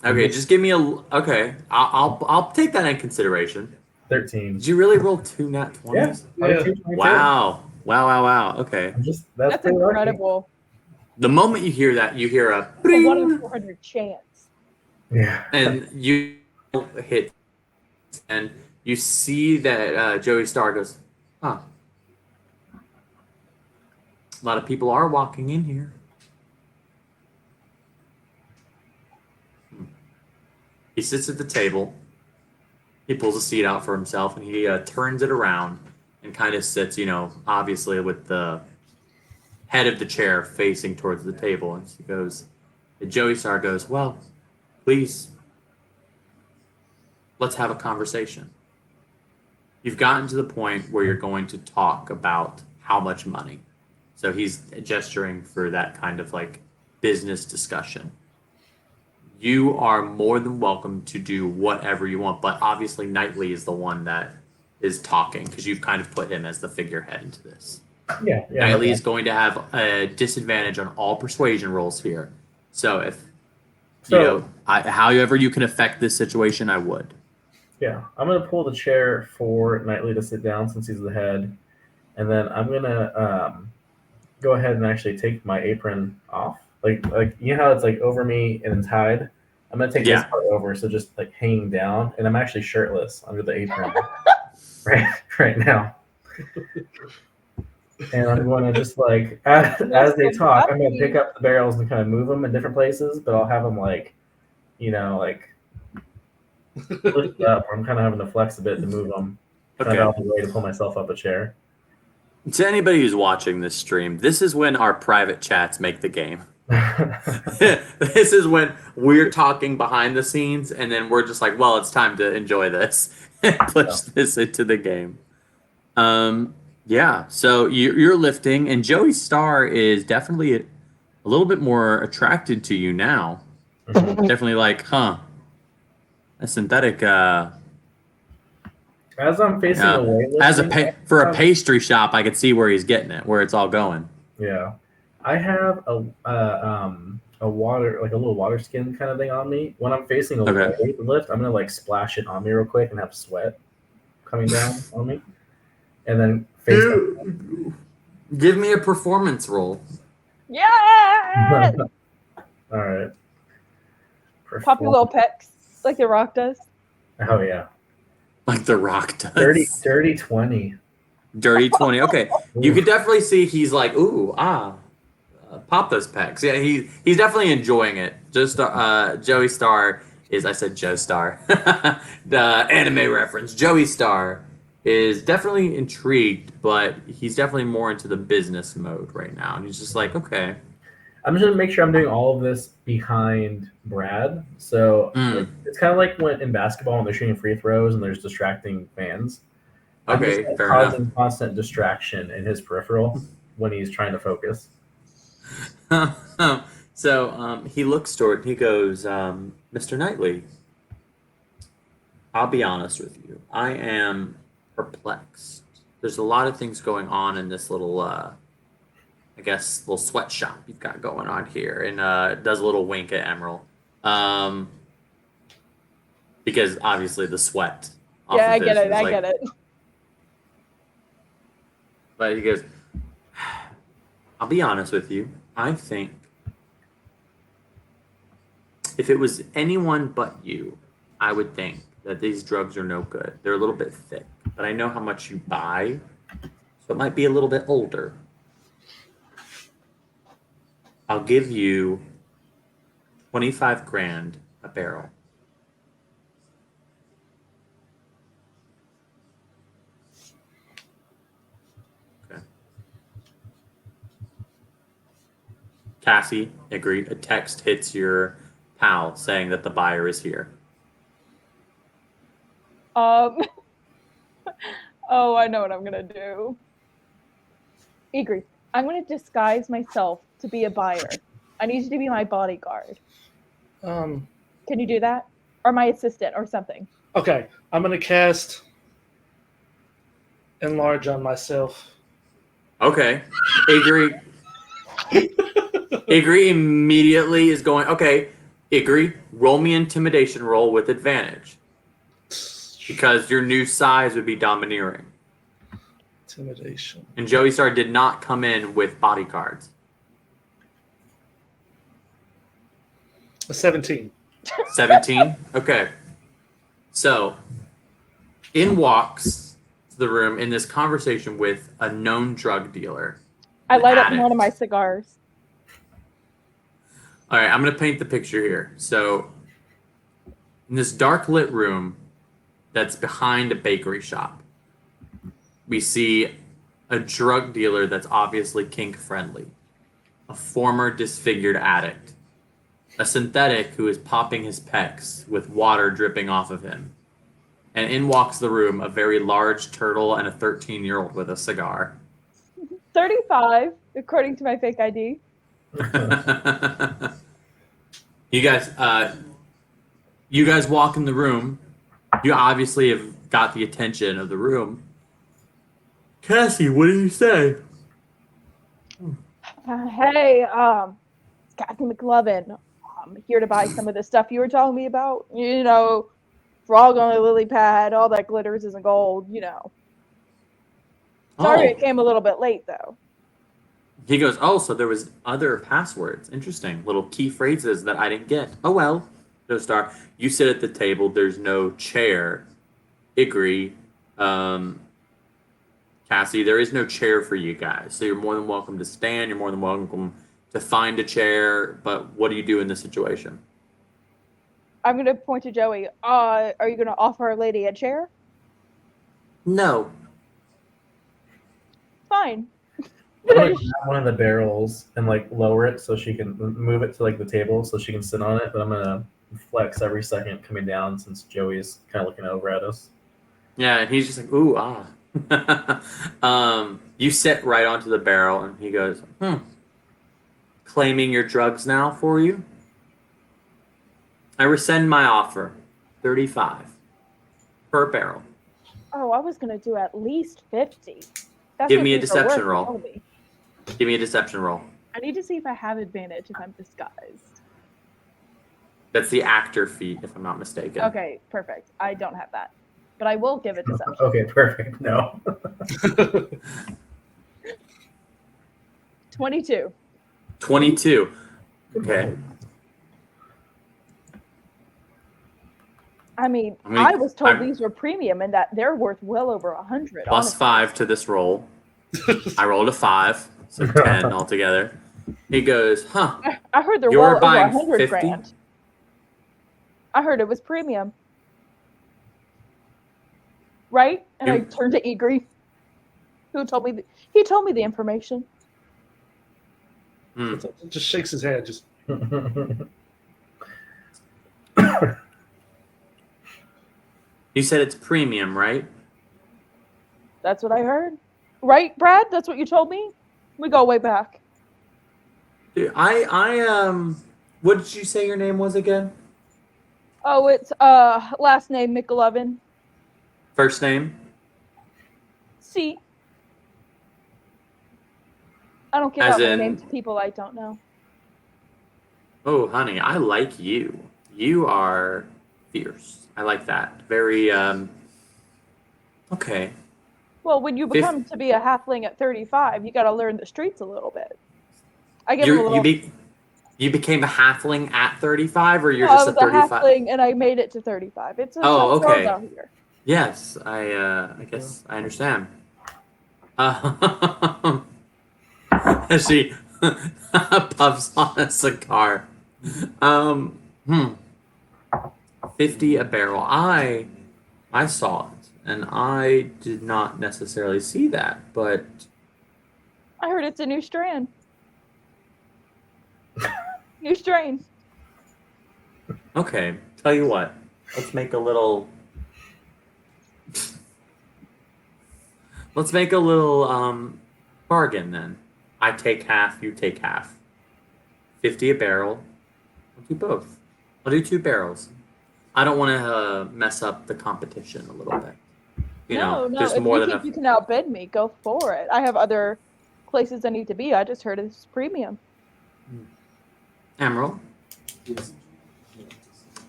Okay, just give me a. Okay, I'll take that in consideration. 13. Did you really roll 2 nat 20s? Yeah. 22, 22. Wow. Okay. That's That's pretty lucky. incredible. The moment you hear that, you hear a A 1 bring, in 400 chance. Yeah. and you hit, and you see that Joey Starr goes, huh. A lot of people are walking in here. He sits at the table. He pulls a seat out for himself, and he turns it around and kind of sits, obviously with the head of the chair facing towards the table. And he goes, and Joey Starr goes, well, please, let's have a conversation. You've gotten to the point where you're going to talk about how much money. So he's gesturing for that kind of like business discussion. You are more than welcome to do whatever you want, but obviously Knightley is the one that is talking because you've kind of put him as the figurehead into this. Yeah. Knightley is going to have a disadvantage on all persuasion rolls here. So however you can affect this situation, I would. Yeah, I'm gonna pull the chair for Knightley to sit down since he's the head, and then I'm gonna go ahead and actually take my apron off. Like you know how it's like over me and it's tied. I'm gonna take this part over, so just like hanging down, and I'm actually shirtless under the apron right now. And I'm going to just like as they talk, I'm gonna pick up the barrels and kind of move them in different places, but I'll have them like lift up. I'm kind of having to flex a bit to move them. Okay. Kind of out of the way to pull myself up a chair. To anybody who's watching this stream, this is when our private chats make the game. This is when we're talking behind the scenes, and then we're just like, well, it's time to enjoy this and push this into the game. So you're lifting, and Joey Starr is definitely a little bit more attracted to you now. Mhm. Definitely like, a synthetic. As I'm facing away, for a pastry shop, I could see where he's getting it, where it's all going. Yeah, I have a water, like a little water skin kind of thing on me. When I'm facing away the lift, I'm gonna like splash it on me real quick and have sweat coming down on me, and then face. Give me a performance roll. Yeah. All right. Pop your little pecs like The Rock does. Oh yeah. Like The Rock does. Dirty 20. Dirty 20. Okay. You could definitely see he's like, pop those pecs. Yeah, he's definitely enjoying it. Just Joey Starr is, I said Joe Starr. The anime reference. Joey Starr is definitely intrigued, but he's definitely more into the business mode right now. And he's just like, okay. I'm just gonna make sure I'm doing all of this behind Brad. So it's kind of like when in basketball when they're shooting free throws and there's distracting fans. Okay, I'm just fair causing enough. constant distraction in his peripheral when he's trying to focus. So he looks toward. He goes, Mr. Knightley. I'll be honest with you. I am perplexed. There's a lot of things going on in this little, little sweatshop you've got going on here, and does a little wink at Emerald, because obviously the sweat. Yeah, I get it. But he goes, I'll be honest with you. I think if it was anyone but you, I would think that these drugs are no good. They're a little bit thick, but I know how much you buy, so it might be a little bit older. I'll give you 25 grand a barrel. Okay. Cassie, agree. A text hits your pal saying that the buyer is here. Oh, I know what I'm gonna do. Egri, I'm gonna disguise myself to be a buyer. I need you to be my bodyguard. Um. Can you do that? Or my assistant or something? Okay, I'm gonna cast enlarge on myself. Okay. Agree. Agree immediately is going, okay, Agree, roll me intimidation roll with advantage. Because your new size would be domineering. Intimidation. And Joey Star did not come in with bodyguards. A 17. 17? Okay. So, in walks the room in this conversation with a known drug dealer. I light up addict. one of my cigars. All right, I'm going to paint the picture here. So, in this dark lit room that's behind a bakery shop, we see a drug dealer that's obviously kink friendly, a former disfigured addict, a synthetic who is popping his pecs with water dripping off of him. And in walks the room a very large turtle and a 13-year-old with a cigar. 35, according to my fake ID. You guys walk in the room. You obviously have got the attention of the room. Cassie, what do you say? Hey, it's Kathy McLovin. I'm here to buy some of the stuff you were telling me about. You know, frog on a lily pad, all that glitters isn't gold, you know. Sorry it came a little bit late, though. He goes, oh, so there was other passwords. Interesting. Little key phrases that I didn't get. Oh, well. No star. You sit at the table. There's no chair. Agree. Cassie, there is no chair for you guys. So you're more than welcome to stand. You're more than welcome to find a chair. But what do you do in this situation? I'm going to point to Joey. Are you going to offer our lady a chair? No. Fine. I'm gonna grab one of the barrels and like lower it so she can move it to like the table so she can sit on it. But I'm gonna flex every second coming down since Joey is kind of looking over at us. Yeah, and he's just like, ooh, ah. You sit right onto the barrel, and he goes, claiming your drugs now for you? I rescind my offer. 35 per barrel. Oh, I was going to do at least 50. That's Give what me a these are deception worth, roll. told me. Give me a deception roll. I need to see if I have advantage if I'm disguised. That's the actor feat, if I'm not mistaken. Okay, perfect. I don't have that. But I will give it deception. Okay, perfect. No. 22. 22. Okay. I mean, I mean, I was told I'm- these were premium and that they're worth well over 100. Plus honestly. 5 to this roll. I rolled a 5, so 10 altogether. He goes, huh. I heard they're You're well over buying 100 50? grand. I heard it was premium. Right? And I turned to Egri, who told me he told me the information. Just shakes his head. Just You said it's premium, right? That's what I heard. Right, Brad? That's what you told me? We go way back. Dude, what did you say your name was again? Oh, it's last name McLovin. First name? C. I don't give As out my in- name to people I don't know. Oh, honey, I like you. You are fierce. I like that. Very, okay. Well, when you become to be a halfling at 35, you got to learn the streets a little bit. I give him a little. You became a halfling at 35, or you're I just was a 35? a halfling and I made it to 35. It's a Oh, tough world okay. out here. Yes, I guess I understand. As she Puffs on a cigar. 50 a barrel. I saw it, and I did not necessarily see that, but I heard it's a new strand. New strain. okay. Tell you what, let's make a little. Let's make a little bargain then. I take half, you take half. 50 a barrel. I'll do both. I'll do 2 barrels. I don't want to mess up the competition a little bit. No. there's If more you than think a you can outbid me, go for it. I have other places I need to be. I just heard it's premium. Emerald.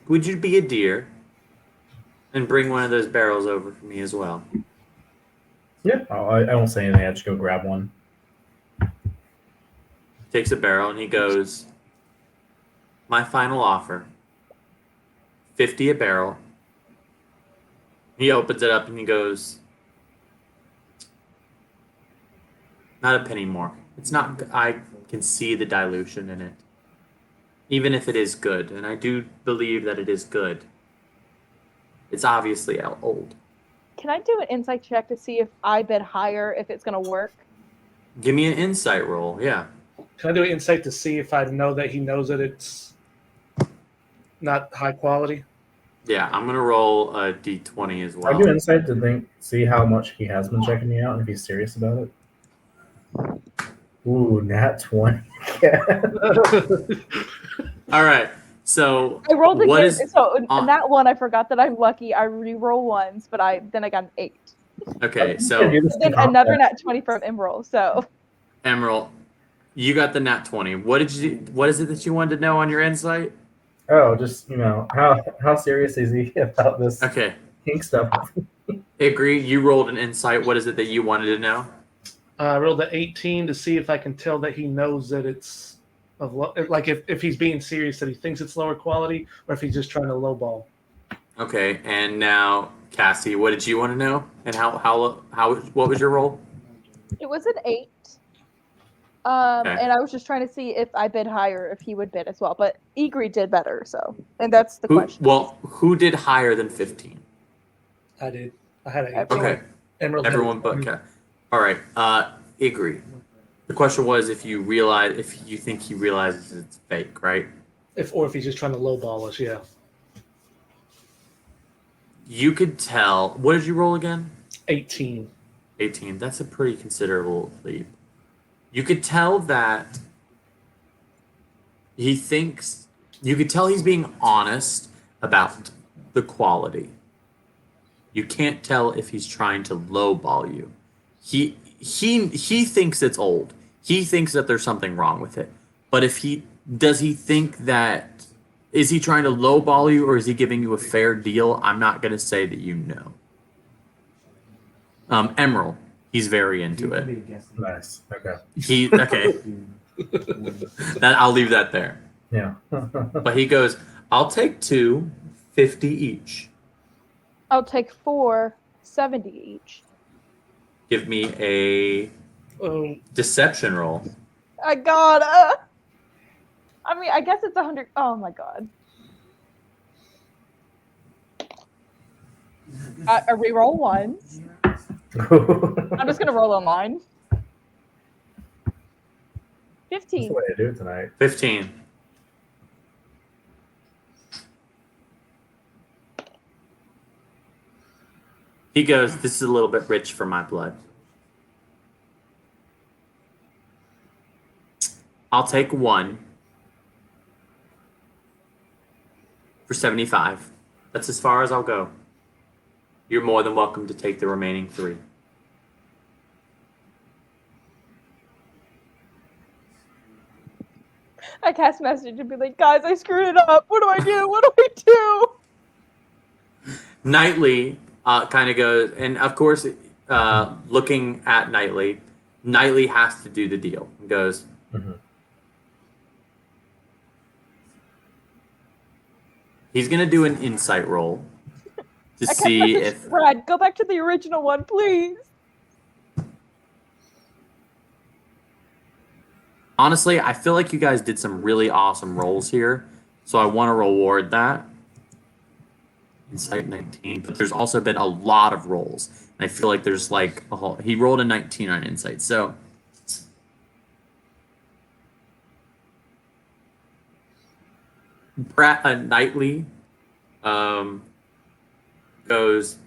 Would you be a dear and bring one of those barrels over for me as well? Yeah. I won't say anything. I just go grab one. Takes a barrel and he goes, my final offer, 50 a barrel. He opens it up and he goes, not a penny more. It's not, I can see the dilution in it. Even if it is good, and I do believe that it is good, it's obviously old. Can I do an insight check to see if I bid higher, if it's going to work? Give me an insight roll, yeah. Can I do an insight to see if I know that he knows that it's not high quality? Yeah, I'm going to roll a d20 as well. I do insight to see how much he has been checking me out and if he's serious about it. Ooh, nat 20. All right, so I rolled what again. is So in that one, I forgot that I'm lucky. I re-roll ones, but then I got an 8. okay? So Then another nat 20 from Emerald. So Emerald, you got the nat 20. What is it that you wanted to know on your insight? Oh, just how serious is he about this Okay, kink stuff? agree. You rolled an insight. What is it that you wanted to know? I rolled an 18 to see if I can tell that he knows that it's like if he's being serious, that he thinks it's lower quality, or if he's just trying to lowball. Okay, and now Cassie, what did you want to know? And how what was your roll? it was an 8. Okay. And I was just trying to see if I bid higher, if he would bid as well. But Egri did better, and that's the question. Well, who did higher than 15? I did. I had an 18. Everyone. Okay, Emerald had everyone a but 20. Kat. All right, Igri. The question was if you think he realizes it's fake, right? If he's just trying to lowball us, yeah. You could tell. What did you roll again? 18. 18. That's a pretty considerable leap. You could tell that he thinks. You could tell he's being honest about the quality. You can't tell if he's trying to lowball you. He thinks it's old. He thinks that there's something wrong with it. But is he trying to lowball you or is he giving you a fair deal? I'm not going to say that you know. Emerald, he's very into it. Nice. Okay. Okay. I'll leave that there. Yeah. But he goes, I'll take 2, 50 each. I'll take 4, 70 each. Give me a deception roll. I got I mean, I guess it's 100. Oh my god. I re-roll ones. I'm just gonna roll on mine. 15. That's the way to do it tonight. 15. He goes, this is a little bit rich for my blood. I'll take 1 for 75. That's as far as I'll go. You're more than welcome to take the remaining 3. I cast message and be like, guys, I screwed it up. What do I do? What do I do? Knightley kind of goes, and of course, looking at Knightley has to do the deal. He goes, he's going to do an insight roll to see if... Brad, go back to the original one, please. Honestly, I feel like you guys did some really awesome rolls here, so I want to reward that. Insight 19, but there's also been a lot of rolls, and I feel like there's like a whole. He rolled a 19 on insight, so. Knightley goes,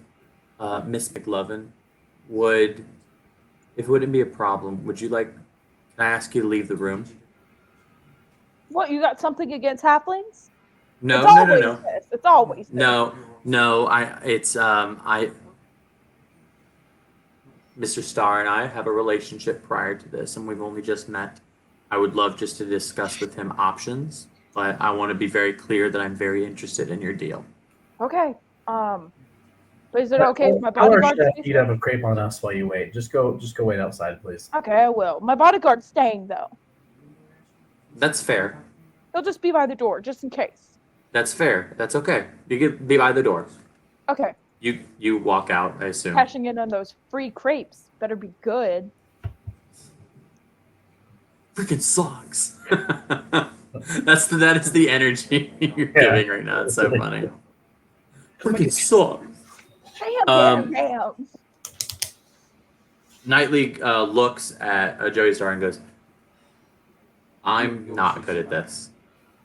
Miss McLovin, if it wouldn't be a problem, would you like, can I ask you to leave the room? What, you got something against halflings? No, It's no, always no, no. this. It's always this. No, Mr. Starr and I have a relationship prior to this, and we've only just met. I would love just to discuss with him options, but I want to be very clear that I'm very interested in your deal. Okay. But is it okay if my Tell our bodyguard's chef staying? you'd have a crepe on us while you wait. Just go wait outside, please. Okay, I will. My bodyguard's staying though. That's fair. He'll just be by the door, just in case. That's fair. That's okay. You can be by the door. Okay. You walk out, I assume. Cashing in on those free crepes. Better be good. Freaking sucks. That is the energy you're giving right now. It's so funny. Freaking sucks. Damn. Knightley looks at Joey Star and goes, I'm not good at this.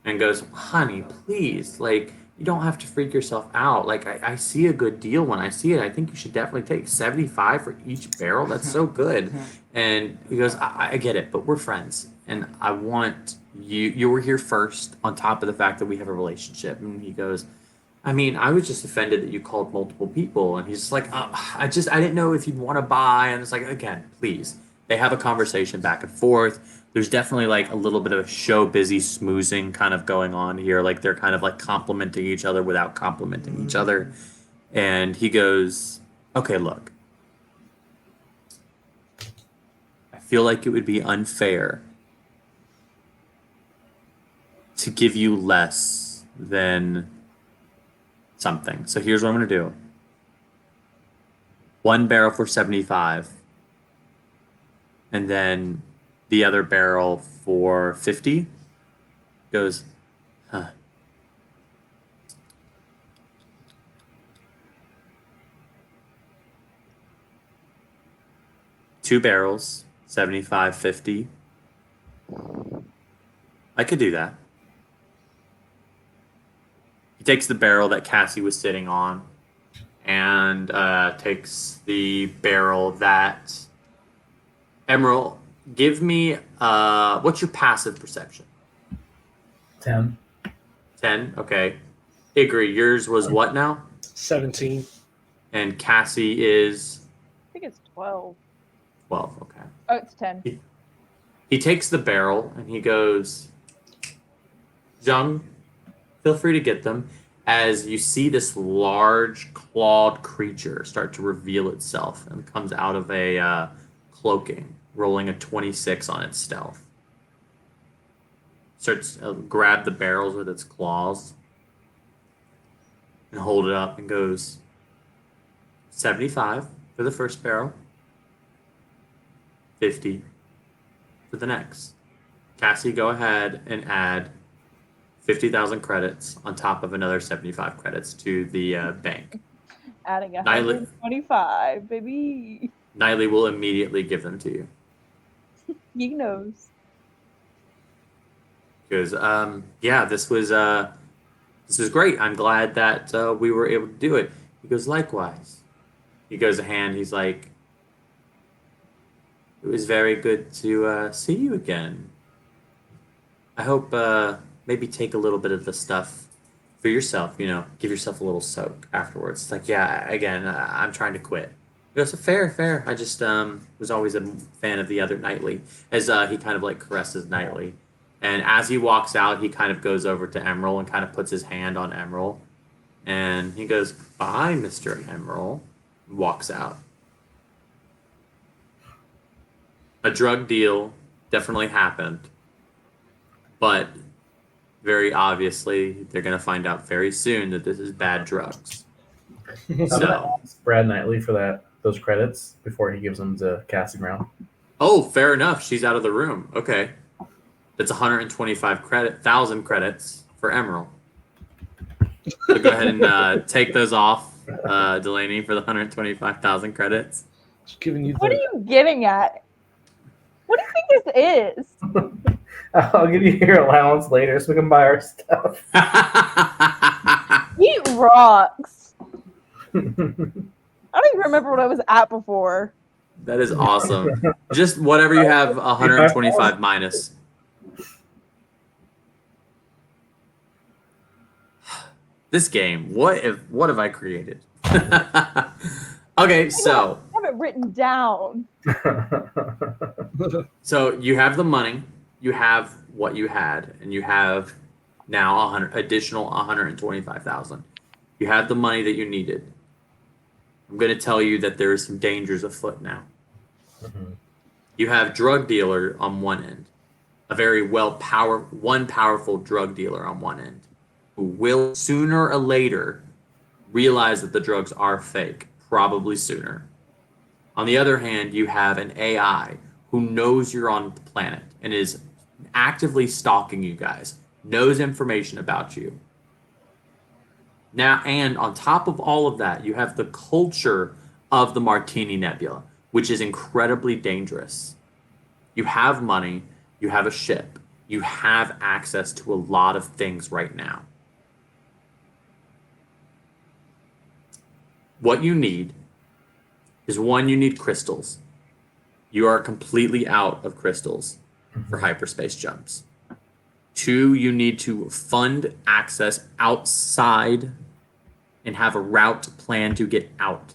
And goes, honey, please, like, you don't have to freak yourself out. Like, I see a good deal when I see it. I think you should definitely take 75 for each barrel. That's so good. And he goes, I get it, but we're friends. And I want you were here first on top of the fact that we have a relationship. And he goes, I mean, I was just offended that you called multiple people. And he's just like, I didn't know if you'd want to buy. And it's like, again, please. They have a conversation back and forth. There's definitely like a little bit of a show busy smoozing kind of going on here. Like they're kind of like complimenting each other without complimenting each other. And he goes, okay, look, I feel like it would be unfair to give you less than something. So here's what I'm going to do. One barrel for 75. And then the other barrel for 50. Goes, huh. Two barrels, 75, 50. I could do that. He takes the barrel that Cassie was sitting on and takes the barrel that Emerald, give me what's your passive perception? 10. 10, okay. Igri, yours was what now? 17. And Cassie is I think it's 12. 12, okay. Oh, it's 10. He takes the barrel and he goes, Jung, feel free to get them. As you see this large clawed creature start to reveal itself and comes out of a cloaking, rolling a 26 on its stealth. Starts grab the barrels with its claws and hold it up and goes 75 for the first barrel, 50 for the next. Cassie, go ahead and add 50,000 credits on top of another 75 credits to the bank. Adding 125, baby. Knightley will immediately give them to you. He knows. Because yeah, this was great. I'm glad that we were able to do it. He goes, likewise. He goes a hand. He's like, it was very good to see you again. I hope maybe take a little bit of the stuff for yourself. You know, give yourself a little soak afterwards. It's like, yeah, again, I'm trying to quit. He goes, fair. I just was always a fan of the other Knightley. As he kind of like caresses Knightley. And as he walks out, he kind of goes over to Emerald and kind of puts his hand on Emerald. And he goes, bye, Mr. Emerald. Walks out. A drug deal definitely happened. But very obviously, they're going to find out very soon that this is bad drugs. So, Brad Knightley for those credits before he gives them to Cassie Brown. Oh, fair enough. She's out of the room. Okay. That's 125,000 credits for Emerald. So go ahead and take those off, Delaney, for the 125,000 credits. Just giving you What are you getting at? What do you think this is? I'll give you your allowance later so we can buy our stuff. Eat rocks. I don't even remember what I was at before. That is awesome. Just whatever you have 125 minus. This game, what have I created? Okay, so I have it written down. so you have the money, you have what you had, and you have now additional 125,000. You have the money that you needed. I'm going to tell you that there are some dangers afoot now. Mhm. You have drug dealer on one end, a very powerful drug dealer on one end, who will sooner or later realize that the drugs are fake, probably sooner. On the other hand, you have an AI who knows you're on the planet and is actively stalking you guys, knows information about you. Now, and on top of all of that, you have the culture of the Martini Nebula, which is incredibly dangerous. You have money, you have a ship, you have access to a lot of things right now. What you need is one, you need crystals. You are completely out of crystals for hyperspace jumps. Two, you need to fund access outside and have a route planned to get out.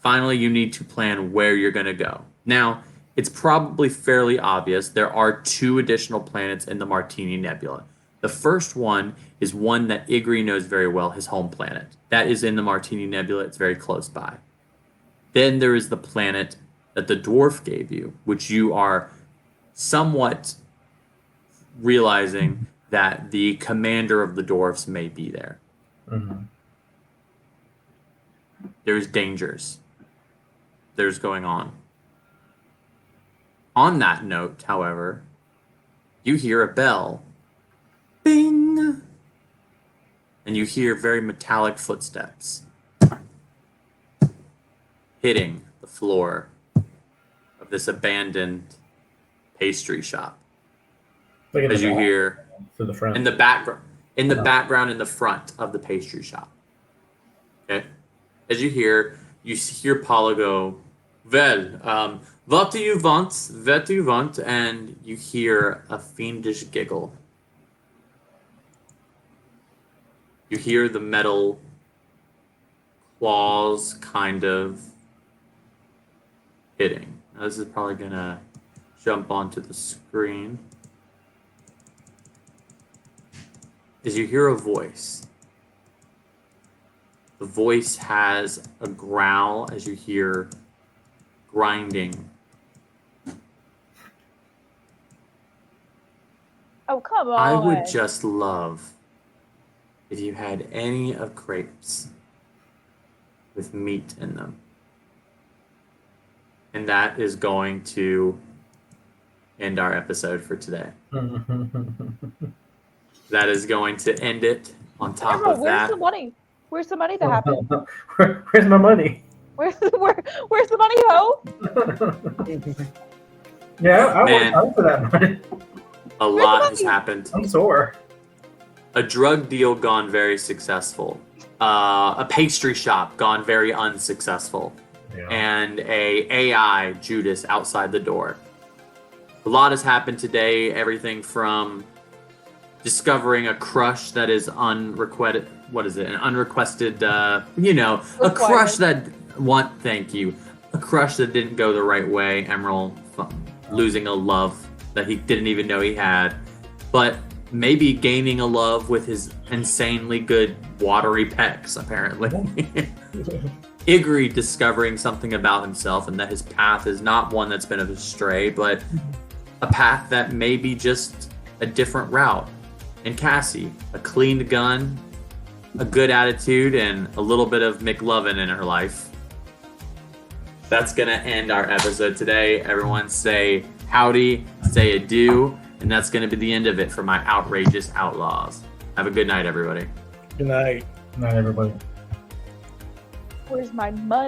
Finally, you need to plan where you're going to go. Now, it's probably fairly obvious there are 2 additional planets in the Martini Nebula. The first one is one that Igri knows very well, his home planet. That is in the Martini Nebula. It's very close by. Then there is the planet that the dwarf gave you, which you are somewhat realizing that the commander of the dwarfs may be there. Mhm. There's dangers. There's going on. On that note, however, you hear a bell. Bing! And you hear very metallic footsteps hitting the floor of this abandoned pastry shop. Like in As the you back, hear to the front. in the background, in the front of the pastry shop. Okay, as you hear Paula go, "Well, what do you want? What do you want?" And you hear a fiendish giggle. You hear the metal claws kind of hitting. Now, this is probably gonna jump onto the screen. As you hear a voice. The voice has a growl as you hear grinding. Oh, come on. I would just love if you had any of crepes with meat in them. And that is going to end our episode for today. That is going to end it. On top Emerald, of where's that, the money? Where's the money that happened? Where's my money? Where's the money, ho? Yeah, I Man. want time for that money. a Where's lot the has money? happened. I'm sore. A drug deal gone very successful. A pastry shop gone very unsuccessful. Yeah. And a AI Judas outside the door. A lot has happened today. Everything from discovering a crush that is unrequited. What is it? An unrequested. A crush that Thank you. A crush that didn't go the right way. Emerald losing a love that he didn't even know he had, but maybe gaining a love with his insanely good watery pecs. Apparently. Igri discovering something about himself and that his path is not one that's been astray, but a path that may be just a different route. And Cassie, a cleaned gun, a good attitude, and a little bit of McLovin in her life. That's going to end our episode today. Everyone say howdy say adieu, and that's going to be the end of it for my outrageous outlaws. Have a good night, everybody. Good night. Not everybody. Where's my mud?